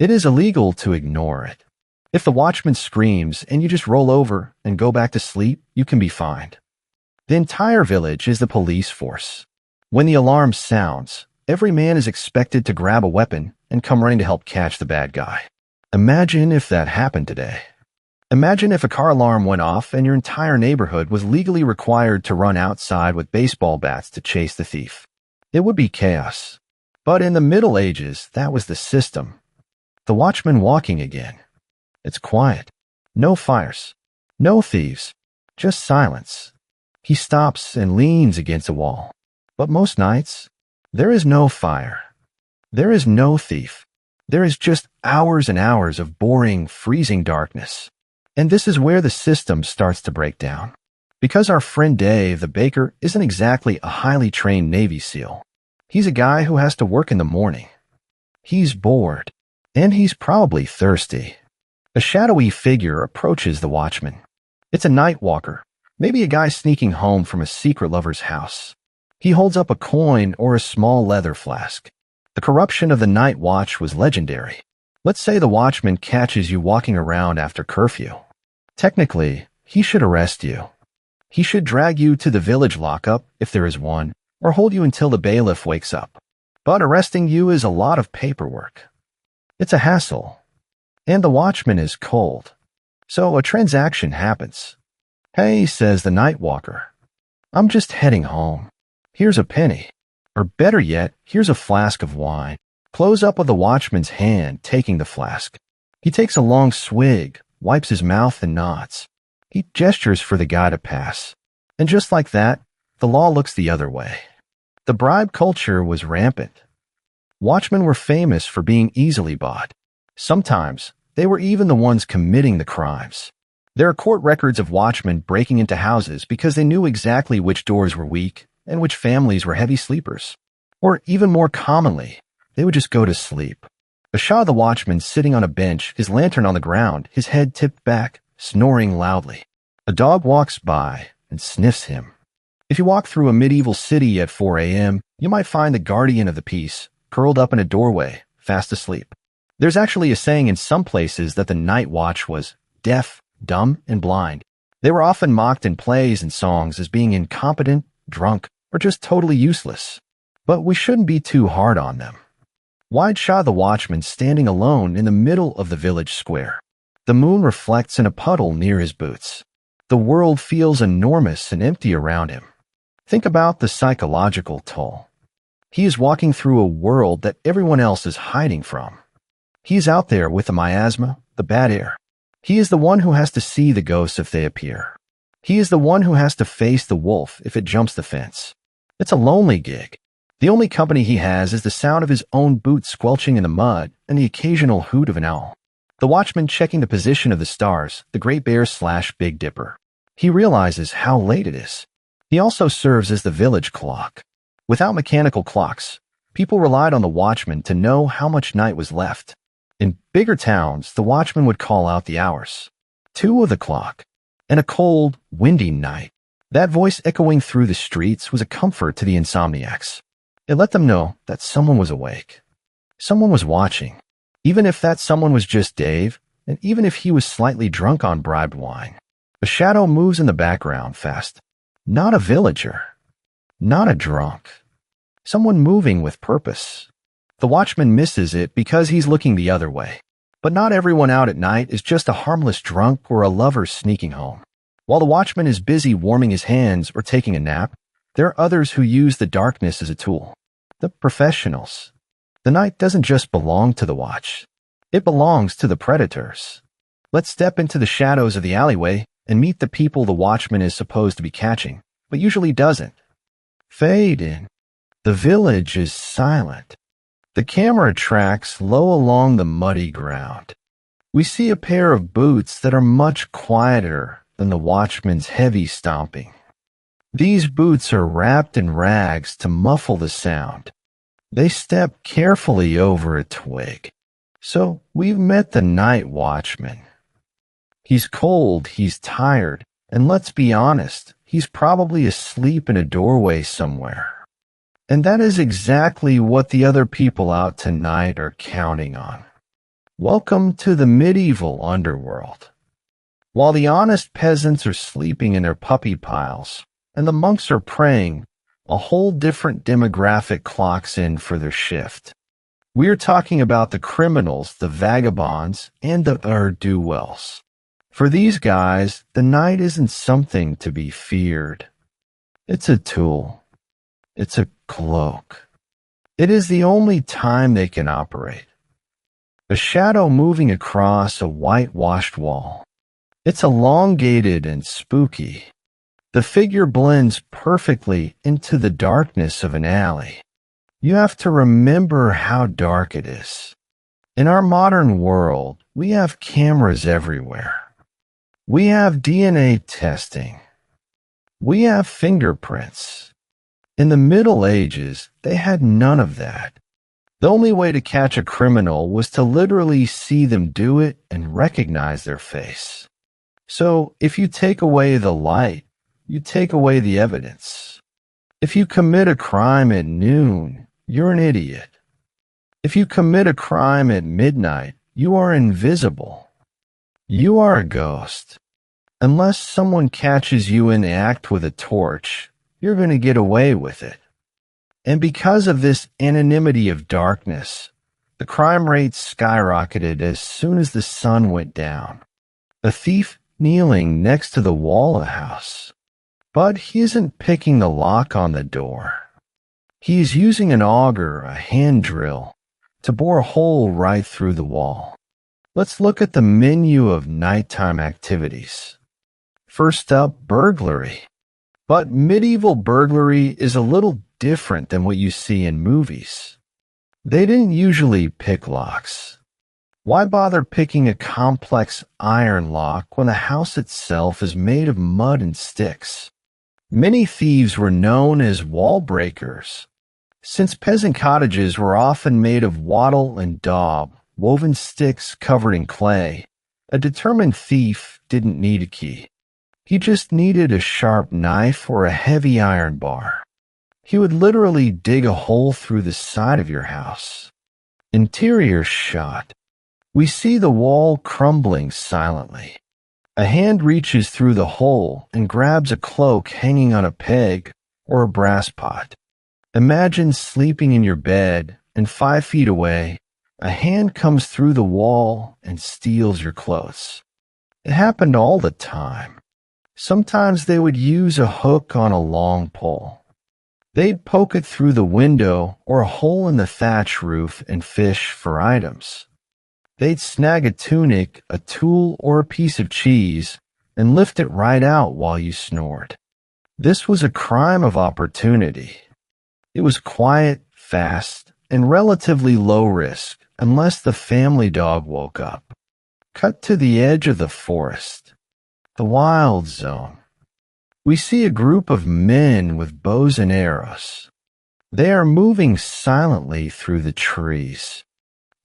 It is illegal to ignore it. If the watchman screams and you just roll over and go back to sleep, you can be fined. The entire village is the police force. When the alarm sounds, every man is expected to grab a weapon and come running to help catch the bad guy. Imagine if that happened today. Imagine if a car alarm went off and your entire neighborhood was legally required to run outside with baseball bats to chase the thief. It would be chaos. But in the Middle Ages, that was the system. The watchman walking again. It's quiet. No fires. No thieves. Just silence. He stops and leans against a wall. But most nights, there is no fire. There is no thief. There is just hours and hours of boring, freezing darkness. And this is where the system starts to break down. Because our friend Dave, the baker, isn't exactly a highly trained Navy SEAL. He's a guy who has to work in the morning. He's bored. And he's probably thirsty. A shadowy figure approaches the watchman. It's a night walker, maybe a guy sneaking home from a secret lover's house. He holds up a coin or a small leather flask. The corruption of the night watch was legendary. Let's say the watchman catches you walking around after curfew. Technically, he should arrest you. He should drag you to the village lockup, if there is one, or hold you until the bailiff wakes up. But arresting you is a lot of paperwork. It's a hassle. And the watchman is cold. So a transaction happens. Hey, says the night walker. I'm just heading home. Here's a penny. Or better yet, here's a flask of wine. Close up with the watchman's hand, taking the flask. He takes a long swig, wipes his mouth and nods. He gestures for the guy to pass. And just like that, the law looks the other way. The bribe culture was rampant. Watchmen were famous for being easily bought. Sometimes, they were even the ones committing the crimes. There are court records of watchmen breaking into houses because they knew exactly which doors were weak and which families were heavy sleepers. Or even more commonly, they would just go to sleep. A shot of the watchman sitting on a bench, his lantern on the ground, his head tipped back, snoring loudly. A dog walks by and sniffs him. If you walk through a medieval city at 4 a.m., you might find the guardian of the peace curled up in a doorway, fast asleep. There's actually a saying in some places that the night watch was deaf, dumb, and blind. They were often mocked in plays and songs as being incompetent, drunk, or just totally useless. But we shouldn't be too hard on them. Wide shot of the watchman standing alone in the middle of the village square. The moon reflects in a puddle near his boots. The world feels enormous and empty around him. Think about the psychological toll. He is walking through a world that everyone else is hiding from. He is out there with the miasma, the bad air. He is the one who has to see the ghosts if they appear. He is the one who has to face the wolf if it jumps the fence. It's a lonely gig. The only company he has is the sound of his own boots squelching in the mud and the occasional hoot of an owl. The watchman checking the position of the stars, the Great Bear / Big Dipper. He realizes how late it is. He also serves as the village clock. Without mechanical clocks, people relied on the watchman to know how much night was left. In bigger towns, the watchman would call out the hours. 2 of the clock. And a cold, windy night. That voice echoing through the streets was a comfort to the insomniacs. It let them know that someone was awake. Someone was watching. Even if that someone was just Dave, and even if he was slightly drunk on bribed wine. A shadow moves in the background fast. Not a villager. Not a drunk. Someone moving with purpose. The watchman misses it because he's looking the other way. But not everyone out at night is just a harmless drunk or a lover sneaking home. While the watchman is busy warming his hands or taking a nap, there are others who use the darkness as a tool. The professionals. The night doesn't just belong to the watch. It belongs to the predators. Let's step into the shadows of the alleyway and meet the people the watchman is supposed to be catching, but usually doesn't. Fade in. The village is silent. The camera tracks low along the muddy ground. We see a pair of boots that are much quieter than the watchman's heavy stomping. These boots are wrapped in rags to muffle the sound. They step carefully over a twig. So we've met the night watchman. He's cold, he's tired, and let's be honest, he's probably asleep in a doorway somewhere. And that is exactly what the other people out tonight are counting on. Welcome to the medieval underworld. While the honest peasants are sleeping in their puppy piles and the monks are praying, a whole different demographic clocks in for their shift. We are talking about the criminals, the vagabonds, and the ne'er-do-wells. For these guys, the night isn't something to be feared. It's a tool. It's a cloak. It is the only time they can operate. A shadow moving across a whitewashed wall. It's elongated and spooky. The figure blends perfectly into the darkness of an alley. You have to remember how dark it is. In our modern world, we have cameras everywhere. We have DNA testing. We have fingerprints. In the Middle Ages, they had none of that. The only way to catch a criminal was to literally see them do it and recognize their face. So, if you take away the light, you take away the evidence. If you commit a crime at noon, you're an idiot. If you commit a crime at midnight, you are invisible. You are a ghost. Unless someone catches you in the act with a torch, you're going to get away with it. And because of this anonymity of darkness, the crime rate skyrocketed as soon as the sun went down. A thief kneeling next to the wall of the house. But he isn't picking the lock on the door. He is using an auger, a hand drill, to bore a hole right through the wall. Let's look at the menu of nighttime activities. First up, burglary. But medieval burglary is a little different than what you see in movies. They didn't usually pick locks. Why bother picking a complex iron lock when the house itself is made of mud and sticks? Many thieves were known as wall breakers. Since peasant cottages were often made of wattle and daub, woven sticks covered in clay, a determined thief didn't need a key. He just needed a sharp knife or a heavy iron bar. He would literally dig a hole through the side of your house. Interior shot. We see the wall crumbling silently. A hand reaches through the hole and grabs a cloak hanging on a peg or a brass pot. Imagine sleeping in your bed and 5 feet away, a hand comes through the wall and steals your clothes. It happened all the time. Sometimes they would use a hook on a long pole. They'd poke it through the window or a hole in the thatch roof and fish for items. They'd snag a tunic, a tool, or a piece of cheese and lift it right out while you snored. This was a crime of opportunity. It was quiet, fast, and relatively low risk unless the family dog woke up. Cut to the edge of the forest, the wild zone. We see a group of men with bows and arrows. They are moving silently through the trees.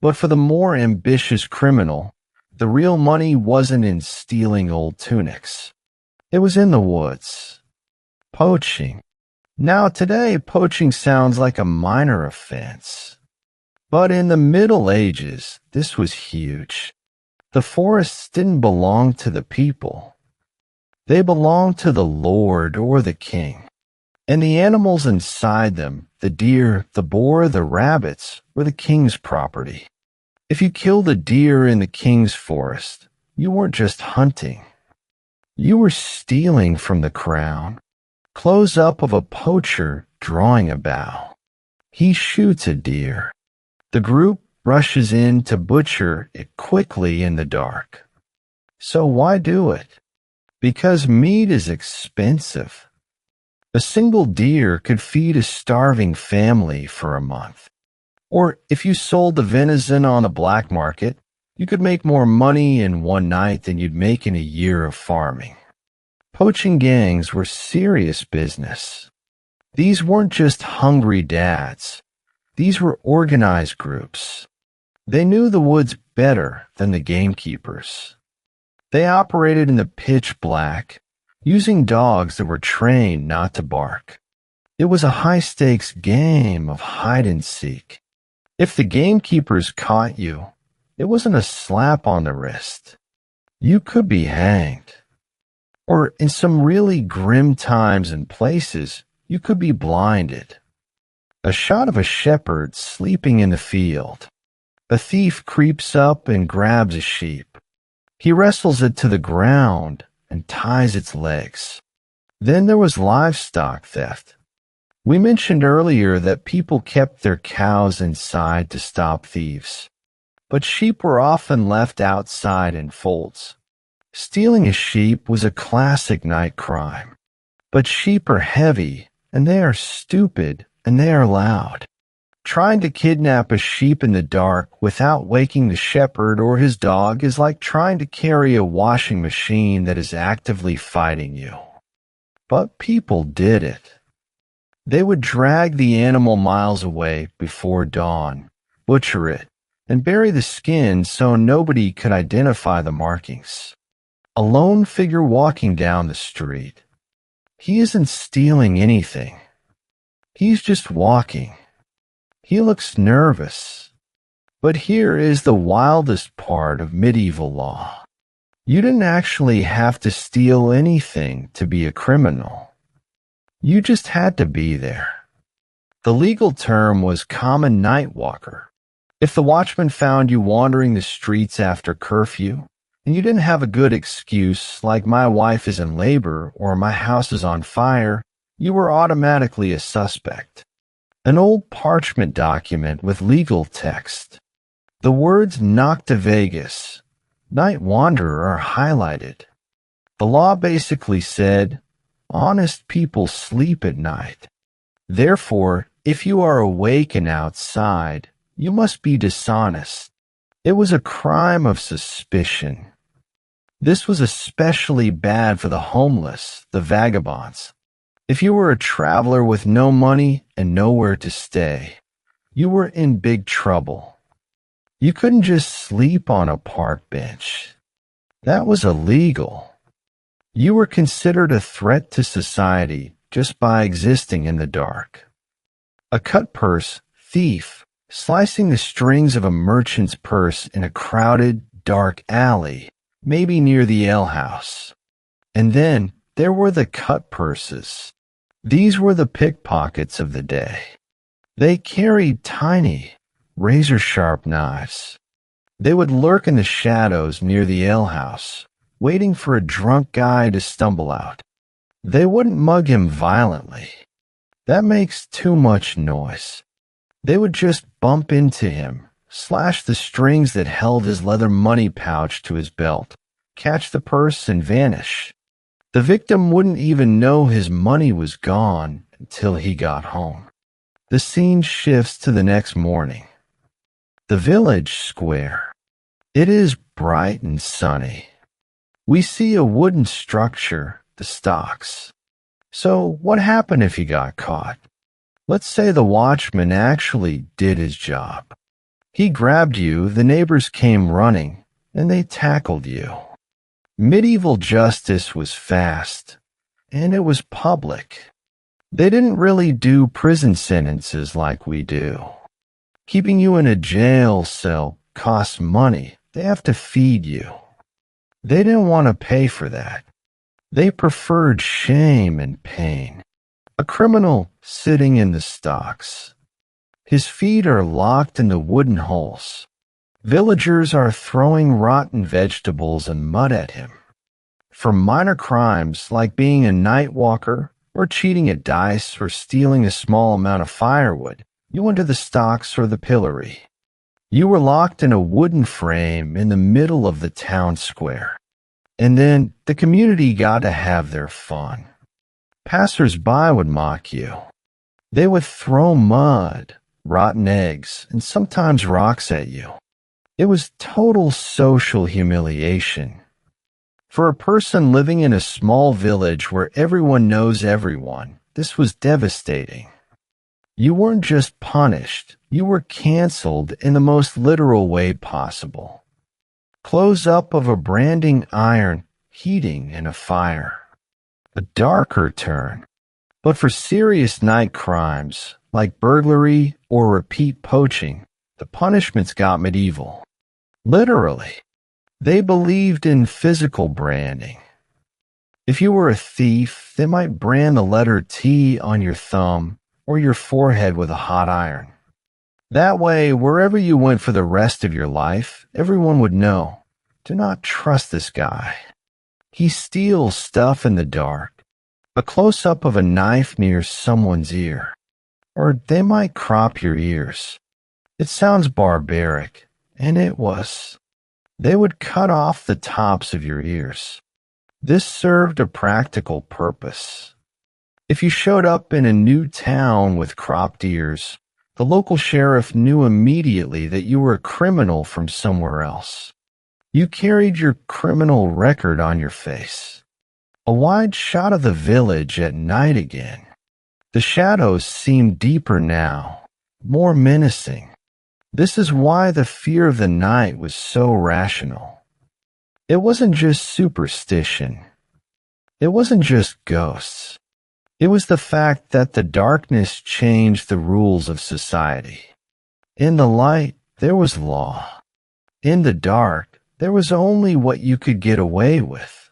But for the more ambitious criminal, the real money wasn't in stealing old tunics. It was in the woods. Poaching. Now today, poaching sounds like a minor offense. But in the Middle Ages, this was huge. The forests didn't belong to the people. They belonged to the lord or the king. And the animals inside them, the deer, the boar, the rabbits, were the king's property. If you killed a deer in the king's forest, you weren't just hunting. You were stealing from the crown. Close up of a poacher drawing a bow. He shoots a deer. The group rushes in to butcher it quickly in the dark. So why do it? Because meat is expensive. A single deer could feed a starving family for a month. Or if you sold the venison on a black market, you could make more money in one night than you'd make in a year of farming. Poaching gangs were serious business. These weren't just hungry dads. These were organized groups. They knew the woods better than the gamekeepers. They operated in the pitch black, using dogs that were trained not to bark. It was a high-stakes game of hide-and-seek. If the gamekeepers caught you, It wasn't a slap on the wrist. You could be hanged. Or in some really grim times and places, you could be blinded. A shot of a shepherd sleeping in the field. A thief creeps up and grabs a sheep. He wrestles it to the ground and ties its legs. Then there was livestock theft. We mentioned earlier that people kept their cows inside to stop thieves, but sheep were often left outside in folds. Stealing a sheep was a classic night crime, but sheep are heavy, and they are stupid, and they are loud. Trying to kidnap a sheep in the dark without waking the shepherd or his dog is like trying to carry a washing machine that is actively fighting you. But people did it. They would drag the animal miles away before dawn, butcher it, and bury the skin so nobody could identify the markings. A lone figure walking down the street. He isn't stealing anything. He's just walking. He looks nervous. But here is the wildest part of medieval law. You didn't actually have to steal anything to be a criminal. You just had to be there. The legal term was common night walker. If the watchman found you wandering the streets after curfew, and you didn't have a good excuse like my wife is in labor or my house is on fire, you were automatically a suspect. An old parchment document with legal text. The words "Nocte Vegas," night wanderer, are highlighted. The law basically said, honest people sleep at night. Therefore, if you are awake and outside, you must be dishonest. It was a crime of suspicion. This was especially bad for the homeless, the vagabonds. If you were a traveler with no money and nowhere to stay, you were in big trouble. You couldn't just sleep on a park bench. That was illegal. You were considered a threat to society just by existing in the dark. A cut-purse thief slicing the strings of a merchant's purse in a crowded, dark alley, maybe near the alehouse. And then there were the cut-purses. These were the pickpockets of the day. They carried tiny, razor-sharp knives. They would lurk in the shadows near the alehouse, waiting for a drunk guy to stumble out. They wouldn't mug him violently. That makes too much noise. They would just bump into him, slash the strings that held his leather money pouch to his belt, catch the purse, and vanish. The victim wouldn't even know his money was gone until he got home. The scene shifts to the next morning. The village square. It is bright and sunny. We see a wooden structure, the stocks. So what happened if he got caught? Let's say the watchman actually did his job. He grabbed you, the neighbors came running, and they tackled you. Medieval justice was fast, and it was public. They didn't really do prison sentences like we do. Keeping you in a jail cell costs money. They have to feed you. They didn't want to pay for that. They preferred shame and pain. A criminal sitting in the stocks. His feet are locked in the wooden holes. Villagers are throwing rotten vegetables and mud at him. For minor crimes like being a night walker or cheating at dice or stealing a small amount of firewood, you went to the stocks or the pillory. You were locked in a wooden frame in the middle of the town square. And then the community got to have their fun. Passers-by would mock you. They would throw mud, rotten eggs, and sometimes rocks at you. It was total social humiliation. For a person living in a small village where everyone knows everyone, this was devastating. You weren't just punished, you were canceled in the most literal way possible. Close up of a branding iron, heating in a fire. A darker turn. But for serious night crimes, like burglary or repeat poaching, the punishments got medieval. Literally. They believed in physical branding. If you were a thief, they might brand the letter T on your thumb or your forehead with a hot iron. That way, wherever you went for the rest of your life, everyone would know. Do not trust this guy. He steals stuff in the dark. A close-up of a knife near someone's ear. Or they might crop your ears. It sounds barbaric, and it was. They would cut off the tops of your ears. This served a practical purpose. If you showed up in a new town with cropped ears, the local sheriff knew immediately that you were a criminal from somewhere else. You carried your criminal record on your face. A wide shot of the village at night again. The shadows seemed deeper now, more menacing. This is why the fear of the night was so rational. It wasn't just superstition. It wasn't just ghosts. It was the fact that the darkness changed the rules of society. In the light, there was law. In the dark, there was only what you could get away with.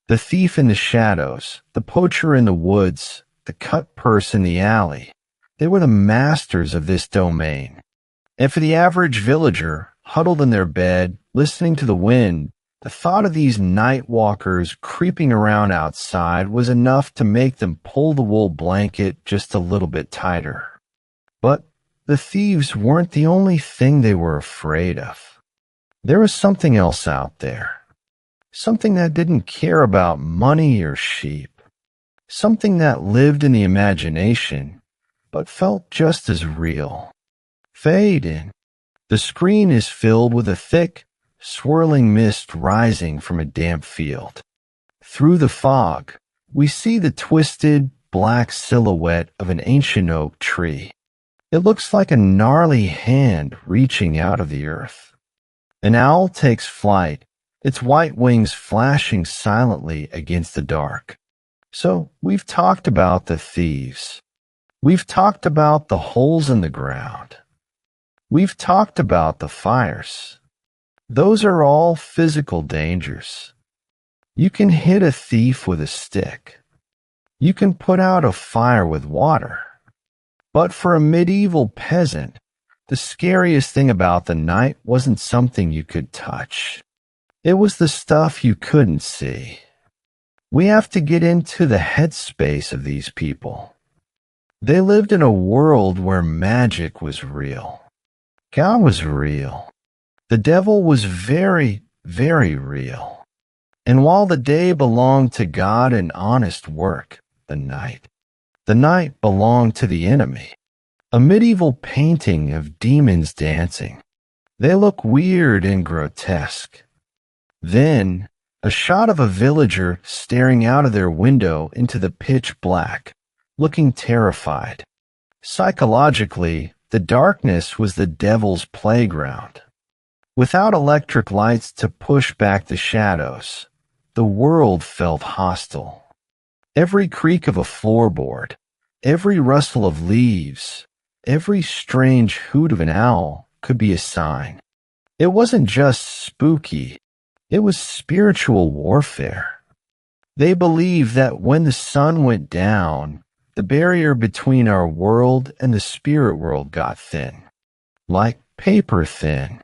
The thief in the shadows, the poacher in the woods, the cut purse in the alley, they were the masters of this domain. And for the average villager, huddled in their bed, listening to the wind, the thought of these night walkers creeping around outside was enough to make them pull the wool blanket just a little bit tighter. But the thieves weren't the only thing they were afraid of. There was something else out there. Something that didn't care about money or sheep. Something that lived in the imagination, but felt just as real. Fade in. The screen is filled with a thick, swirling mist rising from a damp field. Through the fog, we see the twisted, black silhouette of an ancient oak tree. It looks like a gnarly hand reaching out of the earth. An owl takes flight, its white wings flashing silently against the dark. So, we've talked about the thieves. We've talked about the holes in the ground. We've talked about the fires. Those are all physical dangers. You can hit a thief with a stick. You can put out a fire with water. But for a medieval peasant, the scariest thing about the night wasn't something you could touch. It was the stuff you couldn't see. We have to get into the headspace of these people. They lived in a world where magic was real. God was real. The devil was very, very real. And while the day belonged to God and honest work, the night belonged to the enemy. A medieval painting of demons dancing. They look weird and grotesque. Then, a shot of a villager staring out of their window into the pitch black, looking terrified. Psychologically, the darkness was the devil's playground. Without electric lights to push back the shadows, the world felt hostile. Every creak of a floorboard, every rustle of leaves, every strange hoot of an owl could be a sign. It wasn't just spooky, it was spiritual warfare. They believed that when the sun went down, the barrier between our world and the spirit world got thin, like paper thin,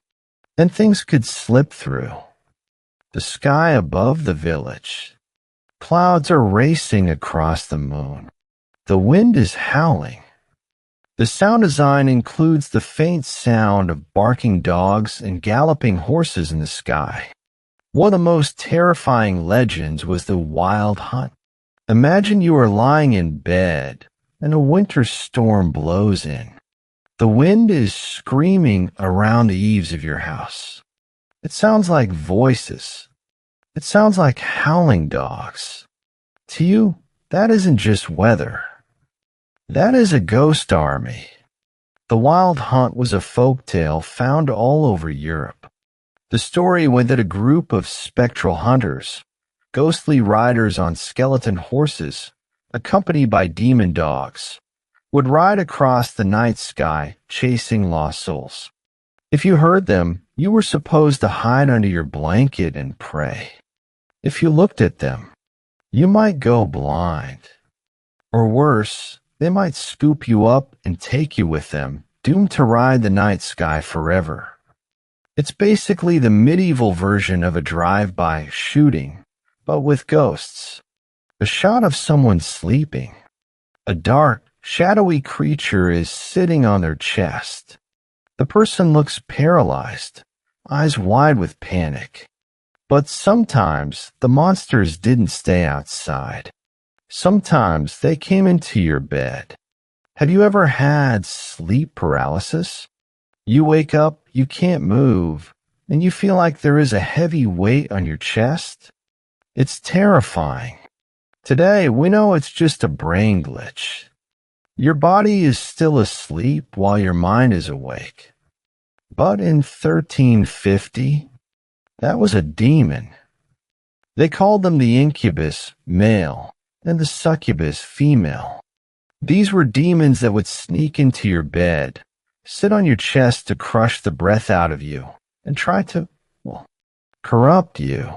and things could slip through. The sky above the village. Clouds are racing across the moon. The wind is howling. The sound design includes the faint sound of barking dogs and galloping horses in the sky. One of the most terrifying legends was the wild hunt. Imagine you are lying in bed and a winter storm blows in. The wind is screaming around the eaves of your house. It sounds like voices. It sounds like howling dogs. To you, that isn't just weather. That is a ghost army. The Wild Hunt was a folk tale found all over Europe. The story went that a group of spectral hunters, ghostly riders on skeleton horses, accompanied by demon dogs, would ride across the night sky chasing lost souls. If you heard them, You were supposed to hide under your blanket and pray. If you looked at them, you might go blind. Or worse, they might scoop you up and take you with them, doomed to ride the night sky forever. It's basically the medieval version of a drive-by shooting, but with ghosts. A shot of someone sleeping. A dark, shadowy creature is sitting on their chest. The person looks paralyzed, eyes wide with panic. But sometimes the monsters didn't stay outside. Sometimes they came into your bed. Have you ever had sleep paralysis? You wake up, you can't move, and you feel like there is a heavy weight on your chest? It's terrifying. Today, we know it's just a brain glitch. Your body is still asleep while your mind is awake. But in 1350, that was a demon. They called them the incubus, male, and the succubus, female. These were demons that would sneak into your bed, sit on your chest to crush the breath out of you, and try to, corrupt you.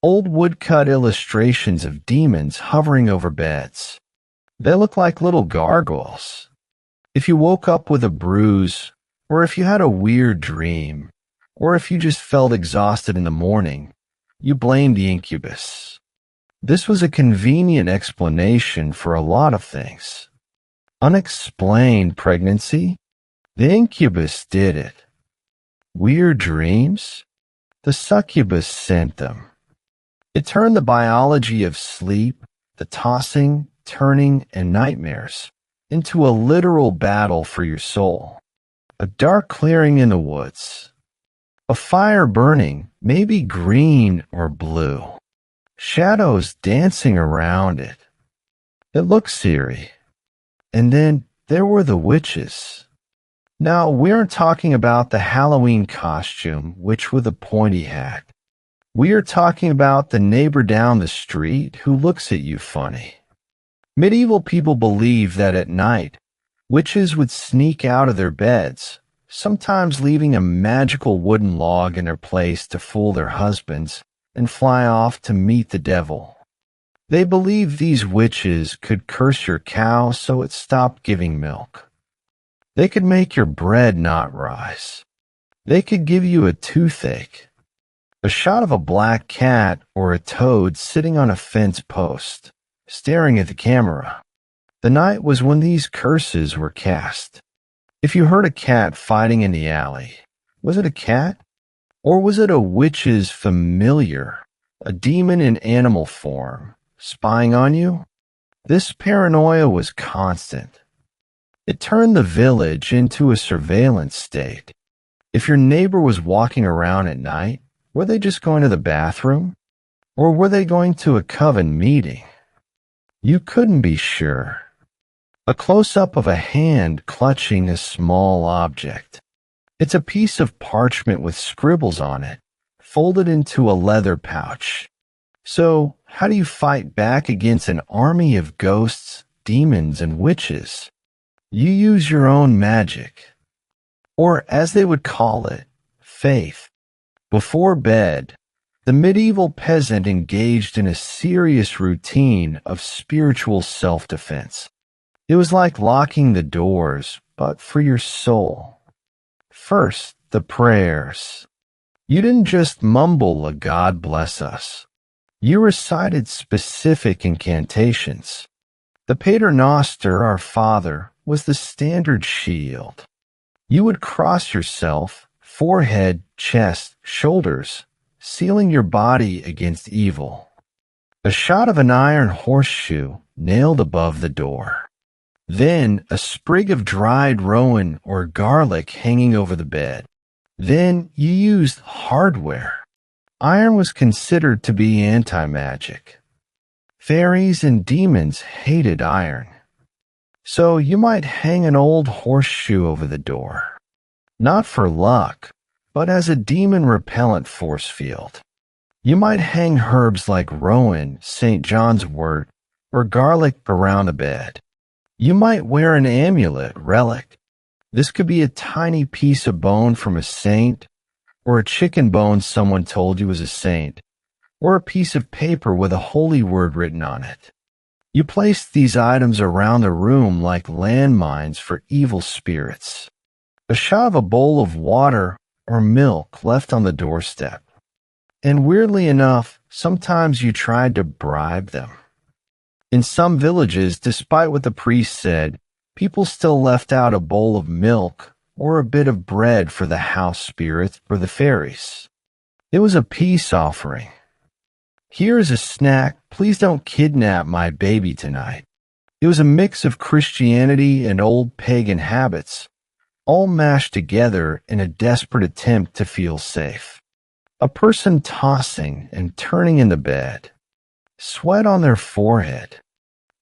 Old woodcut illustrations of demons hovering over beds. They look like little gargoyles. If you woke up with a bruise, or if you had a weird dream, or if you just felt exhausted in the morning, you blamed the incubus. This was a convenient explanation for a lot of things. Unexplained pregnancy? The incubus did it. Weird dreams? The succubus sent them. It turned the biology of sleep, the tossing, turning, and nightmares into a literal battle for your soul. A dark clearing in the woods. A fire burning, maybe green or blue. Shadows dancing around it. It looked eerie. And then there were the witches. Now, we aren't talking about the Halloween costume, witch with a pointy hat. We are talking about the neighbor down the street who looks at you funny. Medieval people believed that at night, witches would sneak out of their beds, sometimes leaving a magical wooden log in their place to fool their husbands, and fly off to meet the devil. They believed these witches could curse your cow so it stopped giving milk. They could make your bread not rise. They could give you a toothache. A shot of a black cat or a toad sitting on a fence post, staring at the camera. The night was when these curses were cast. If you heard a cat fighting in the alley, was it a cat? Or was it a witch's familiar, a demon in animal form, spying on you? This paranoia was constant. It turned the village into a surveillance state. If your neighbor was walking around at night, were they just going to the bathroom? Or were they going to a coven meeting? You couldn't be sure. A close-up of a hand clutching a small object. It's a piece of parchment with scribbles on it, folded into a leather pouch. So, how do you fight back against an army of ghosts, demons, and witches? You use your own magic. Or, as they would call it, faith. Before bed, the medieval peasant engaged in a serious routine of spiritual self-defense. It was like locking the doors, but for your soul. First, the prayers. You didn't just mumble a God bless us. You recited specific incantations. The Pater Noster, our Father, was the standard shield. You would cross yourself, forehead, chest, shoulders, sealing your body against evil. A shot of an iron horseshoe nailed above the door. Then a sprig of dried rowan or garlic hanging over the bed. Then you used hardware. Iron was considered to be anti-magic. Fairies and demons hated iron. So you might hang an old horseshoe over the door. Not for luck, but as a demon repellent force field. You might hang herbs like rowan, St. John's wort, or garlic around the bed. You might wear an amulet, relic. This could be a tiny piece of bone from a saint, or a chicken bone someone told you was a saint, or a piece of paper with a holy word written on it. You placed these items around the room like landmines for evil spirits. A shot of a bowl of water or milk left on the doorstep. And weirdly enough, sometimes you tried to bribe them. In some villages, despite what the priest said, people still left out a bowl of milk or a bit of bread for the house spirits or the fairies. It was a peace offering. Here is a snack. Please don't kidnap my baby tonight. It was a mix of Christianity and old pagan habits, all mashed together in a desperate attempt to feel safe. A person tossing and turning in the bed, sweat on their forehead.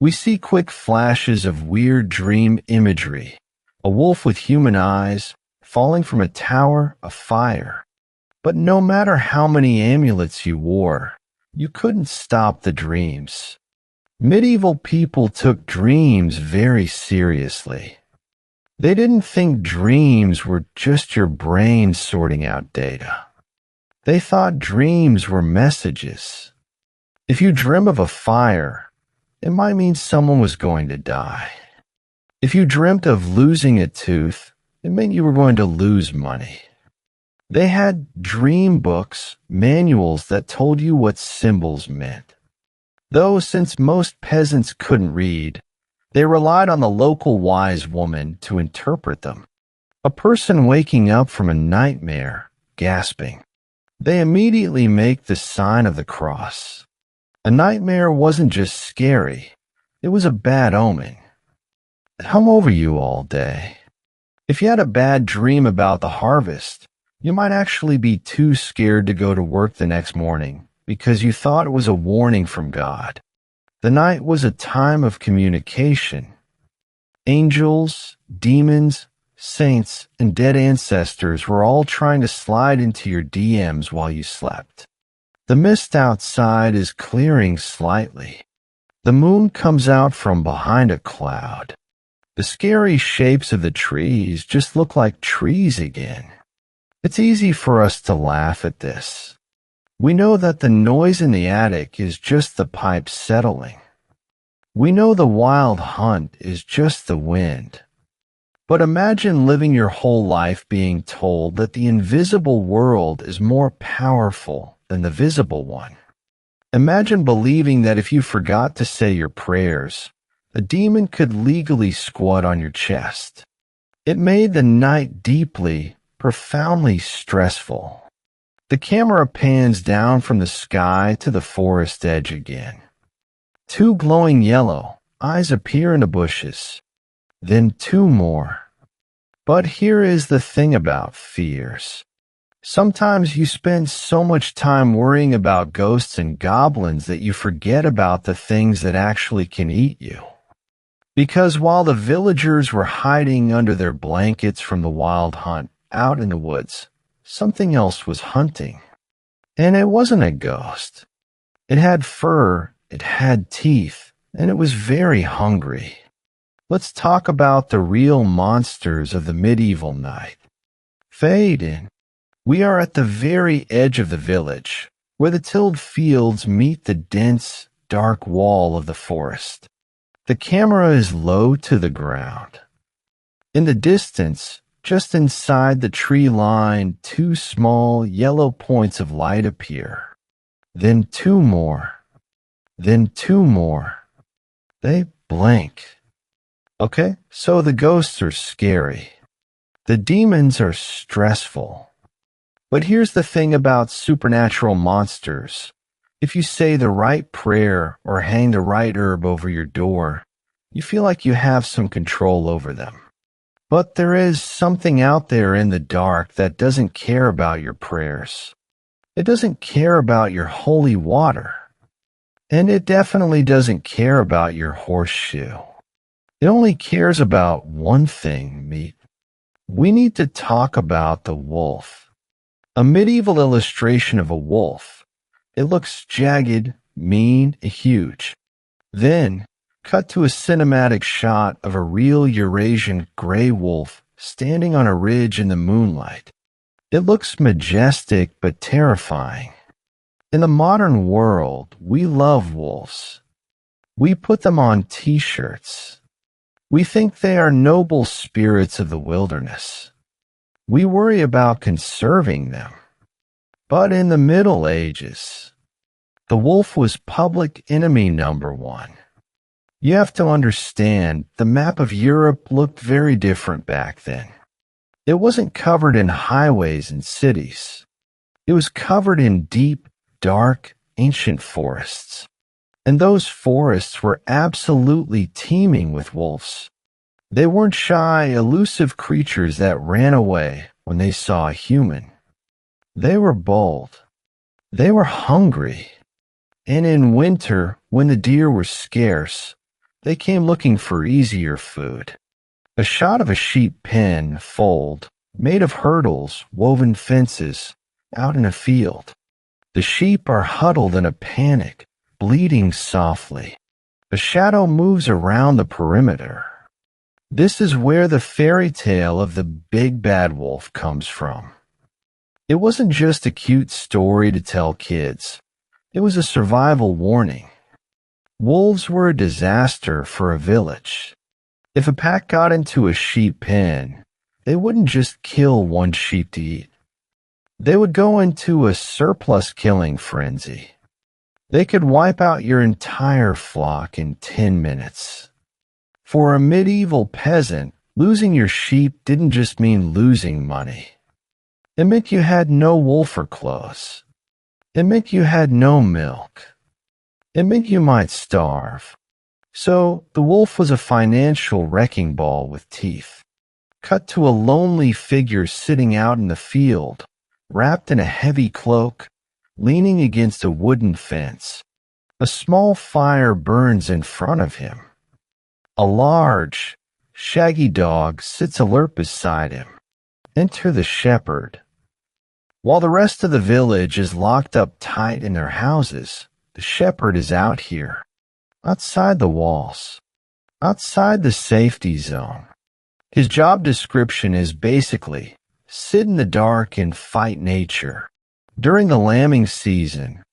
We see quick flashes of weird dream imagery, a wolf with human eyes, falling from a tower of fire. But no matter how many amulets you wore, you couldn't stop the dreams. Medieval people took dreams very seriously. They didn't think dreams were just your brain sorting out data. They thought dreams were messages. If you dream of a fire, it might mean someone was going to die. If you dreamt of losing a tooth, it meant you were going to lose money. They had dream books, manuals that told you what symbols meant. Though since most peasants couldn't read, they relied on the local wise woman to interpret them. A person waking up from a nightmare, gasping. They immediately make the sign of the cross. A nightmare wasn't just scary, it was a bad omen. Hung over you all day. If you had a bad dream about the harvest, you might actually be too scared to go to work the next morning because you thought it was a warning from God. The night was a time of communication. Angels, demons, saints, and dead ancestors were all trying to slide into your DMs while you slept. The mist outside is clearing slightly. The moon comes out from behind a cloud. The scary shapes of the trees just look like trees again. It's easy for us to laugh at this. We know that the noise in the attic is just the pipes settling. We know the wild hunt is just the wind. But imagine living your whole life being told that the invisible world is more powerful than the visible one. Imagine believing that if you forgot to say your prayers, a demon could legally squat on your chest. It made the night deeply, profoundly stressful. The camera pans down from the sky to the forest edge again. Two glowing yellow eyes appear in the bushes, then two more. But here is the thing about fears. Sometimes you spend so much time worrying about ghosts and goblins that you forget about the things that actually can eat you. Because while the villagers were hiding under their blankets from the wild hunt out in the woods, something else was hunting. And it wasn't a ghost. It had fur, it had teeth, and it was very hungry. Let's talk about the real monsters of the medieval night. Fade in. We are at the very edge of the village, where the tilled fields meet the dense, dark wall of the forest. The camera is low to the ground. In the distance, just inside the tree line, two small yellow points of light appear. Then two more. Then two more. They blink. Okay, so the ghosts are scary. The demons are stressful. But here's the thing about supernatural monsters. If you say the right prayer or hang the right herb over your door, you feel like you have some control over them. But there is something out there in the dark that doesn't care about your prayers. It doesn't care about your holy water. And it definitely doesn't care about your horseshoe. It only cares about one thing, Meat. We need to talk about the wolf. A medieval illustration of a wolf. It looks jagged, mean, and huge. Then, cut to a cinematic shot of a real Eurasian gray wolf standing on a ridge in the moonlight. It looks majestic but terrifying. In the modern world, we love wolves. We put them on t-shirts. We think they are noble spirits of the wilderness. We worry about conserving them. But in the Middle Ages, the wolf was public enemy number one. You have to understand, the map of Europe looked very different back then. It wasn't covered in highways and cities. It was covered in deep, dark, ancient forests. And those forests were absolutely teeming with wolves. They weren't shy, elusive creatures that ran away when they saw a human. They were bold. They were hungry. And in winter, when the deer were scarce, they came looking for easier food. A shot of a sheep pen, fold, made of hurdles, woven fences, out in a field. The sheep are huddled in a panic, bleating softly. A shadow moves around the perimeter. This is where the fairy tale of the big bad wolf comes from. It wasn't just a cute story to tell kids. It was a survival warning. Wolves were a disaster for a village. If a pack got into a sheep pen, they wouldn't just kill one sheep to eat. They would go into a surplus killing frenzy. They could wipe out your entire flock in 10 minutes. For a medieval peasant, losing your sheep didn't just mean losing money. It meant you had no wool for clothes. It meant you had no milk. It meant you might starve. So the wolf was a financial wrecking ball with teeth. Cut to a lonely figure sitting out in the field, wrapped in a heavy cloak, leaning against a wooden fence. A small fire burns in front of him. A large, shaggy dog sits alert beside him. Enter the shepherd. While the rest of the village is locked up tight in their houses, the shepherd is out here, outside the walls, outside the safety zone. His job description is basically sit in the dark and fight nature. During the lambing season,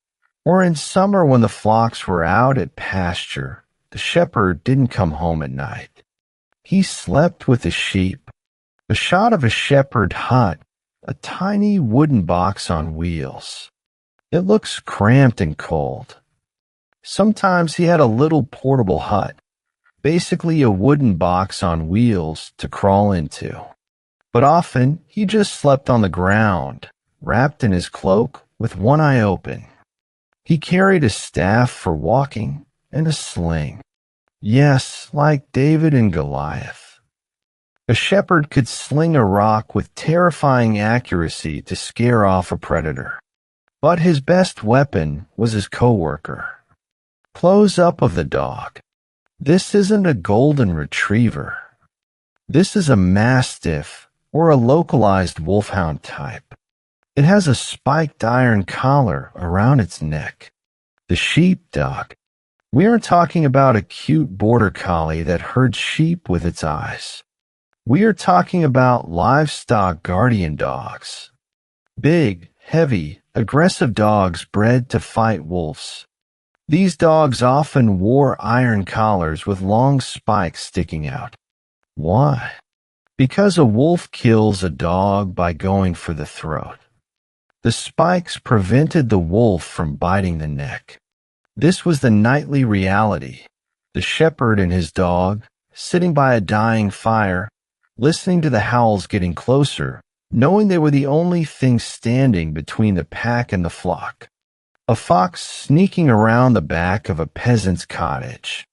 or in summer when the flocks were out at pasture, the shepherd didn't come home at night. He slept with the sheep. A shot of a shepherd hut, a tiny wooden box on wheels. It looks cramped and cold. Sometimes he had a little portable hut, basically a wooden box on wheels to crawl into. But often he just slept on the ground, wrapped in his cloak with one eye open. He carried a staff for walking and a sling. Yes, like David and Goliath. A shepherd could sling a rock with terrifying accuracy to scare off a predator. But his best weapon was his coworker. Close up of the dog. This isn't a golden retriever. This is a mastiff or a localized wolfhound type. It has a spiked iron collar around its neck. The sheepdog. We aren't talking about a cute border collie that herds sheep with its eyes. We are talking about livestock guardian dogs. Big, heavy, aggressive dogs bred to fight wolves. These dogs often wore iron collars with long spikes sticking out. Why? Because a wolf kills a dog by going for the throat. The spikes prevented the wolf from biting the neck. This was the nightly reality. The shepherd and his dog, sitting by a dying fire, listening to the howls getting closer, knowing they were the only thing standing between the pack and the flock. A fox sneaking around the back of a peasant's cottage.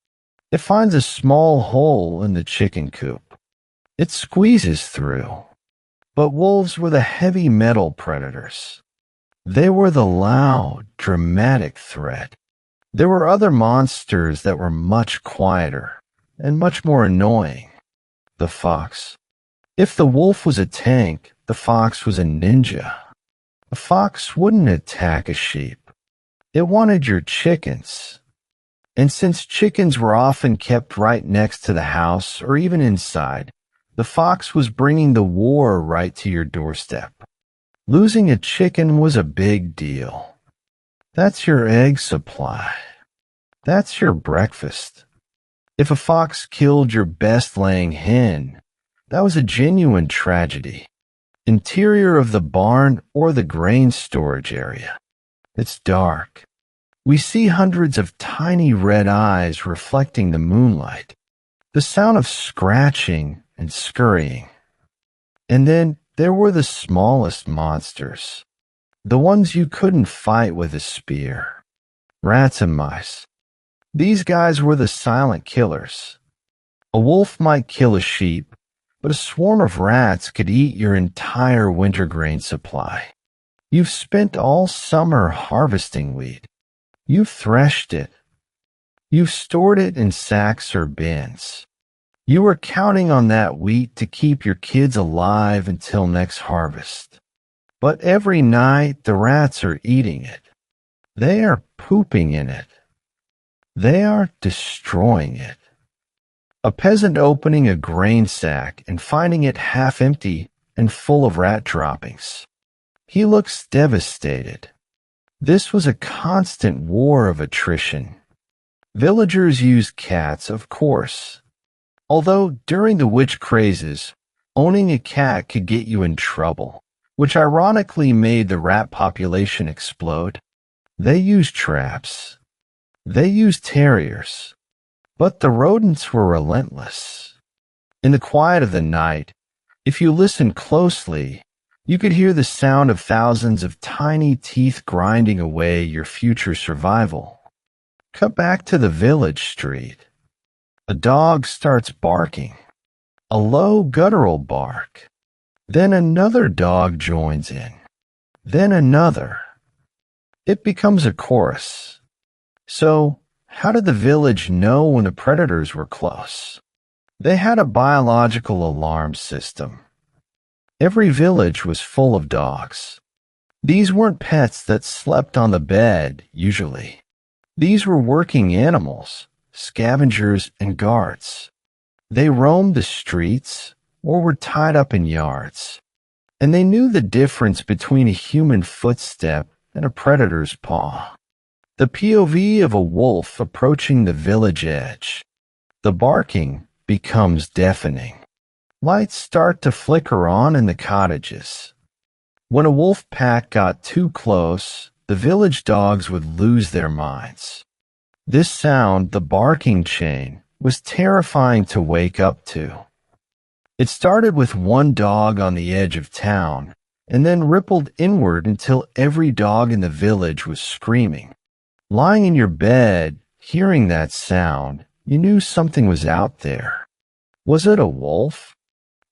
It finds a small hole in the chicken coop. It squeezes through. But wolves were the heavy metal predators. They were the loud, dramatic threat. There were other monsters that were much quieter and much more annoying. The fox. If the wolf was a tank, the fox was a ninja. A fox wouldn't attack a sheep. It wanted your chickens. And since chickens were often kept right next to the house or even inside, the fox was bringing the war right to your doorstep. Losing a chicken was a big deal. That's your egg supply. That's your breakfast. If a fox killed your best laying hen, that was a genuine tragedy. Interior of the barn or the grain storage area. It's dark. We see hundreds of tiny red eyes reflecting the moonlight. The sound of scratching and scurrying. And then there were the smallest monsters. The ones you couldn't fight with a spear. Rats and mice. These guys were the silent killers. A wolf might kill a sheep, but a swarm of rats could eat your entire winter grain supply. You've spent all summer harvesting wheat. You've threshed it. You've stored it in sacks or bins. You were counting on that wheat to keep your kids alive until next harvest. But every night the rats are eating it. They are pooping in it. They are destroying it. A peasant opening a grain sack and finding it half empty and full of rat droppings. He looks devastated. This was a constant war of attrition. Villagers used cats, of course. Although during the witch crazes, owning a cat could get you in trouble, which ironically made the rat population explode. They used traps. They used terriers. But the rodents were relentless. In the quiet of the night, if you listened closely, you could hear the sound of thousands of tiny teeth grinding away your future survival. Cut back to the village street. A dog starts barking. A low guttural bark. Then another dog joins in. Then another. It becomes a chorus. So, how did the village know when the predators were close? They had a biological alarm system. Every village was full of dogs. These weren't pets that slept on the bed, usually. These were working animals, scavengers and guards. They roamed the streets or were tied up in yards. And they knew the difference between a human footstep and a predator's paw. The POV of a wolf approaching the village edge. The barking becomes deafening. Lights start to flicker on in the cottages. When a wolf pack got too close, the village dogs would lose their minds. This sound, the barking chain, was terrifying to wake up to. It started with one dog on the edge of town, and then rippled inward until every dog in the village was screaming. Lying in your bed, hearing that sound, you knew something was out there. Was it a wolf?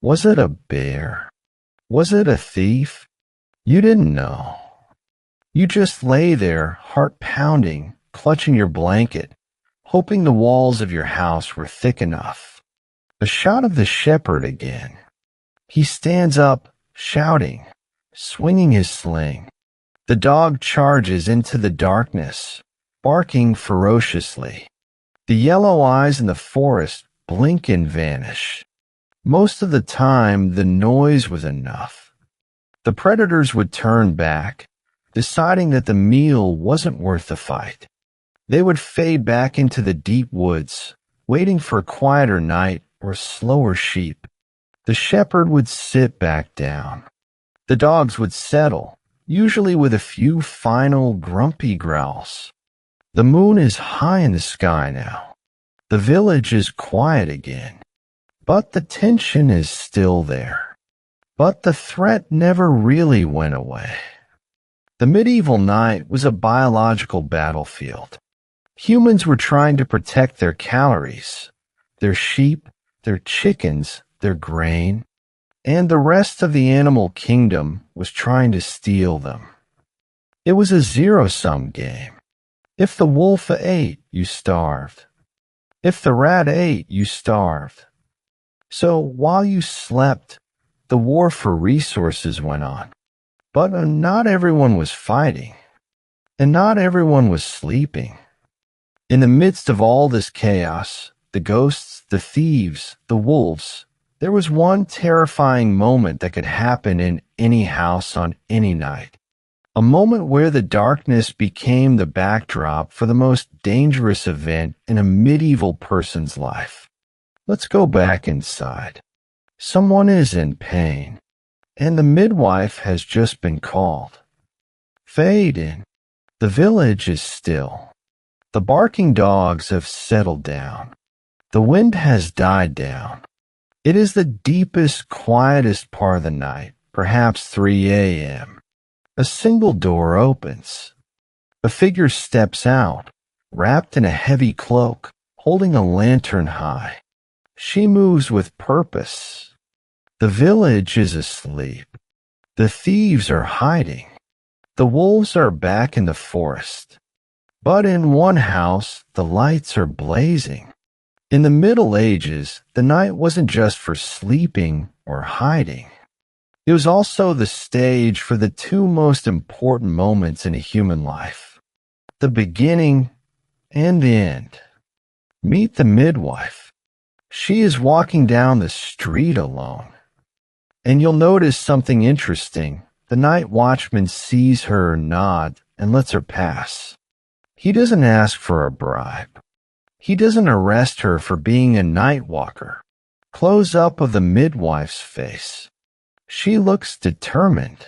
Was it a bear? Was it a thief? You didn't know. You just lay there, heart pounding, clutching your blanket, hoping the walls of your house were thick enough. A shot of the shepherd again. He stands up, shouting, swinging his sling. The dog charges into the darkness, barking ferociously. The yellow eyes in the forest blink and vanish. Most of the time, the noise was enough. The predators would turn back, deciding that the meal wasn't worth the fight. They would fade back into the deep woods, waiting for a quieter night or slower sheep. The shepherd would sit back down. The dogs would settle, usually with a few final grumpy growls. The moon is high in the sky now. The village is quiet again. But the tension is still there. But the threat never really went away. The medieval night was a biological battlefield. Humans were trying to protect their calories, their sheep, their chickens, their grain, and the rest of the animal kingdom was trying to steal them. It was a zero-sum game. If the wolf ate, you starved. If the rat ate, you starved. So while you slept, the war for resources went on. But not everyone was fighting, and not everyone was sleeping. In the midst of all this chaos, the ghosts, the thieves, the wolves, There was one terrifying moment that could happen in any house on any night. A moment where the darkness became the backdrop for the most dangerous event in a medieval person's life. Let's go back inside. Someone is in pain, and the midwife has just been called. Fade in. The village is still. The barking dogs have settled down. The wind has died down. It is the deepest, quietest part of the night, perhaps 3 a.m. A single door opens. A figure steps out, wrapped in a heavy cloak, holding a lantern high. She moves with purpose. The village is asleep. The thieves are hiding. The wolves are back in the forest. But in one house, the lights are blazing. In the Middle Ages, the night wasn't just for sleeping or hiding. It was also the stage for the two most important moments in a human life, the beginning and the end. Meet the midwife. She is walking down the street alone. And you'll notice something interesting. The night watchman sees her nod and lets her pass. He doesn't ask for a bribe. He doesn't arrest her for being a night walker. Close up of the midwife's face. She looks determined.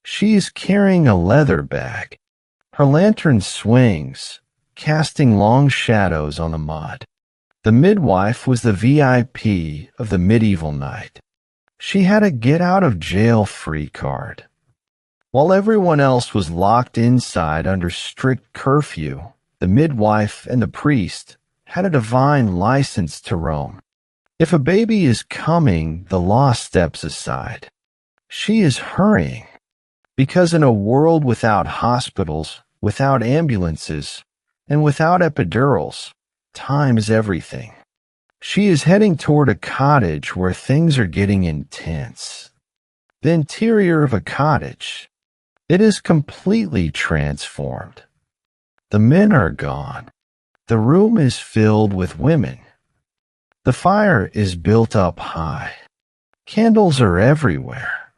She is carrying a leather bag. Her lantern swings, casting long shadows on the mud. The midwife was the VIP of the medieval night. She had a get-out-of-jail-free card. While everyone else was locked inside under strict curfew, the midwife and the priest had a divine license to roam. If a baby is coming, the law steps aside. She is hurrying, because in a world without hospitals, without ambulances, and without epidurals, time is everything. She is heading toward a cottage where things are getting intense. The interior of a cottage. It is completely transformed. The men are gone. The room is filled with women. The fire is built up high. Candles are everywhere.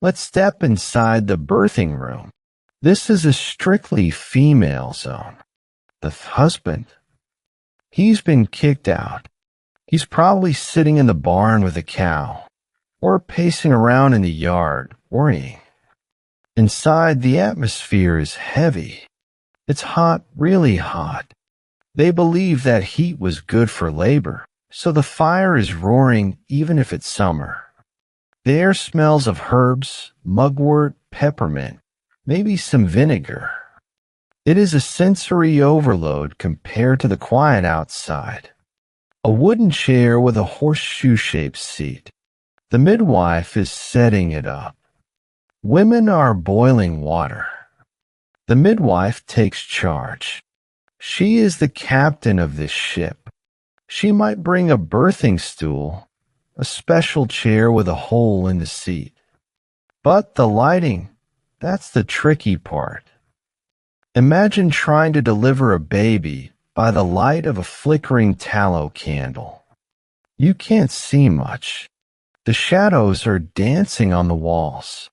Let's step inside the birthing room. This is a strictly female zone. The husband, he's been kicked out. He's probably sitting in the barn with a cow, or pacing around in the yard, worrying. Inside, the atmosphere is heavy. It's hot, really hot. They believe that heat was good for labor, so the fire is roaring even if it's summer. The air smells of herbs, mugwort, peppermint, maybe some vinegar. It is a sensory overload compared to the quiet outside. A wooden chair with a horseshoe-shaped seat. The midwife is setting it up. Women are boiling water. The midwife takes charge. She is the captain of this ship. She might bring a birthing stool, a special chair with a hole in the seat. But the lighting, that's the tricky part. Imagine trying to deliver a baby by the light of a flickering tallow candle. You can't see much. The shadows are dancing on the walls.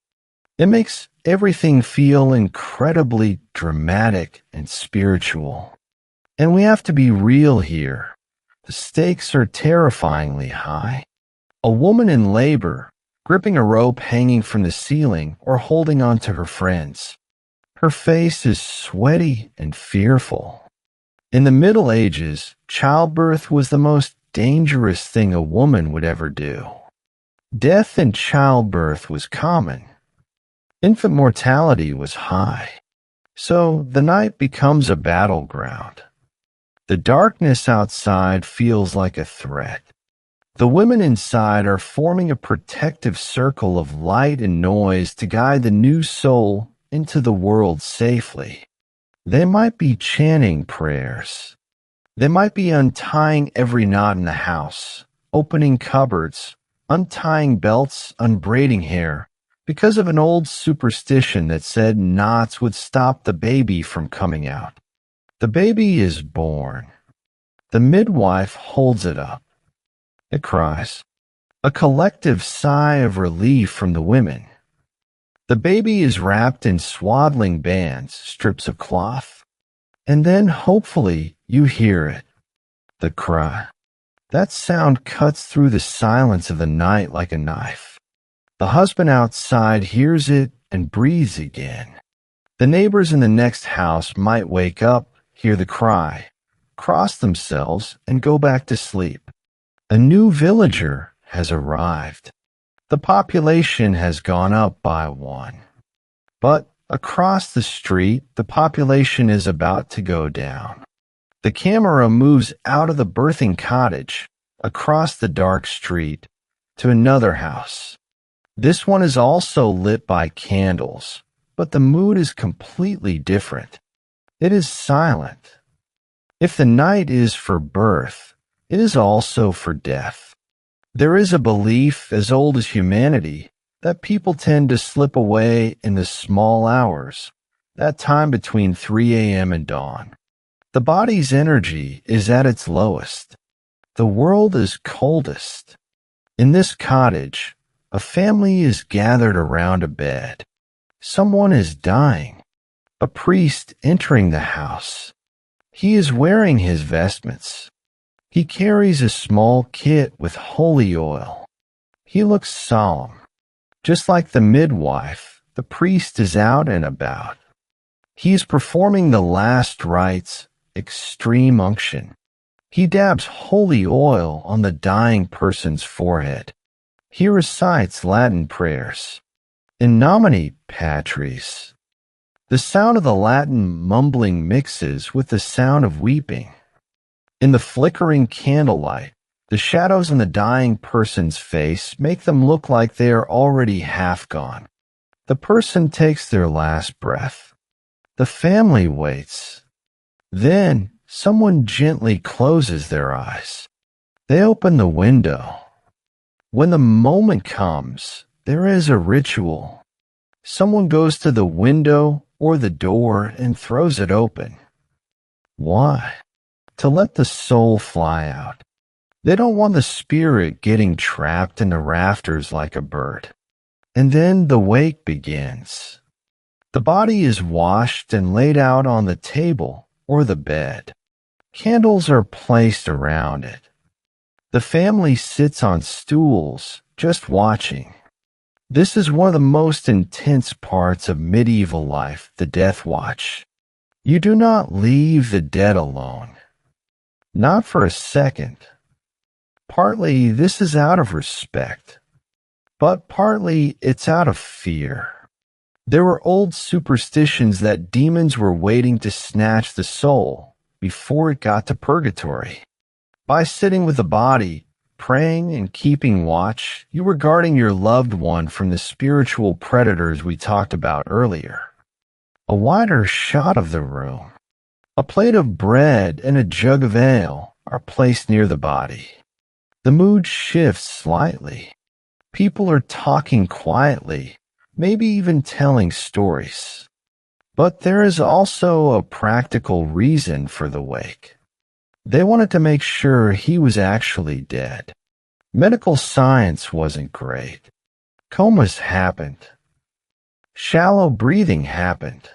It makes everything feel incredibly dramatic and spiritual. And we have to be real here. The stakes are terrifyingly high. A woman in labor, gripping a rope hanging from the ceiling or holding on to her friends. Her face is sweaty and fearful. In the Middle Ages, childbirth was the most dangerous thing a woman would ever do. Death in childbirth was common. Infant mortality was high. So the night becomes a battleground. The darkness outside feels like a threat. The women inside are forming a protective circle of light and noise to guide the new soul into the world safely. They might be chanting prayers. They might be untying every knot in the house, opening cupboards, untying belts, unbraiding hair, because of an old superstition that said knots would stop the baby from coming out. The baby is born. The midwife holds it up. It cries. A collective sigh of relief from the women. The baby is wrapped in swaddling bands, strips of cloth, and then hopefully you hear it, the cry. That sound cuts through the silence of the night like a knife. The husband outside hears it and breathes again. The neighbors in the next house might wake up, hear the cry, cross themselves, and go back to sleep. A new villager has arrived. The population has gone up by one. But across the street, the population is about to go down. The camera moves out of the birthing cottage, across the dark street, to another house. This one is also lit by candles, but the mood is completely different. It is silent. If the night is for birth, it is also for death. There is a belief as old as humanity that people tend to slip away in the small hours, that time between 3 a.m. and dawn. The body's energy is at its lowest. The world is coldest. In this cottage, a family is gathered around a bed. Someone is dying. A priest entering the house. He is wearing his vestments. He carries a small kit with holy oil. He looks solemn. Just like the midwife, the priest is out and about. He is performing the last rites, extreme unction. He dabs holy oil on the dying person's forehead. He recites Latin prayers. In nomine Patris. The sound of the Latin mumbling mixes with the sound of weeping. In the flickering candlelight, the shadows on the dying person's face make them look like they are already half gone. The person takes their last breath. The family waits. Then someone gently closes their eyes. They open the window. When the moment comes, there is a ritual. Someone goes to the window or the door and throws it open. Why? To let the soul fly out. They don't want the spirit getting trapped in the rafters like a bird. And then the wake begins. The body is washed and laid out on the table or the bed. Candles are placed around it. The family sits on stools, just watching. This is one of the most intense parts of medieval life, the death watch. You do not leave the dead alone. Not for a second. Partly this is out of respect, but partly it's out of fear. There were old superstitions that demons were waiting to snatch the soul before it got to purgatory. By sitting with the body, praying and keeping watch, you were guarding your loved one from the spiritual predators we talked about earlier. A wider shot of the room. A plate of bread and a jug of ale are placed near the body. The mood shifts slightly. People are talking quietly, maybe even telling stories. But there is also a practical reason for the wake. They wanted to make sure he was actually dead. Medical science wasn't great. Comas happened. Shallow breathing happened.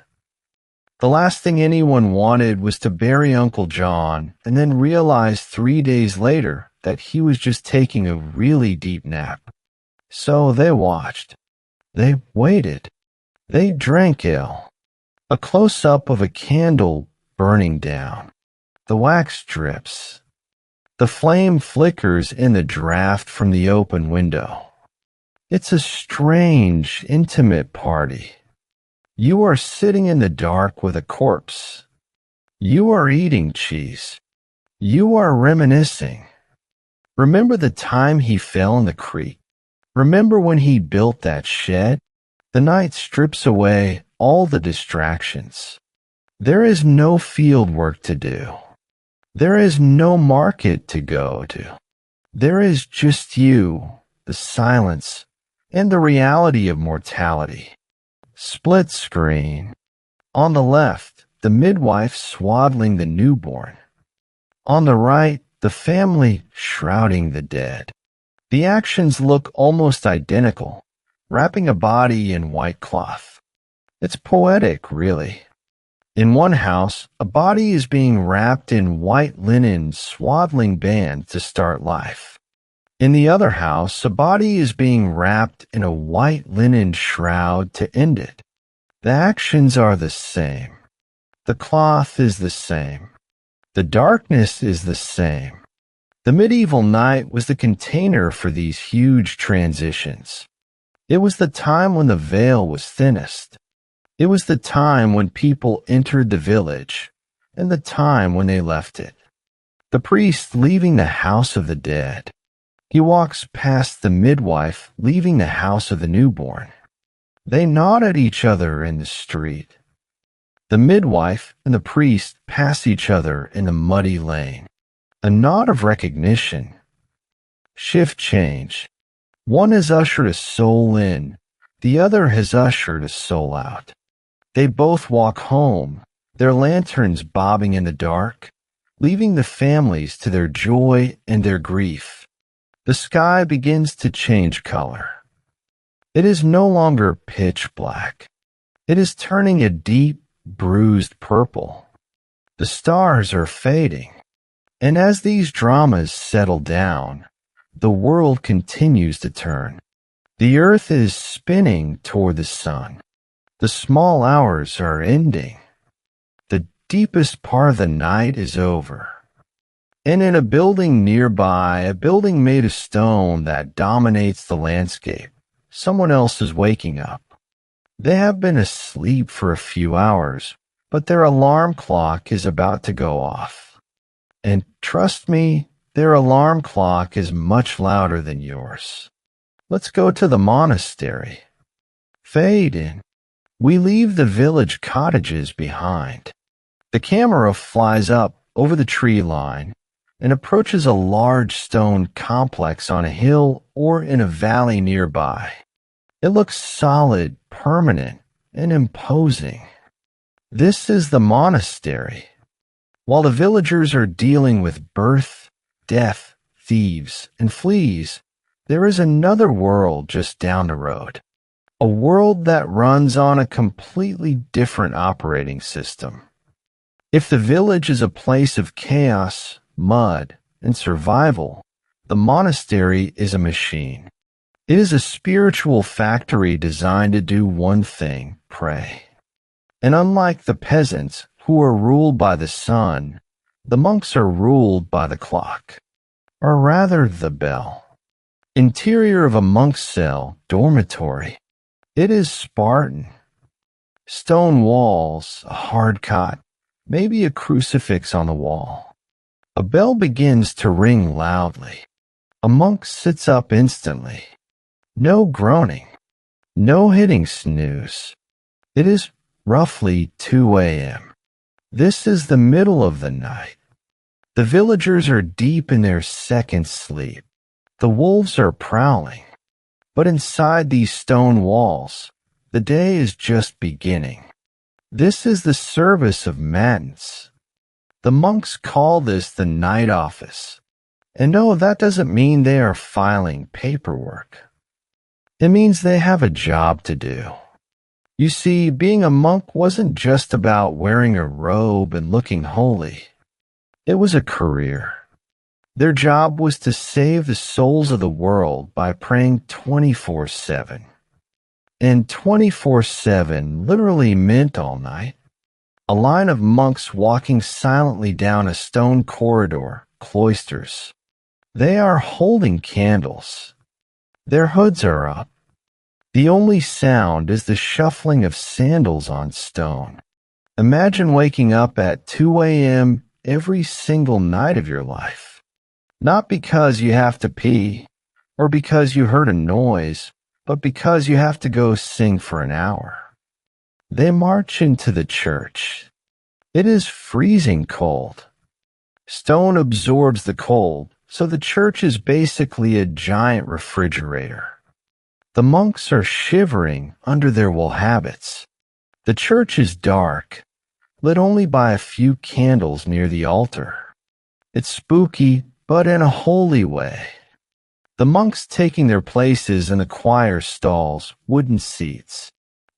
The last thing anyone wanted was to bury Uncle John and then realize 3 days later that he was just taking a really deep nap. So they watched. They waited. They drank ale. A close-up of a candle burning down. The wax drips. The flame flickers in the draft from the open window. It's a strange, intimate party. You are sitting in the dark with a corpse. You are eating cheese. You are reminiscing. Remember the time he fell in the creek? Remember when he built that shed? The night strips away all the distractions. There is no field work to do. There is no market to go to. There is just you, the silence, and the reality of mortality. Split screen. On the left, the midwife swaddling the newborn. On the right, the family shrouding the dead. The actions look almost identical, wrapping a body in white cloth. It's poetic, really. In one house, a body is being wrapped in white linen swaddling bands to start life. In the other house, a body is being wrapped in a white linen shroud to end it. The actions are the same. The cloth is the same. The darkness is the same. The medieval night was the container for these huge transitions. It was the time when the veil was thinnest. It was the time when people entered the village, and the time when they left it. The priest leaving the house of the dead. He walks past the midwife leaving the house of the newborn. They nod at each other in the street. The midwife and the priest pass each other in the muddy lane. A nod of recognition. Shift change. One has ushered a soul in, the other has ushered a soul out. They both walk home, their lanterns bobbing in the dark, leaving the families to their joy and their grief. The sky begins to change color. It is no longer pitch black. It is turning a deep, bruised purple. The stars are fading. And as these dramas settle down, the world continues to turn. The earth is spinning toward the sun. The small hours are ending. The deepest part of the night is over. And in a building nearby, a building made of stone that dominates the landscape, someone else is waking up. They have been asleep for a few hours, but their alarm clock is about to go off. And trust me, their alarm clock is much louder than yours. Let's go to the monastery. Fade in. We leave the village cottages behind. The camera flies up over the tree line and approaches a large stone complex on a hill or in a valley nearby. It looks solid, permanent, and imposing. This is the monastery. While the villagers are dealing with birth, death, thieves, and fleas, there is another world just down the road. A world that runs on a completely different operating system. If the village is a place of chaos, mud, and survival, the monastery is a machine. It is a spiritual factory designed to do one thing, pray. And unlike the peasants, who are ruled by the sun, the monks are ruled by the clock, or rather the bell. Interior of a monk's cell, dormitory. It is Spartan. Stone walls, a hard cot, maybe a crucifix on the wall. A bell begins to ring loudly. A monk sits up instantly. No groaning. No hitting snooze. It is roughly 2 a.m. This is the middle of the night. The villagers are deep in their second sleep. The wolves are prowling. But inside these stone walls, the day is just beginning. This is the service of matins. The monks call this the night office. And no, that doesn't mean they are filing paperwork. It means they have a job to do. You see, being a monk wasn't just about wearing a robe and looking holy. It was a career. Their job was to save the souls of the world by praying 24/7. And 24/7 literally meant all night. A line of monks walking silently down a stone corridor, cloisters. They are holding candles. Their hoods are up. The only sound is the shuffling of sandals on stone. Imagine waking up at 2 a.m. every single night of your life. Not because you have to pee, or because you heard a noise, but because you have to go sing for an hour. They march into the church. It is freezing cold. Stone absorbs the cold, so the church is basically a giant refrigerator. The monks are shivering under their wool habits. The church is dark, lit only by a few candles near the altar. It's spooky, but in a holy way. The monks taking their places in the choir stalls, wooden seats.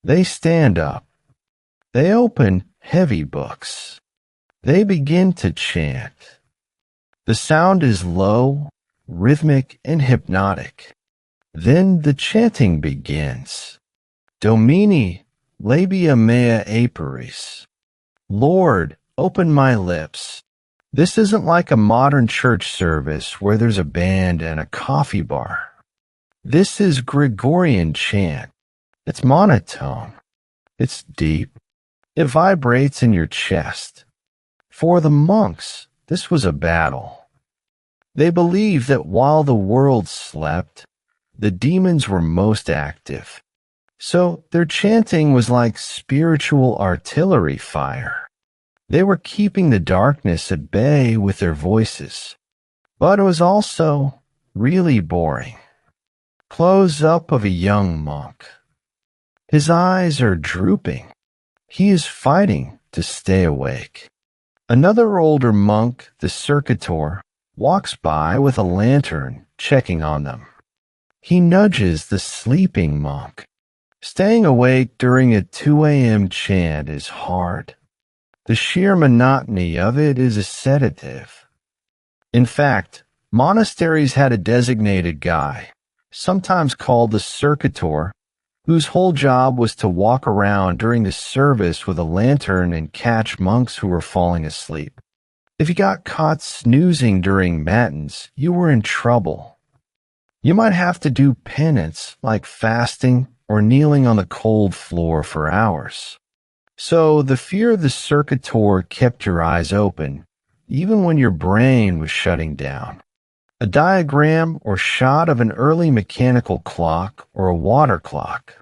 They stand up. They open heavy books. They begin to chant. The sound is low, rhythmic, and hypnotic. Then the chanting begins. Domini, labia mea aperis. Lord, open my lips. This isn't like a modern church service where there's a band and a coffee bar. This is Gregorian chant. It's monotone. It's deep. It vibrates in your chest. For the monks, this was a battle. They believed that while the world slept, the demons were most active. So their chanting was like spiritual artillery fire. They were keeping the darkness at bay with their voices. But it was also really boring. Close-up of a young monk. His eyes are drooping. He is fighting to stay awake. Another older monk, the circuitor, walks by with a lantern, checking on them. He nudges the sleeping monk. Staying awake during a 2 a.m. chant is hard. The sheer monotony of it is a sedative. In fact, monasteries had a designated guy, sometimes called the circuitor, whose whole job was to walk around during the service with a lantern and catch monks who were falling asleep. If you got caught snoozing during matins, you were in trouble. You might have to do penance, like fasting or kneeling on the cold floor for hours. So the fear of the circuitor kept your eyes open, even when your brain was shutting down. A diagram or shot of an early mechanical clock or a water clock.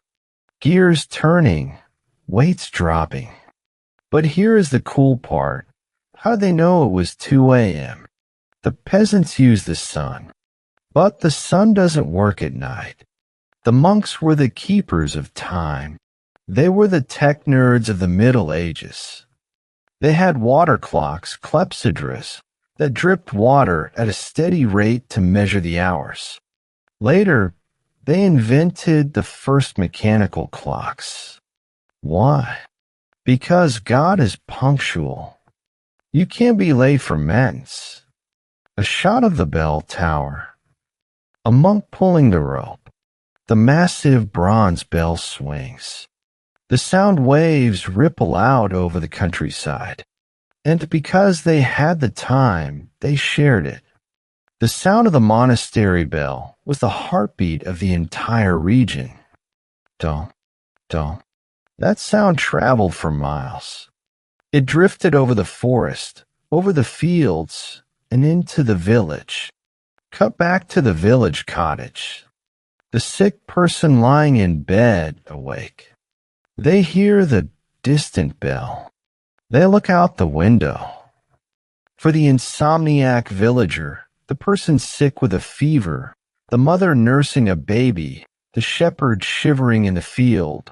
Gears turning, weights dropping. But here is the cool part. How did they know it was 2 a.m.? The peasants use the sun. But the sun doesn't work at night. The monks were the keepers of time. They were the tech nerds of the Middle Ages. They had water clocks, clepsydras, that dripped water at a steady rate to measure the hours. Later, they invented the first mechanical clocks. Why? Because God is punctual. You can't be late for matins. A shot of the bell tower. A monk pulling the rope. The massive bronze bell swings. The sound waves ripple out over the countryside. And because they had the time, they shared it. The sound of the monastery bell was the heartbeat of the entire region. Dong, dong. That sound traveled for miles. It drifted over the forest, over the fields, and into the village. Cut back to the village cottage. The sick person lying in bed awake. They hear the distant bell. They look out the window. For the insomniac villager, the person sick with a fever, the mother nursing a baby, the shepherd shivering in the field,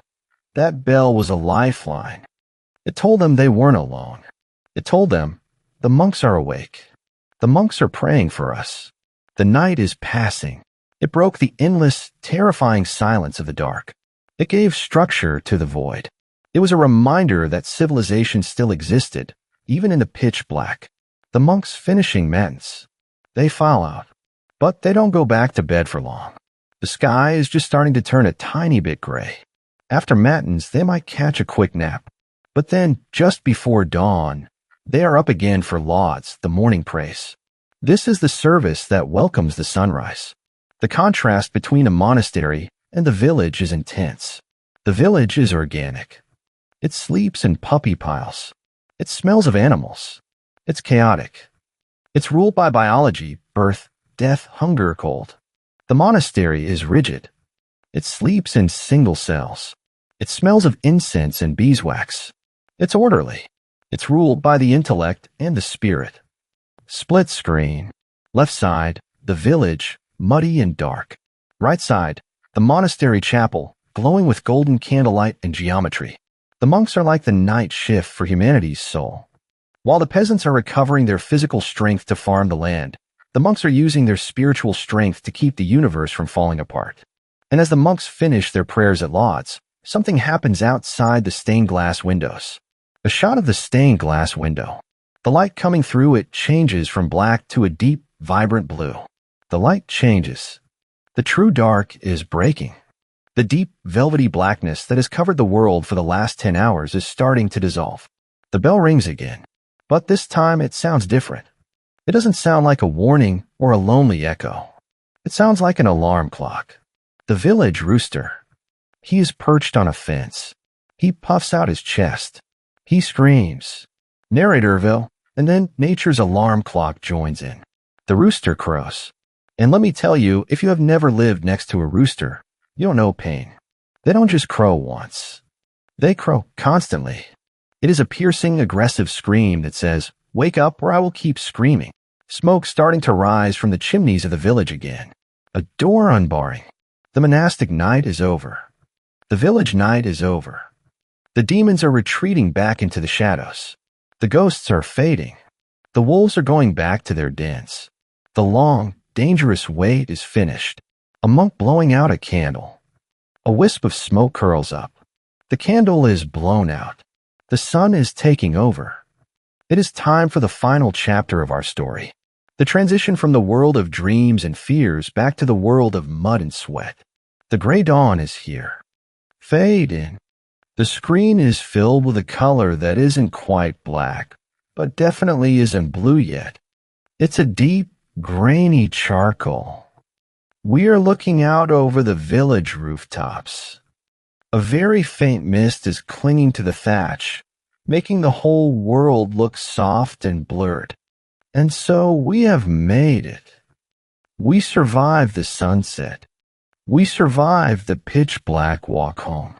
that bell was a lifeline. It told them they weren't alone. It told them, the monks are awake. The monks are praying for us. The night is passing. It broke the endless, terrifying silence of the dark. It gave structure to the void. It was a reminder that civilization still existed, even in the pitch black. The monks finishing matins. They file out, but they don't go back to bed for long. The sky is just starting to turn a tiny bit gray. After matins, they might catch a quick nap. But then, just before dawn, they are up again for lauds, the morning praise. This is the service that welcomes the sunrise. The contrast between a monastery and the village is intense. The village is organic. It sleeps in puppy piles. It smells of animals. It's chaotic. It's ruled by biology, birth, death, hunger, cold. The monastery is rigid. It sleeps in single cells. It smells of incense and beeswax. It's orderly. It's ruled by the intellect and the spirit. Split screen. Left side, the village, muddy and dark. Right side, the monastery chapel, glowing with golden candlelight and geometry. The monks are like the night shift for humanity's soul. While the peasants are recovering their physical strength to farm the land, The monks are using their spiritual strength to keep the universe from falling apart. And as the monks finish their prayers at Lauds, something happens outside the stained glass windows. A shot of the stained glass window. The light coming through it changes from black to a deep, vibrant blue. The light changes. The true dark is breaking. The deep, velvety blackness that has covered the world for the last 10 hours is starting to dissolve. The bell rings again, but this time it sounds different. It doesn't sound like a warning or a lonely echo. It sounds like an alarm clock. The village rooster. He is perched on a fence. He puffs out his chest. He screams. Narratorville, and then nature's alarm clock joins in. The rooster crows. And let me tell you, if you have never lived next to a rooster, you don't know pain. They don't just crow once. They crow constantly. It is a piercing, aggressive scream that says, "Wake up or I will keep screaming." Smoke starting to rise from the chimneys of the village again. A door unbarring. The monastic night is over. The village night is over. The demons are retreating back into the shadows. The ghosts are fading. The wolves are going back to their dens. The long, dangerous wait is finished. A monk blowing out a candle. A wisp of smoke curls up. The candle is blown out. The sun is taking over. It is time for the final chapter of our story. The transition from the world of dreams and fears back to the world of mud and sweat. The gray dawn is here. Fade in. The screen is filled with a color that isn't quite black, but definitely isn't blue yet. It's a deep, grainy charcoal. We are looking out over the village rooftops. A very faint mist is clinging to the thatch, making the whole world look soft and blurred. And so we have made it. We survived the sunset. We survived the pitch-black walk home.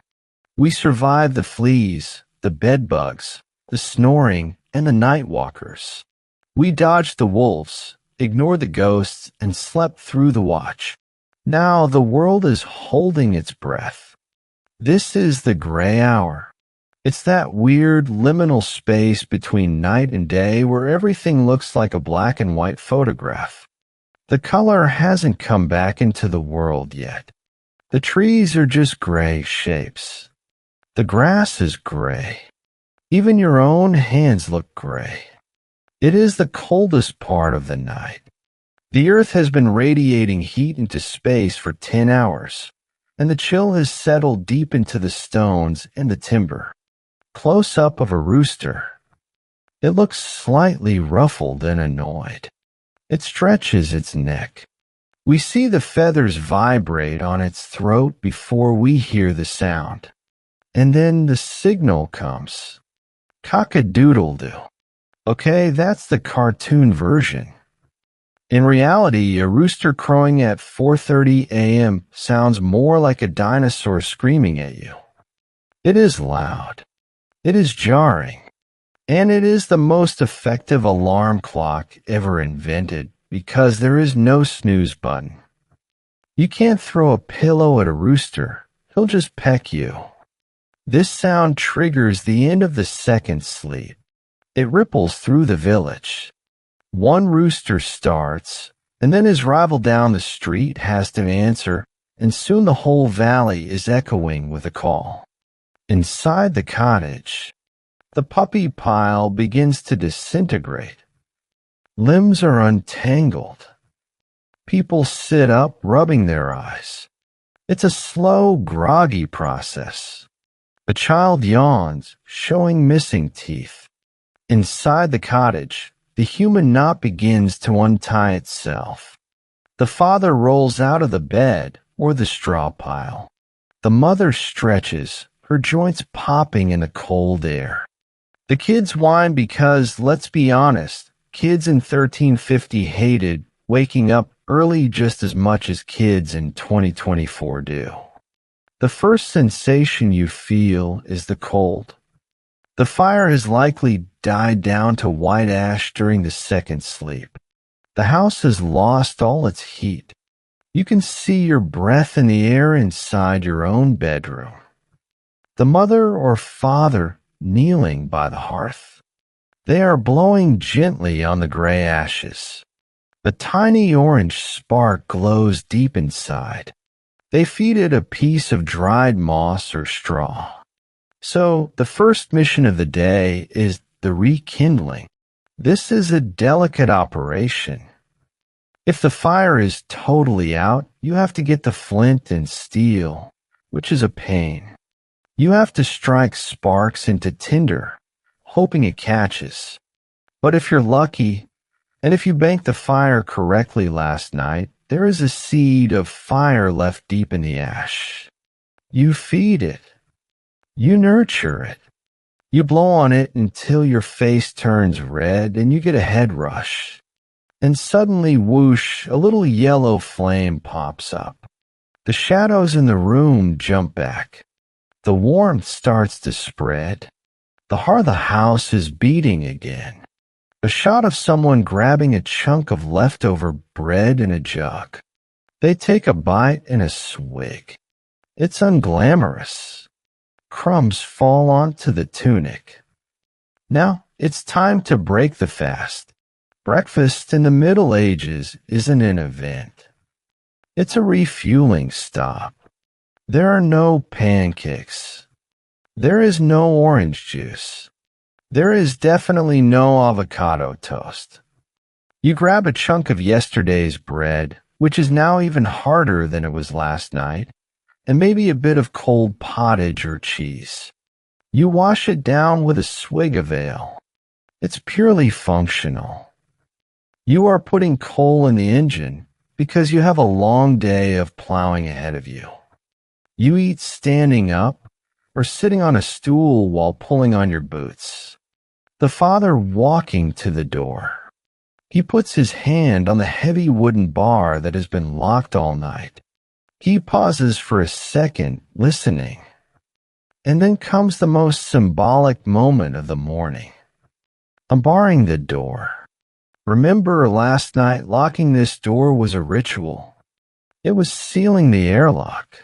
We survived the fleas, the bedbugs, the snoring, and the night walkers. We dodged the wolves, ignored the ghosts, and slept through the watch. Now the world is holding its breath. This is the gray hour. It's that weird liminal space between night and day where everything looks like a black and white photograph. The color hasn't come back into the world yet. The trees are just gray shapes. The grass is gray. Even your own hands look gray. It is the coldest part of the night. The earth has been radiating heat into space for 10 hours, and the chill has settled deep into the stones and the timber. Close-up of a rooster. It looks slightly ruffled and annoyed. It stretches its neck. We see the feathers vibrate on its throat before we hear the sound. And then the signal comes. Cock-a-doodle-doo. Okay, that's the cartoon version. In reality, a rooster crowing at 4:30 a.m. sounds more like a dinosaur screaming at you. It is loud. It is jarring. And it is the most effective alarm clock ever invented because there is no snooze button. You can't throw a pillow at a rooster. He'll just peck you. This sound triggers the end of the second sleep. It ripples through the village. One rooster starts, and then his rival down the street has to answer, and soon the whole valley is echoing with a call. Inside the cottage, the puppy pile begins to disintegrate. Limbs are untangled. People sit up, rubbing their eyes. It's a slow, groggy process. A child yawns, showing missing teeth. Inside the cottage, the human knot begins to untie itself. The father rolls out of the bed or the straw pile. The mother stretches, her joints popping in the cold air. The kids whine because, let's be honest, kids in 1350 hated waking up early just as much as kids in 2024 do. The first sensation you feel is the cold. The fire has likely died down to white ash during the second sleep. The house has lost all its heat. You can see your breath in the air inside your own bedroom. The mother or father kneeling by the hearth. They are blowing gently on the gray ashes. The tiny orange spark glows deep inside. They feed it a piece of dried moss or straw. So the first mission of the day is the rekindling. This is a delicate operation. If the fire is totally out, you have to get the flint and steel, which is a pain. You have to strike sparks into tinder, hoping it catches. But if you're lucky, and if you banked the fire correctly last night, there is a seed of fire left deep in the ash. You feed it. You nurture it. You blow on it until your face turns red and you get a head rush. And suddenly, whoosh, a little yellow flame pops up. The shadows in the room jump back. The warmth starts to spread. The heart of the house is beating again. A shot of someone grabbing a chunk of leftover bread in a jug. They take a bite and a swig. It's unglamorous. Crumbs fall onto the tunic. Now it's time to break the fast. Breakfast in the Middle Ages isn't an event. It's a refueling stop. There are no pancakes. There is no orange juice. There is definitely no avocado toast. You grab a chunk of yesterday's bread, which is now even harder than it was last night, and maybe a bit of cold pottage or cheese. You wash it down with a swig of ale. It's purely functional. You are putting coal in the engine because you have a long day of plowing ahead of you. You eat standing up or sitting on a stool while pulling on your boots. The father walking to the door. He puts his hand on the heavy wooden bar that has been locked all night. He pauses for a second, listening. And then comes the most symbolic moment of the morning. Unbarring the door. Remember last night, locking this door was a ritual. It was sealing the airlock.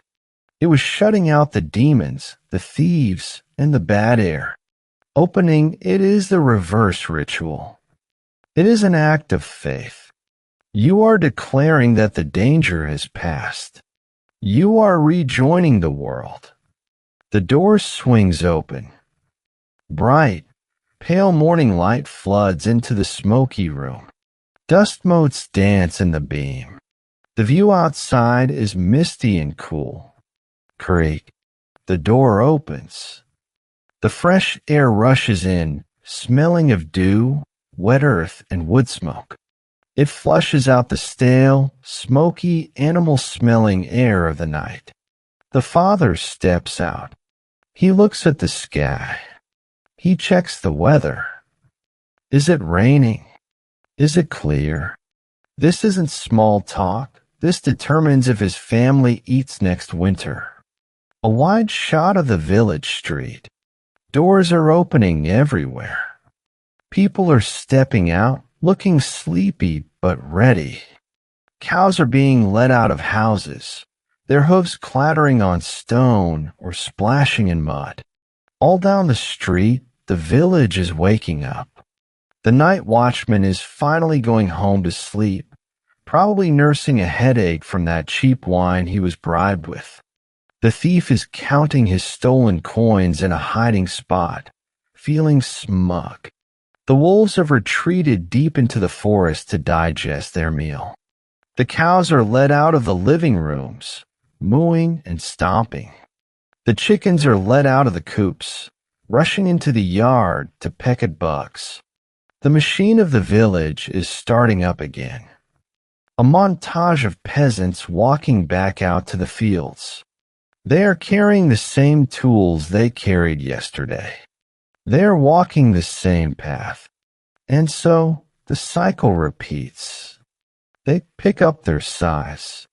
It was shutting out the demons, the thieves, and the bad air. Opening it is the reverse ritual. It is an act of faith. You are declaring that the danger has passed. You are rejoining the world. The door swings open. Bright, pale morning light floods into the smoky room. Dust motes dance in the beam. The view outside is misty and cool. Creak. The door opens. The fresh air rushes in, smelling of dew, wet earth, and wood smoke. It flushes out the stale, smoky, animal-smelling air of the night. The father steps out. He looks at the sky. He checks the weather. Is it raining? Is it clear? This isn't small talk. This determines if his family eats next winter. A wide shot of the village street. Doors are opening everywhere. People are stepping out, looking sleepy but ready. Cows are being let out of houses, their hooves clattering on stone or splashing in mud. All down the street, the village is waking up. The night watchman is finally going home to sleep, probably nursing a headache from that cheap wine he was bribed with. The thief is counting his stolen coins in a hiding spot, feeling smug. The wolves have retreated deep into the forest to digest their meal. The cows are let out of the living rooms, mooing and stomping. The chickens are let out of the coops, rushing into the yard to peck at bugs. The machine of the village is starting up again. A montage of peasants walking back out to the fields. They are carrying the same tools they carried yesterday. They are walking the same path. And so the cycle repeats. They pick up their size.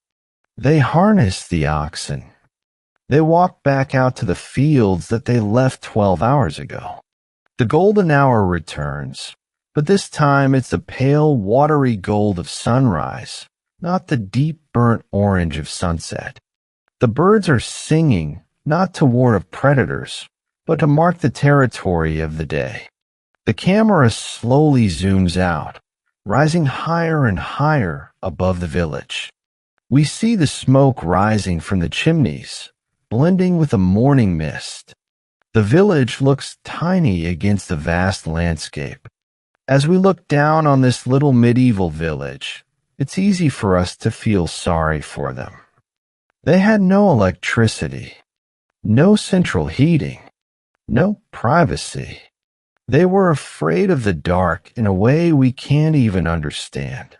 They harness the oxen. They walk back out to the fields that they left 12 hours ago. The golden hour returns, but this time it's the pale, watery gold of sunrise, not the deep burnt orange of sunset. The birds are singing, not to warn of predators, but to mark the territory of the day. The camera slowly zooms out, rising higher and higher above the village. We see the smoke rising from the chimneys, blending with the morning mist. The village looks tiny against the vast landscape. As we look down on this little medieval village, it's easy for us to feel sorry for them. They had no electricity, no central heating, no privacy. They were afraid of the dark in a way we can't even understand.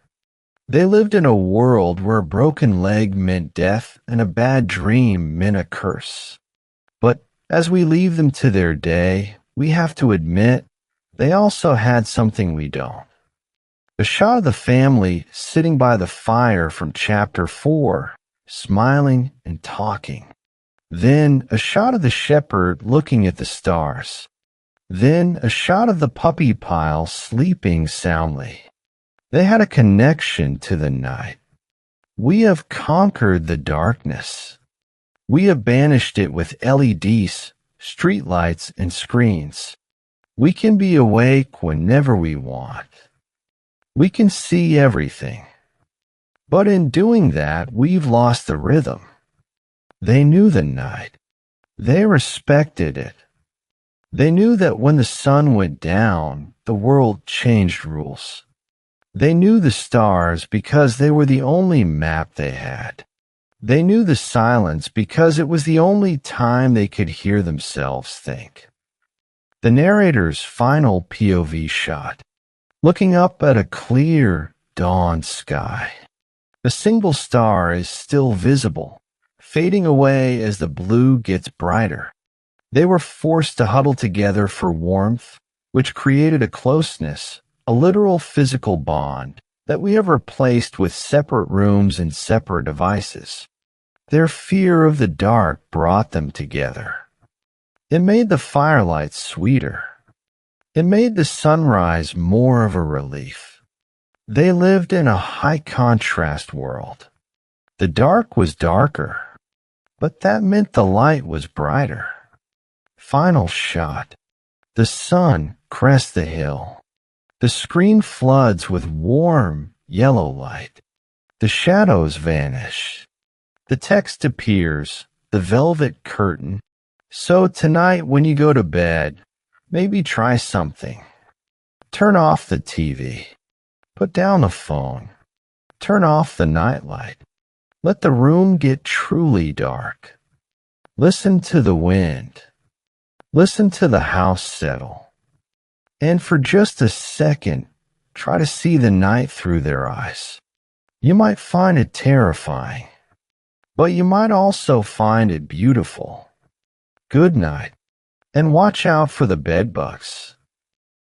They lived in a world where a broken leg meant death and a bad dream meant a curse. But as we leave them to their day, we have to admit they also had something we don't. A shot of the family sitting by the fire from Chapter 4, smiling and talking. Then a shot of the shepherd looking at the stars. Then a shot of the puppy pile sleeping soundly. They had a connection to the night. We have conquered the darkness. We have banished it with LEDs, streetlights, and screens. We can be awake whenever we want. We can see everything. But in doing that, we've lost the rhythm. They knew the night. They respected it. They knew that when the sun went down, the world changed rules. They knew the stars because they were the only map they had. They knew the silence because it was the only time they could hear themselves think. The narrator's final POV shot, looking up at a clear dawn sky. The single star is still visible, fading away as the blue gets brighter. They were forced to huddle together for warmth, which created a closeness, a literal physical bond that we have replaced with separate rooms and separate devices. Their fear of the dark brought them together. It made the firelight sweeter. It made the sunrise more of a relief. They lived in a high-contrast world. The dark was darker, but that meant the light was brighter. Final shot. The sun crests the hill. The screen floods with warm yellow light. The shadows vanish. The text appears, the velvet curtain. So tonight when you go to bed, maybe try something. Turn off the TV. Put down the phone. Turn off the nightlight. Let the room get truly dark. Listen to the wind. Listen to the house settle. And for just a second, try to see the night through their eyes. You might find it terrifying, but you might also find it beautiful. Good night, and watch out for the bedbugs.